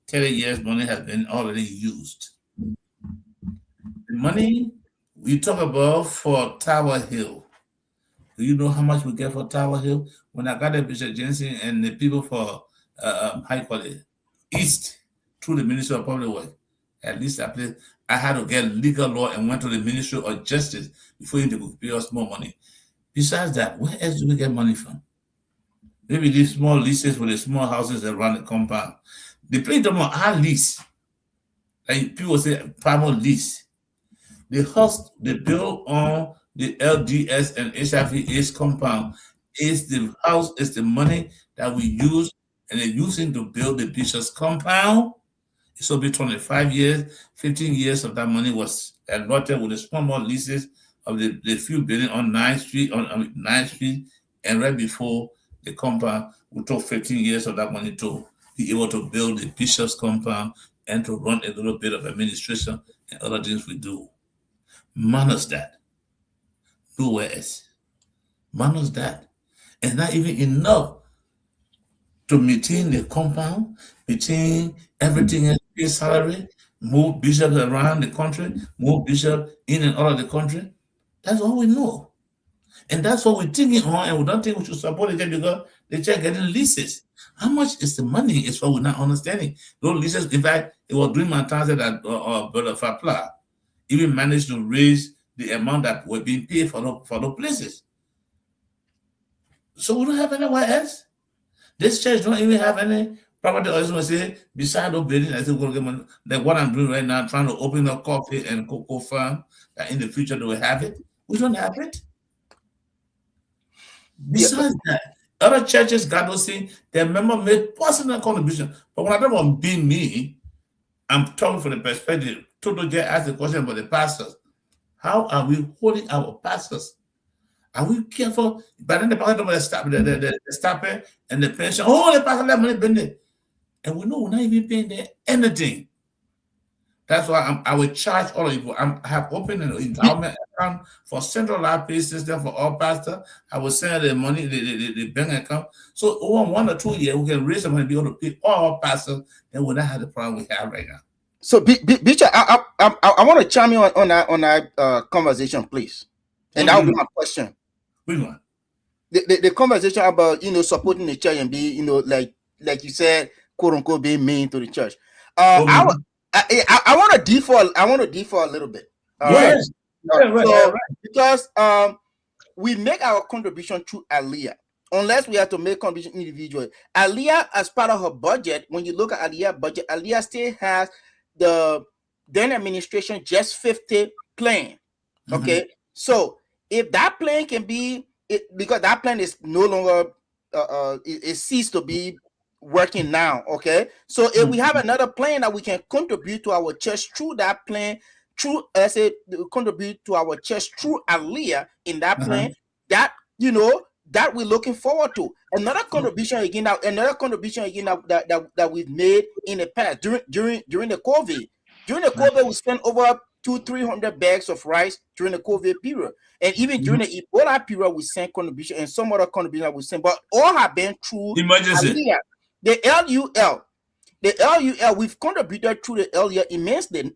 30 years money has been already used. The money we talk about for Tower Hill. Do you know how much we get for Tower Hill? When I got the Bishop Jensen and the people for East through the Ministry of Public Works, at least I had to get legal law and went to the Ministry of Justice before they could pay us more money. Besides that, where else do we get money from? Maybe these small leases for the small houses around the compound. They play them on our lease. Like people say, primal lease. The house they build on the LDS and HIVH compound is the house, is the money that we use and they're using to build the bishop's compound. It will be 25 years, 15 years of that money was allotted with the small leases of the few building on 9th Street, on 9th Street, and right before the compound, we took 15 years of that money to be able to build the bishop's compound and to run a little bit of administration and other things we do. Minus that. Nowhere else. Minus that. It's not even enough to maintain the compound, maintain everything else, pay salary, move bishops around the country, move bishops in and out of the country. That's all we know. And that's what we're thinking on, and we don't think we should support it because they just getting leases. How much is the money is what we're not understanding. Those leases, in fact, it was during my time that Brother Fapla even managed to raise the amount that were being paid for those places. So we don't have anywhere else. This church don't even have any property. I just want to say, beside those buildings, I think we're going to get money. Like what I'm doing right now, trying to open up coffee and cocoa farm, that in the future they will have it. We don't have it. Besides that, other churches, God will see, their member made personal contribution. But when I talk about being me, I'm talking from the perspective. Toto just asked the question about the pastors. How are we holding our pastors? Are we careful? But then the pastor about the stipend and the pension. Oh, the pastor let money been there. And we know we're not even paying them anything. That's why I will charge all of you. I have opened an endowment account for centralized pay system for all pastors. I will send the money, the bank account. So over 1 or 2 years, we can raise the money to be able to pay all our pastors, and we don't have the problem we have right now. So, Bishop, I want to chime in on that conversation, please. And that will be my question. Which one? The conversation about supporting the church and be like you said, quote unquote, being mean to the church. I want to default. I want to default a little bit. Yes. Right. Because we make our contribution through Aliyah, unless we have to make contribution individually. Aliyah, as part of her budget, when you look at Aliyah budget, Aliyah still has the then administration just 50 plan. Okay, so if that plan can be because that plan is no longer it ceased to be working now. Okay, so if we have another plan that we can contribute to our church through that plan, through contribute to our church through Aliyah in that plan, that that we're looking forward to. Another contribution again that we've made in the past during the COVID. During the COVID, we spent over 200-300 bags of rice during the COVID period, and even during the Ebola period, we sent contribution and some other contribution that we sent, but all have been through emergency. Aliyah. The LUL, we've contributed through the LUL immensely.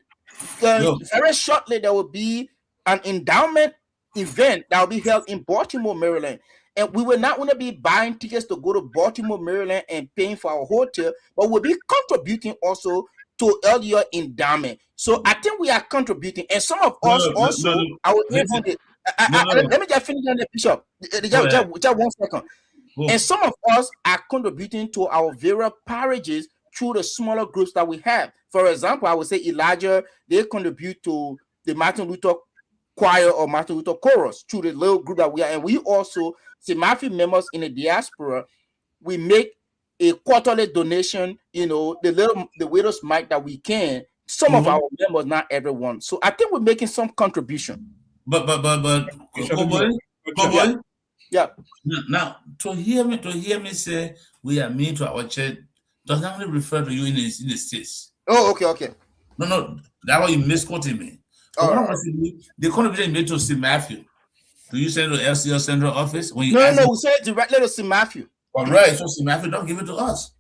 Very shortly, there will be an endowment event that will be held in Baltimore, Maryland. And we will not want to be buying tickets to go to Baltimore, Maryland and paying for our hotel, but we'll be contributing also to LUL endowment. So I think we are contributing. And some of us also, let me just finish on the Bishop. Just 1 second. And some of us are contributing to our various parishes through the smaller groups that we have. For example, I would say Elijah, they contribute to the Martin Luther Choir or Martin Luther Chorus through the little group that we are. And we also, St. Matthew members in the diaspora, we make a quarterly donation, the widow's mite that we can. Some of our members, not everyone. So I think we're making some contribution. But yeah. Now to hear me say we are mean to our church does not really refer to you in the States. Oh, okay. No, that's why you misquoted me. The contribution made to St. Matthew. Do you send it to LCL Central Office? When you no, we send it directly to St. Matthew. All right, so St. Matthew don't give it to us.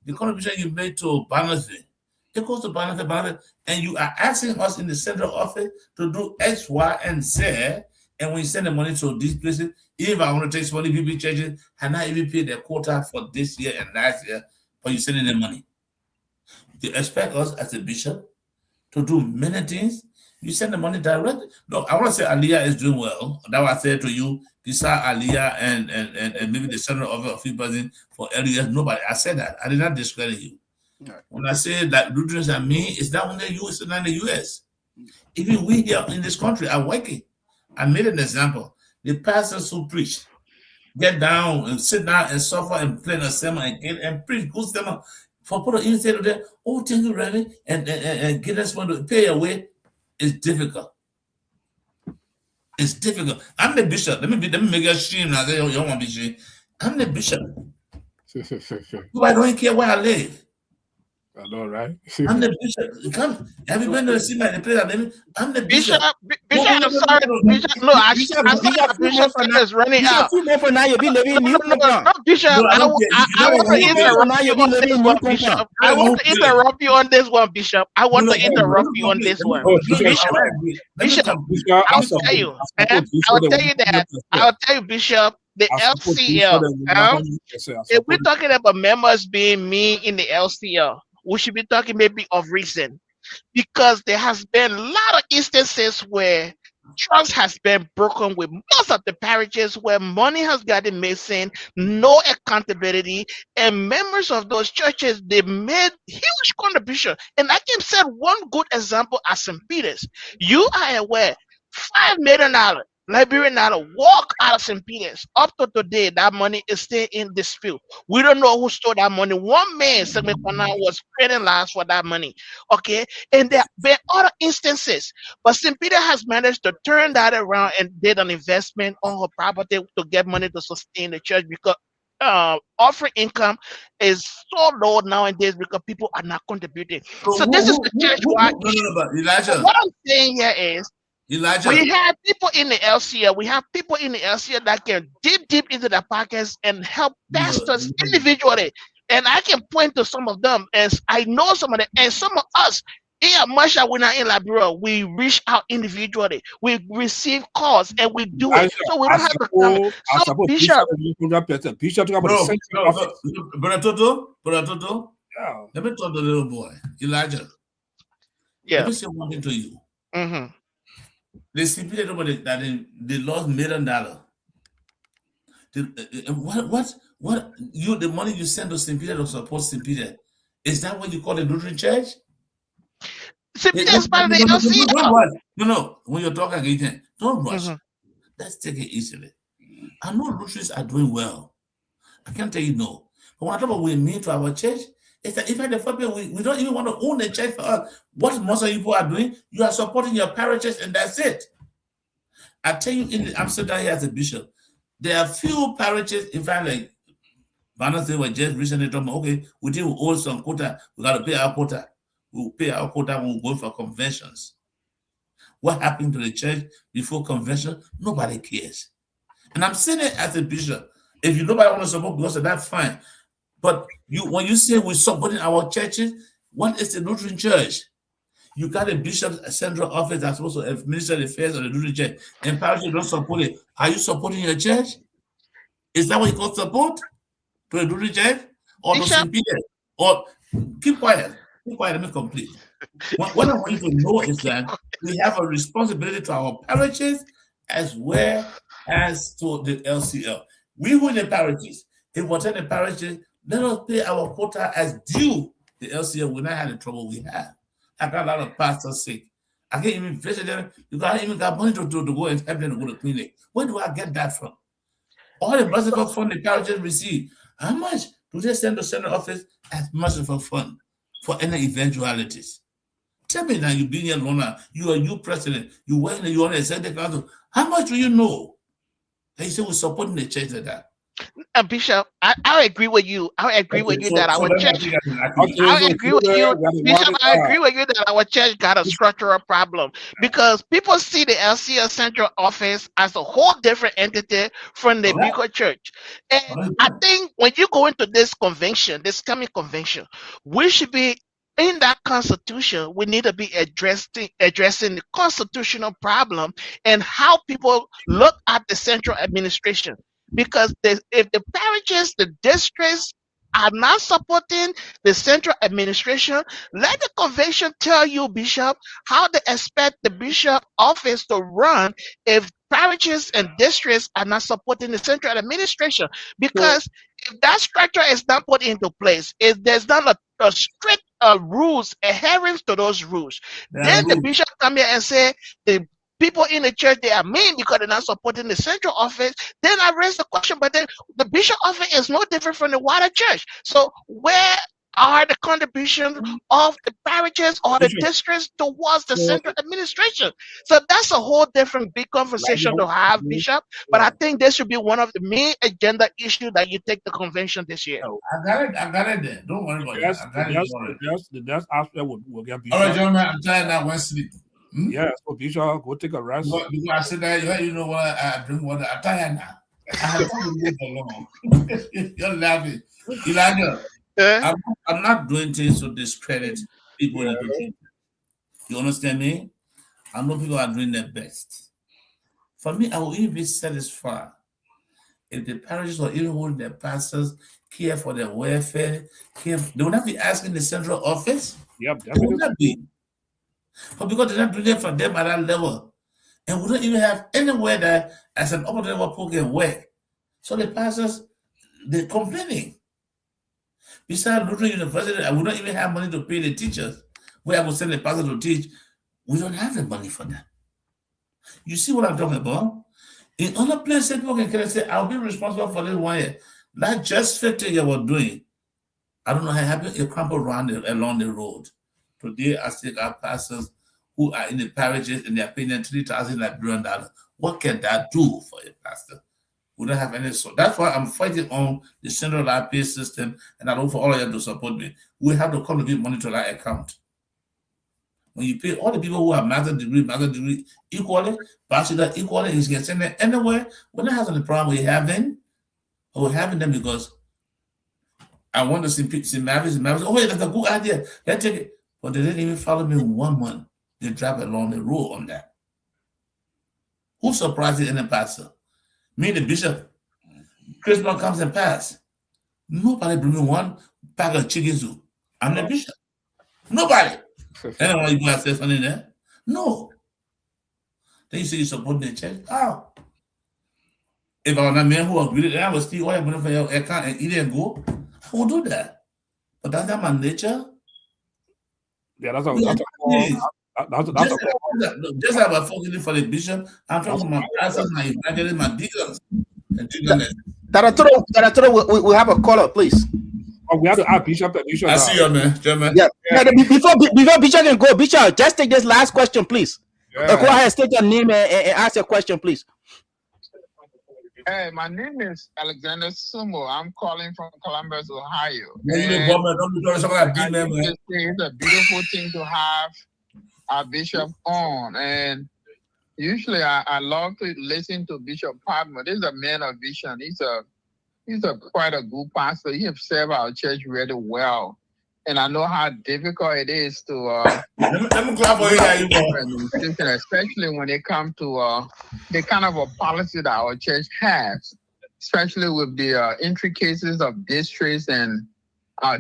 The contribution you made to Barnesville, it goes to Barnesville, and you are asking us in the central office to do X, Y, and Z. And when you send the money to these places, even if I want to take money, people churches have not even paid their quota for this year and last year, but you're sending them money. You expect us as a bishop to do many things. You send the money directly. No, I want to say Aliyah is doing well. That's what I said to you. Beside Aliyah and maybe the central office of 50% for LUS, nobody. I said that. I did not discredit you. Right. When I say that Lutherans and me, it's not only you, it's not in the US. Even we here in this country are working. I made an example. The pastors who preach, get down and sit down and suffer and play a sermon and preach good sermon for people instead of that, oh, thank you, Remy, and get us money to pay away is difficult. It's difficult. I'm the bishop. Let me make a shame now. You don't want to be shame. I'm the bishop. I don't care where I live. I know, right? I'm the bishop. Come, everybody knows see my place. I'm the bishop. Bishop, I'm sorry, Bishop. No, Bishop is running out. No, Bishop. No, I I don't want care. to interrupt you on this one, Bishop. I want to interrupt you on this one, Bishop. I want to interrupt you on this one. Bishop, I'll tell you. I'll tell you that. I'll tell you, Bishop. The LCL. If we're talking about members being mean in the LCL, we should be talking maybe of reason, because there has been a lot of instances where trust has been broken with most of the parishes, where money has gotten missing, no accountability, and members of those churches, they made huge contribution. And I can set one good example at St. Peter's. You are aware, $5 million Liberian dollar walk out of St. Peter's. Up to today, that money is still in dispute. We don't know who stole that money. One man, was paying last for that money. Okay, and there have been other instances, but St. Peter has managed to turn that around and did an investment on her property to get money to sustain the church, because offering income is so low nowadays because people are not contributing. So this is the church. Elijah. What I'm saying here is, Elijah. we have people in the LCL. We have people in the LCL that can deep into their pockets and help pastors individually. And I can point to some of them, as I know some of them, and some of us here, Marsha, we're not in Liberia. We reach out individually. We receive calls and we do it. So we don't have to come. So Bishop, Brother Toto, Yeah. let me talk to the little boy, Elijah. yeah. Let me say one thing to you. Mm-hmm. They simply that they lost $1 million. What you the money you send to St. Peter to support St. Peter, is that what you call a Lutheran church? St. Peter's part of the LCL. No. When you're talking again, don't rush. Let's take it easily. I know Lutherans are doing well. I can't tell you no. But what about we mean to our church? It's that if at the first we don't even want to own the church for us. What most of you people are doing, you are supporting your parishes, and that's it. I tell you, I'm sitting down here as a bishop. There are few parishes, in fact, like Vanna said, we just recently told me, okay, we think we owe some quota, we got to pay our quota. We'll pay our quota when we go for conventions. What happened to the church before convention? Nobody cares. And I'm saying it as a bishop. If you nobody want to support because of that, fine. But when you say we're supporting our churches, what is the Lutheran Church? You got a bishop's central office that's supposed to administer the affairs of the Lutheran Church, and parishes don't support it. Are you supporting your church? Is that what you call support to the Lutheran Church or to St. Peter? Or keep quiet. Let me complete. What I want you to know is that we have a responsibility to our parishes as well as to the LCL. We who in the parishes, if we attend the parishes, let us pay our quota as due. The LCL will not have the trouble we have. I got a lot of pastors sick. I can't even visit them. You got even got money to go and help them to go to clinic. Where do I get that from? All the merciful fund the parishes receive, how much do they send to central office as merciful fund for any eventualities? Tell me now, you being here longer, you are you president, you work in the executive council. How much do you know? They say we're supporting the church like that. Bishop, I agree with you. I agree with you that our church. I agree with you, Bishop. I agree with you that our church got a structural problem, because people see the LCL central office as a whole different entity from the bigger church. And I think when you go into this convention, this coming convention, we should be in that constitution. We need to be addressing the constitutional problem and how people look at the central administration. Because if the parishes, the districts are not supporting the central administration, let the convention tell you, Bishop, how they expect the bishop office to run if parishes and districts are not supporting the central administration. Because if that structure is not put into place, if there's not a strict rules, adherence to those rules, then the bishop come here and say the people in the church, they are mean because they're not supporting the central office, then I raise the question, but then the bishop office is no different from the wider church. So where are the contributions of the parishes or the districts towards the central administration? So that's a whole different big conversation to have, Bishop. But I think this should be one of the main agenda issues that you take the convention this year. I got it there. Don't worry about Yes, that. I got it. the next aspect will get Bishop. All right, gentlemen, I'm tired now. I want to sleep. Yeah, so Bishop, go take a rest. Because I said that, you know what? I drink water. I'm tired now. I have to wait for long. You're laughing. Elijah. I'm not doing things to discredit people. You understand me? I know people are doing their best. For me, I will even be satisfied if the parishes or even holding their pastors care for their welfare. They will not be asking the central office. Yep, they will not be. But because they're not doing it for them at that level. And we don't even have anywhere that as an upper level people can work. So the pastors, they're complaining. Besides Lutheran University, I would not even have money to pay the teachers. Where I would send the pastor to teach, we don't have the money for that. You see what I'm talking about? In other places, people can say, I'll be responsible for this 1 year. Not just 50 you were doing. I don't know how happy you crumple around along the road. Today, I think our pastors who are in the parishes and they're paying them $3,000 Liberian dollars. What can that do for a pastor? We don't have any. So that's why I'm fighting on the centralized pay system, and I look for all of you to support me. We have to contribute money to that account. When you pay all the people who have master degree equally, bachelor equally, you can send them anywhere. We're not having the problem we're having them because I want to see Mavis. Oh, yeah, that's a good idea. Let's take it. But they didn't even follow me 1 month. They dropped along the road on that. Who surprised the any pastor? Me, the bishop. Christmas comes and pass. Nobody bring me 1 pack of chicken soup. I'm the bishop. Nobody. Anyone you go and say something there? No. Then you say you support the church? How? If I was a man who agreed, I would steal all your money for your account and eat and go. I will do that. But that's not my nature. Yeah, that's just like I'm focusing for the bishop, I'm talking about my pastors, my evangelists, my deacons. Daratoro, we have a caller, please. Oh, we have to ask Bishop the issue. I see you, man. German. Yeah. Before Bishop can go, Bishop, just take this last question, please. Go ahead, state your name and ask your question, please. Hey, my name is Alexander Sumo. I'm calling from Columbus, Ohio. It's a beautiful thing to have our bishop on. And usually I love to listen to Bishop Padma. This is a man of vision. He's quite a good pastor. He has served our church really well. And I know how difficult it is to let me clap for you, especially when it comes to the kind of a policy that our church has, especially with the intricacies of districts and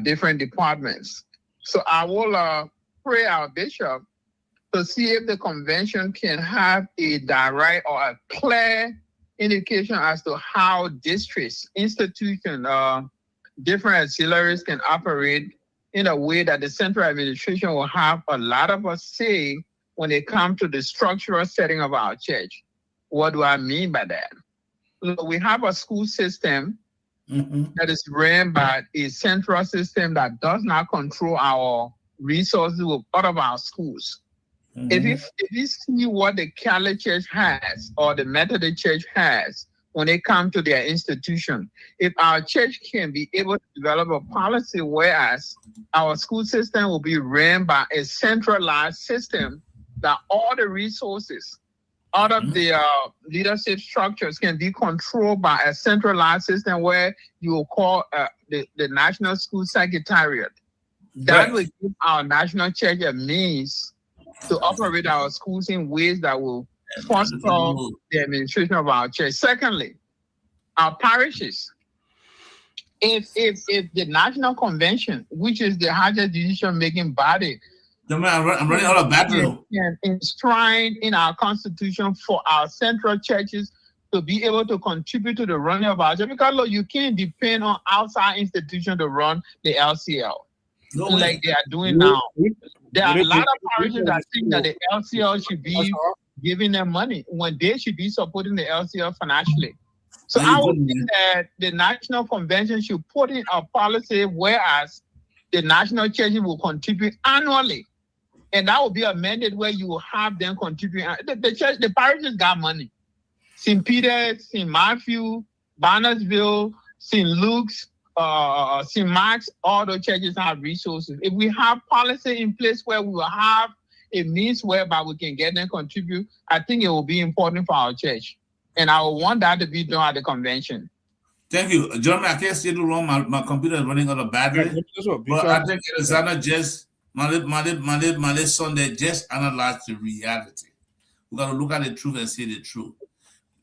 different departments. So I will pray our bishop to see if the convention can have a direct or a clear indication as to how districts, institutions, different auxiliaries can operate in a way that the central administration will have a lot of a say when it comes to the structural setting of our church. What do I mean by that? Look, we have a school system that is ran by a central system that does not control our resources with all of our schools. If you see what the Catholic Church has or the Methodist Church has when it comes to their institution, if our church can be able to develop a policy whereas our school system will be ran by a centralized system that all the resources out of the leadership structures can be controlled by a centralized system where you will call the National School Secretariat. That will give our national church a means to operate our schools in ways that will foster the administration of our church. Secondly, our parishes. If the National Convention, which is the highest decision-making body, I'm running out of battery. Enshrined in our constitution for our central churches to be able to contribute to the running of our church, because look, you can't depend on outside institutions to run the LCL like they are doing now. There are a lot of parishes that think that the LCL should be giving them money when they should be supporting the LCF financially. So Are you I would good, think man? that the National Convention should put in a policy whereas the national churches will contribute annually. And that will be a mandate where you will have them contribute. The church, the parishes got money. St. Peter's, St. Matthew, Barnesville, St. Luke's, St. Mark's, all those churches have resources. If we have policy in place where we will have a means whereby we can get them contribute, I think it will be important for our church. And I will want that to be done at the convention. Thank you. John, I can't see the wrong. My computer is running out of battery. But I think Alexander just, my Sunday just analyzed the reality. We got to look at the truth and see the truth.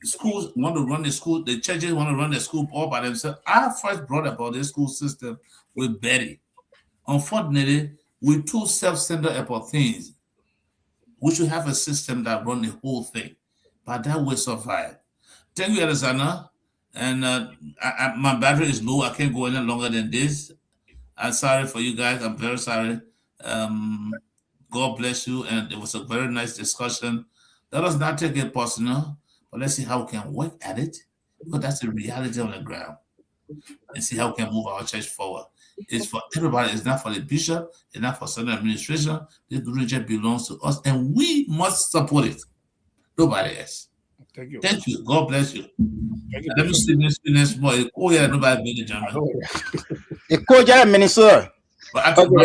The schools want to run the school, the churches want to run the school all by themselves. I first brought about this school system with Betty. Unfortunately, with two self-centered about things, we should have a system that run the whole thing. But that will survive. Thank you, Alexander. And my battery is low. I can't go any longer than this. I'm sorry for you guys. I'm very sorry. God bless you. And it was a very nice discussion. Let us not take it personal, but let's see how we can work at it, because that's the reality on the ground. And see how we can move our church forward. It's for everybody. It's not for the bishop. It's not for certain administration. This religion belongs to us, and we must support it. Nobody else. Thank you. Thank you. God bless you. Thank you. Let me see this boy. Oh yeah, nobody been the German. The coach at Minnesota. But I told you,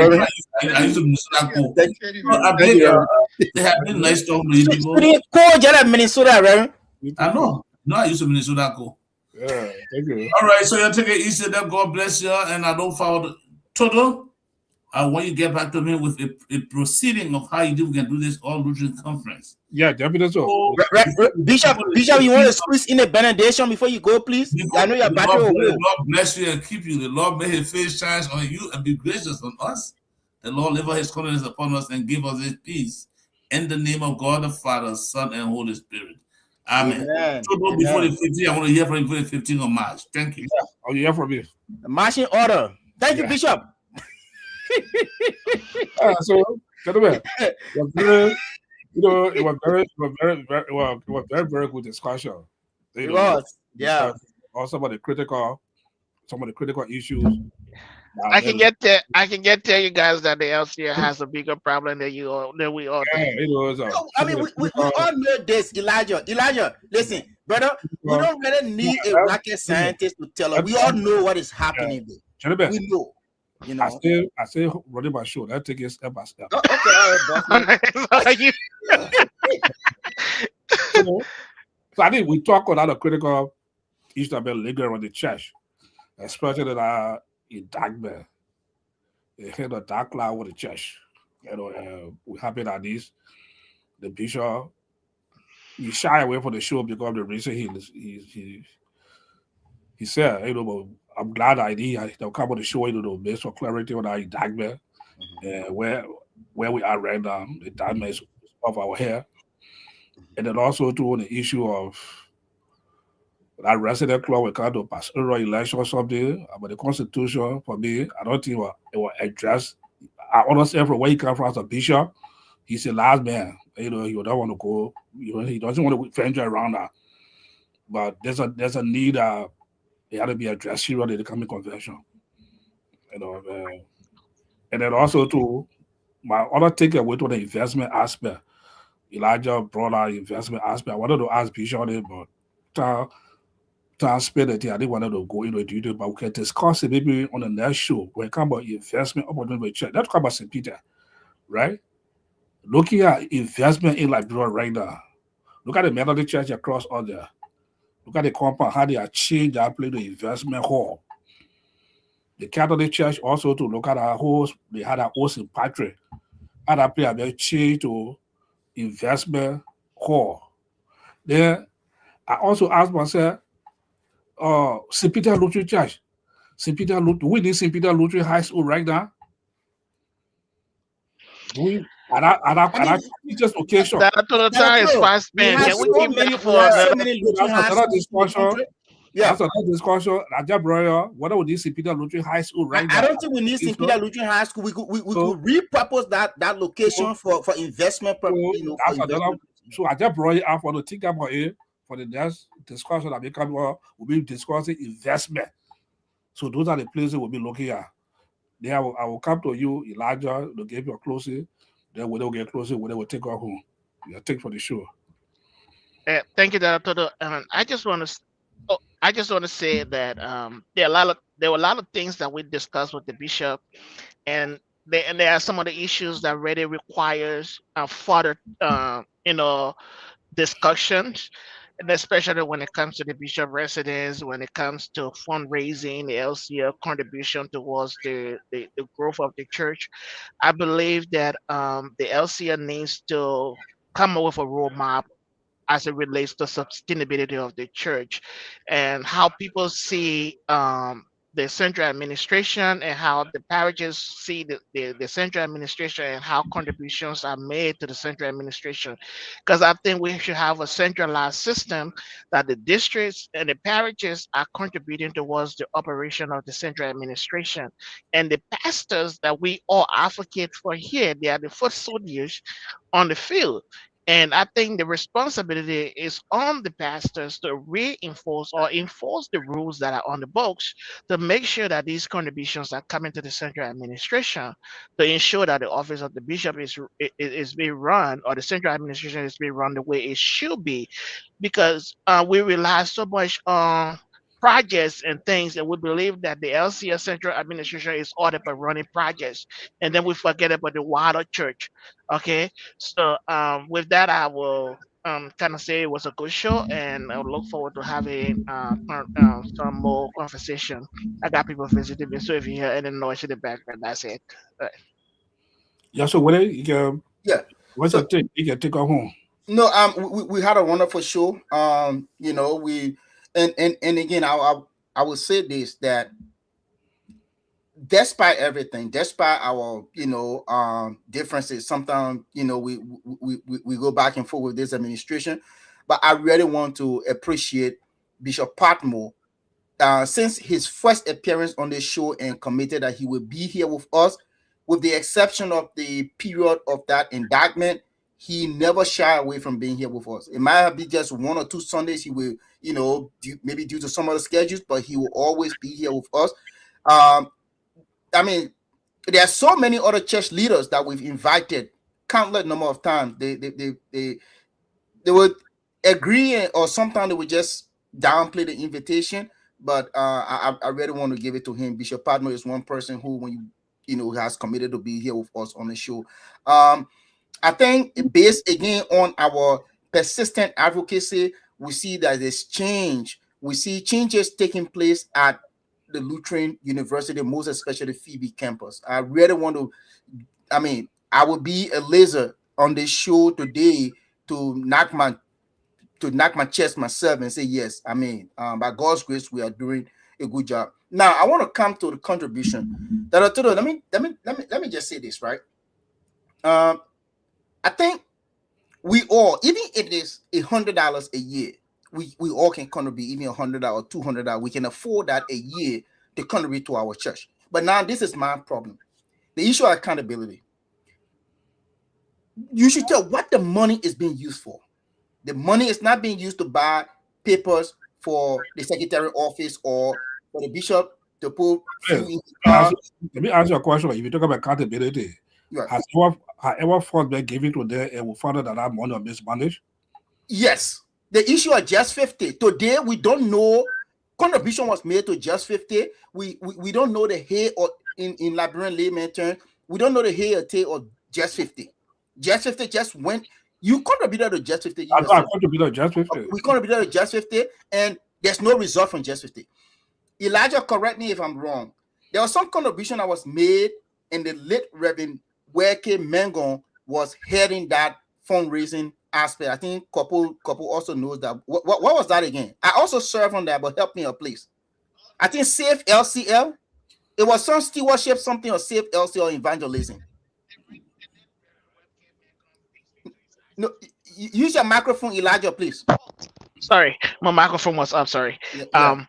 I used to Minnesota go. I believe they have been nice to me people. Coach at Minnesota, right? I know. No, I used to Minnesota go. Yeah, thank you. All right, so you're taking easy there. God bless you. And I don't follow Toto. I want you to get back to me with a proceeding of how we can do this all Lutheran conference. Yeah, definitely so. Bishop, you want to squeeze in a benediction before you go, please? I know your battery will The go. Lord bless you and keep you. The Lord may his face shine on you and be gracious on us. The Lord lift his countenance upon us and give us his peace. In the name of God the Father, Son, and Holy Spirit. Amen. So before the 15th, I want to hear from you for the 15th of March. Thank you. Yeah. Oh, you hear from me. Marching order. Thank you, Bishop. So, gentlemen, it was very good discussion. It was, yeah. Also some of the critical issues. I can get tell you guys that the LCA has a bigger problem than we all do. I mean, we all know this, Elijah. Elijah, listen, brother, we don't really need a rocket scientist to tell us. We all know what is happening there. We know. You know, I still running my show. Let's take it step by step. Okay, all right, So I think we talk a lot of critical issues about legal around the church, especially that in Dagbe, they had a dark cloud with the church. You know, we happy that this the bishop he shy away from the show because of the reason he said, you know, but I'm glad that they'll come on the show, you know, based on clarity on our Dagbe, where we are right now, the Dagbe is of our hair. And then also to the issue of that resident club, we can't do pastoral election or something, but the Constitution, for me, I don't think it will address. I understand from where he comes from as a bishop, he's the last man. You know, he don't want to go, you know, he doesn't want to venture around that. But there's a need it had to be addressed here at the coming convention. You know, and then also to my other takeaway to the investment aspect. Elijah brought out investment aspect. I wanted to ask Bishop, but transparency, I didn't want to go into detail, but we can discuss it maybe on the next show when it comes about investment opportunity with church. Let's talk about St. Peter, right? Looking at investment in Liberia right now, look at the Methodist church across all there. Look at the compound, how they have changed that place to investment hall. The Catholic Church also to look at our host, they had our host in Patrick. How that place have changed to investment hall. Then I also asked myself, St. Peter Lutheran Church. Do we need St. Peter Lutheran High School right now? Do we? And I just location. That time is fast spent. Can we keep that for another discussion? Yeah. That's another discussion. Raja Brother, what would this St. Peter Lutheran High School right now? I don't think we need St. Peter Lutheran High School. We could repurpose that location for investment. So I just brought it out for to think about it for the next discussion that we'll be discussing investment. So those are the places we'll be looking at. Then I will come to you, Elijah, to give you a closing. Then when they will get closer, when they will take us home. Yeah, take for the show. Thank you, Dr. Toto. I just want to say that there were a lot of things that we discussed with the bishop, and there are some of the issues that really requires further discussions, and especially when it comes to the bishop residence, when it comes to fundraising, the LCL contribution towards the growth of the church. I believe that the LCL needs to come up with a roadmap as it relates to sustainability of the church and how people see the central administration and how the parishes see the central administration and how contributions are made to the central administration. Because I think we should have a centralized system that the districts and the parishes are contributing towards the operation of the central administration. And the pastors that we all advocate for here, they are the foot soldiers on the field. And I think the responsibility is on the pastors to reinforce or enforce the rules that are on the books to make sure that these contributions are coming to the central administration to ensure that the office of the bishop is being run, or the central administration is being run the way it should be, because we rely so much on projects and things, and we believe that the LCS central administration is all about running projects, and then we forget about the wider church. Okay, so with that, I will kind of say it was a good show, and I look forward to having some more conversation. I got people visiting me, so if you hear any noise in the background, that's it. Yeah, so what you can, Yeah. what's the thing? You can take her home. No, we had a wonderful show. We and again, I will say this, that despite everything, despite our differences, sometimes we go back and forth with this administration, but I really want to appreciate Bishop Patmore since his first appearance on this show, and committed that he will be here with us, with the exception of the period of that indictment. He never shy away from being here with us. It might have been just 1 or 2 Sundays he will, maybe due to some other schedules, but he will always be here with us. I mean, there are so many other church leaders that we've invited countless number of times. They would agree, or sometimes they would just downplay the invitation. But I really want to give it to him. Bishop Patmore is one person who, when has committed to be here with us on the show. I think based again on our persistent advocacy, we see that there's change. We see changes taking place at the Lutheran University, most especially Phoebe campus. I really want to, I would be a laser on this show today to knock my chest myself and say, yes, by God's grace, we are doing a good job. Now, I want to come to the contribution. Let me just say this, right? I think we all, even if it is $100 a year, we all can contribute, even $100 or $200. We can afford that a year to contribute to our church. But now this is my problem. The issue of accountability. You should tell what the money is being used for. The money is not being used to buy papers for the secretary office or for the bishop to put. Let me ask you a question. If you talk about accountability, right, has ever funds been given to them and we found out that that money was mismanaged? Yes. The issue of Just 50. Today, we don't know. Contribution was made to Just 50. We don't know the head, or in Liberian layman terms, we don't know the head or tail of Just 50. Just 50 just went. You contributed to Just 50. I contributed to Just 50. We contributed to Just 50, and there's no result from Just 50. Elijah, correct me if I'm wrong. There was some contribution that was made, and the late Reverend Weke Mengon was heading that fundraising aspect. I think couple also knows that. What was that again? I also serve on that, but help me out, please. I think Save LCL. It was some stewardship, something, or Save LCL evangelism. No, use your microphone, Elijah, please. Sorry, my microphone was up. Sorry. Yeah.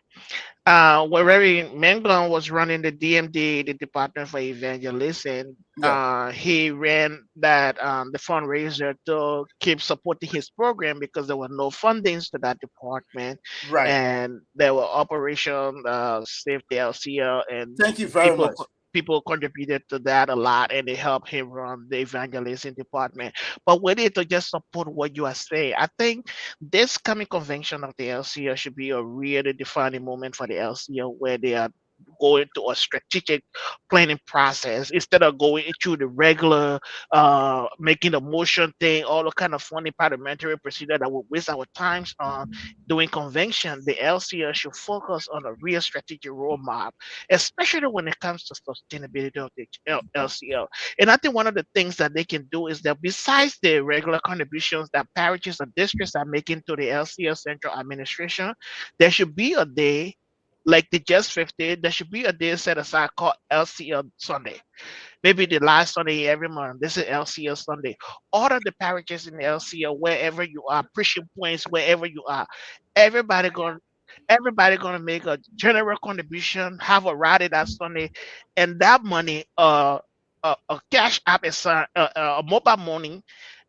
Where Reverend Manglon was running the DMD, the Department for Evangelism, Yeah. he ran that the fundraiser to keep supporting his program because there were no fundings to that department, Right. and there were Operation Save the LCL, and Thank you very people much. people contributed to that a lot, and they helped him run the evangelism department. But we need to just support what you are saying. I think this coming convention of the LCL should be a really defining moment for the LCL where they are going to a strategic planning process instead of going through the regular making the motion thing, all the kind of funny parliamentary procedure that will waste our times on doing convention. The LCL should focus on a real strategic roadmap, especially when it comes to sustainability of the LCL. And I think one of the things that they can do is that besides the regular contributions that parishes and districts are making to the LCL central administration, there should be a day like the Just 50, there should be a day set aside called LCL Sunday. Maybe the last Sunday every month. This is LCL Sunday. Order the parishes in the LCL wherever you are, preaching points wherever you are. Everybody going everybody gonna make a general contribution, have a rally that Sunday, and that money, a cash app is a mobile money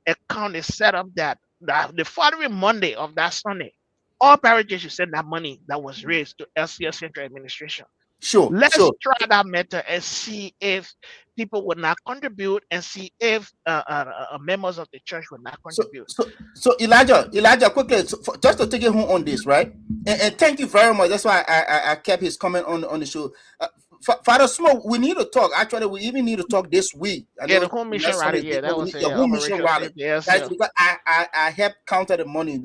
account is set up that the following Monday of that Sunday, all parishes should send that money that was raised to LCL Central Administration. Sure. Let's try that method and see if people would not contribute, and see if members of the church would not So, contribute. so Elijah, quickly, just to take it home on this, right? And thank you very much. That's why I kept his comment on the show. Father Smoke, we need to talk. Actually, we even need to talk this week. Yeah, the home mission rally. Yeah, that was the home mission rally. Yes, That's because I helped counter the money,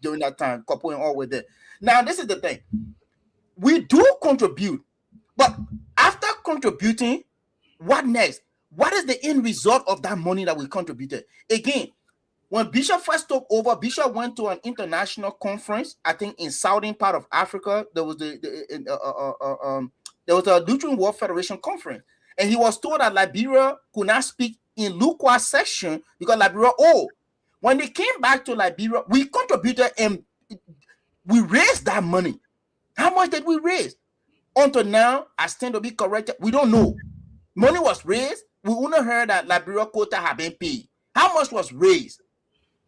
during that time, couple and all with it. Now, this is the thing. We do contribute, but after contributing, what next? What is the end result of that money that we contributed? Again, when Bishop first took over, Bishop went to an international conference, I think in southern part of Africa. There was there was a Lutheran World Federation conference, and he was told that Liberia could not speak in Lukwa section because Liberia. When they came back to Liberia, we contributed and we raised that money. How much did we raise? Until now, I stand to be corrected. We don't know. Money was raised. We only heard that Liberia quota had been paid. How much was raised?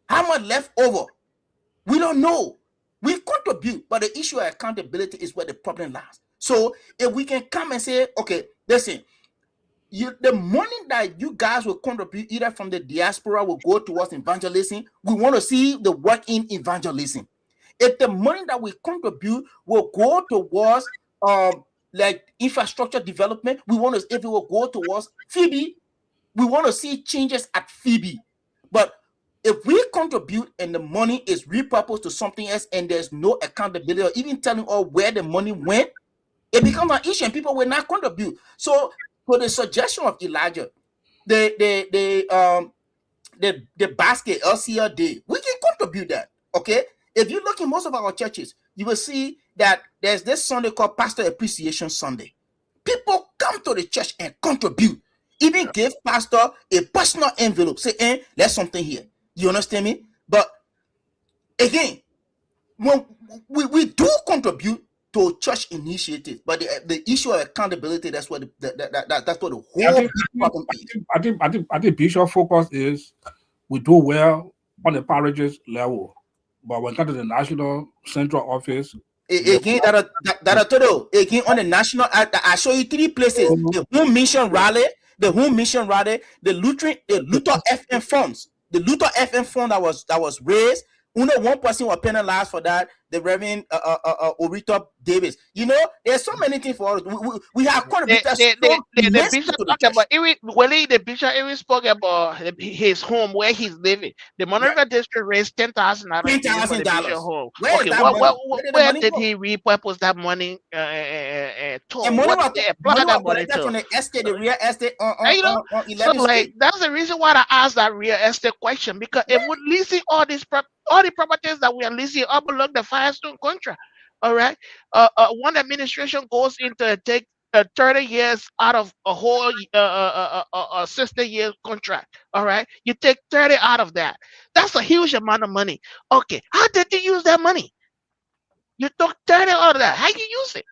How much left over? We don't know. We contribute, but the issue of accountability is where the problem lies. So if we can come and say, okay, listen, the money that you guys will contribute either from the diaspora will go towards evangelism. We want to see the work in evangelism. If the money that we contribute will go towards like infrastructure development, we want to, if it will go towards Phoebe, we want to see changes at Phoebe. But if we contribute and the money is repurposed to something else and there's no accountability or even telling all where the money went, it becomes an issue and people will not contribute. So for the suggestion of Elijah, the basket LCL day, we can contribute that. Okay. If you look in most of our churches, you will see that there's this Sunday called Pastor Appreciation Sunday. People come to the church and contribute. Even give pastor a personal envelope. Say, there's something here. You understand me? But again, when we do contribute to church initiatives, but the issue of accountability, that's what that's what the whole problem is. I think Bishop focus is we do well on the parishes level. But when it comes to the national central office, again, again on the national, I show you 3 places: the Home Mission Rally, the Luther FM funds, the Luther FM fund that was raised. Only one person was penalized for that, the Reverend Orito Davis. You know, there's so many things for us. We have contributed. The bishop talked about the bishop even spoke about his home where he's living. The Monrovia district raised $10,000 $10,000. Where did he repurpose that money to? And money was from the estate, the real estate so like that's the reason why I asked that real estate question, because it would leasing all the properties that we are leasing up along the Firestone contract. All right. One administration goes into take 30 years out of a whole 60-year contract. All right. You take 30 out of that. That's a huge amount of money. Okay. How did you use that money? You took 30 out of that. How you use it?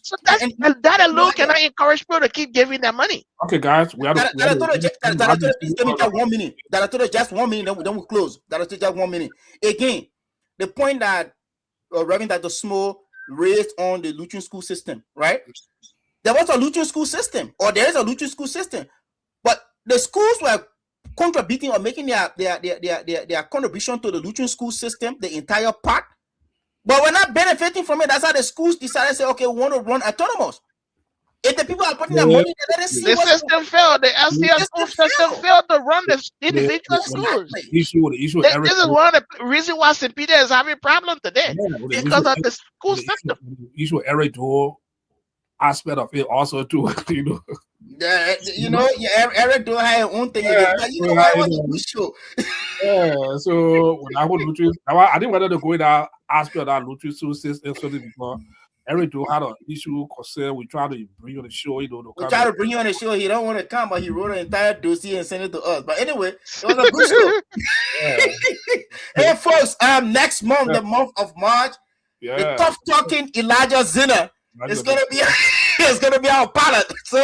So that's And- that alone cannot encourage people to keep giving their money. Okay, guys, we have to. Please give me just 1 minute. Just 1 minute, then we close. Just 1 minute. Again, the point that Reverend Dr. Small raised on the Lutheran school system, right? There was a Lutheran school system, or there is a Lutheran school system, but the schools were contributing or making their contribution to the Lutheran school system, the entire part. But we're not benefiting from it. That's how the schools decided to say, okay, we want to run autonomous. If the people are putting their money, they let us see The what's system failed. The LCS school system failed to run the individual schools. The issue. This is one of the reasons why St. Peter is having a problem today because of the school system. The issue Eric Doe aspect of it also too. Eric don't have his own thing. I want to push you. Yeah, so when I was Lutheran, I didn't want to go in that aspect of that Lutheran school system because Eric Doe had an issue concern. We tried to bring you on the show, We try to bring you on the show. He don't want to come, but he wrote an entire dossier and sent it to us. But anyway, it was a good show. Hey, folks, next month, the month of March, the tough talking Elijah Zinner is gonna be our pilot. So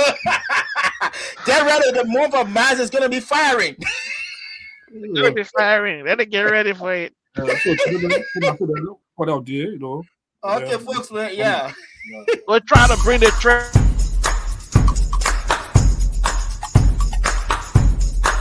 get ready. The month of March is gonna be firing. It's gonna be firing. Let it get ready for it. What out there, Okay, folks, yeah. We're trying to bring the trend.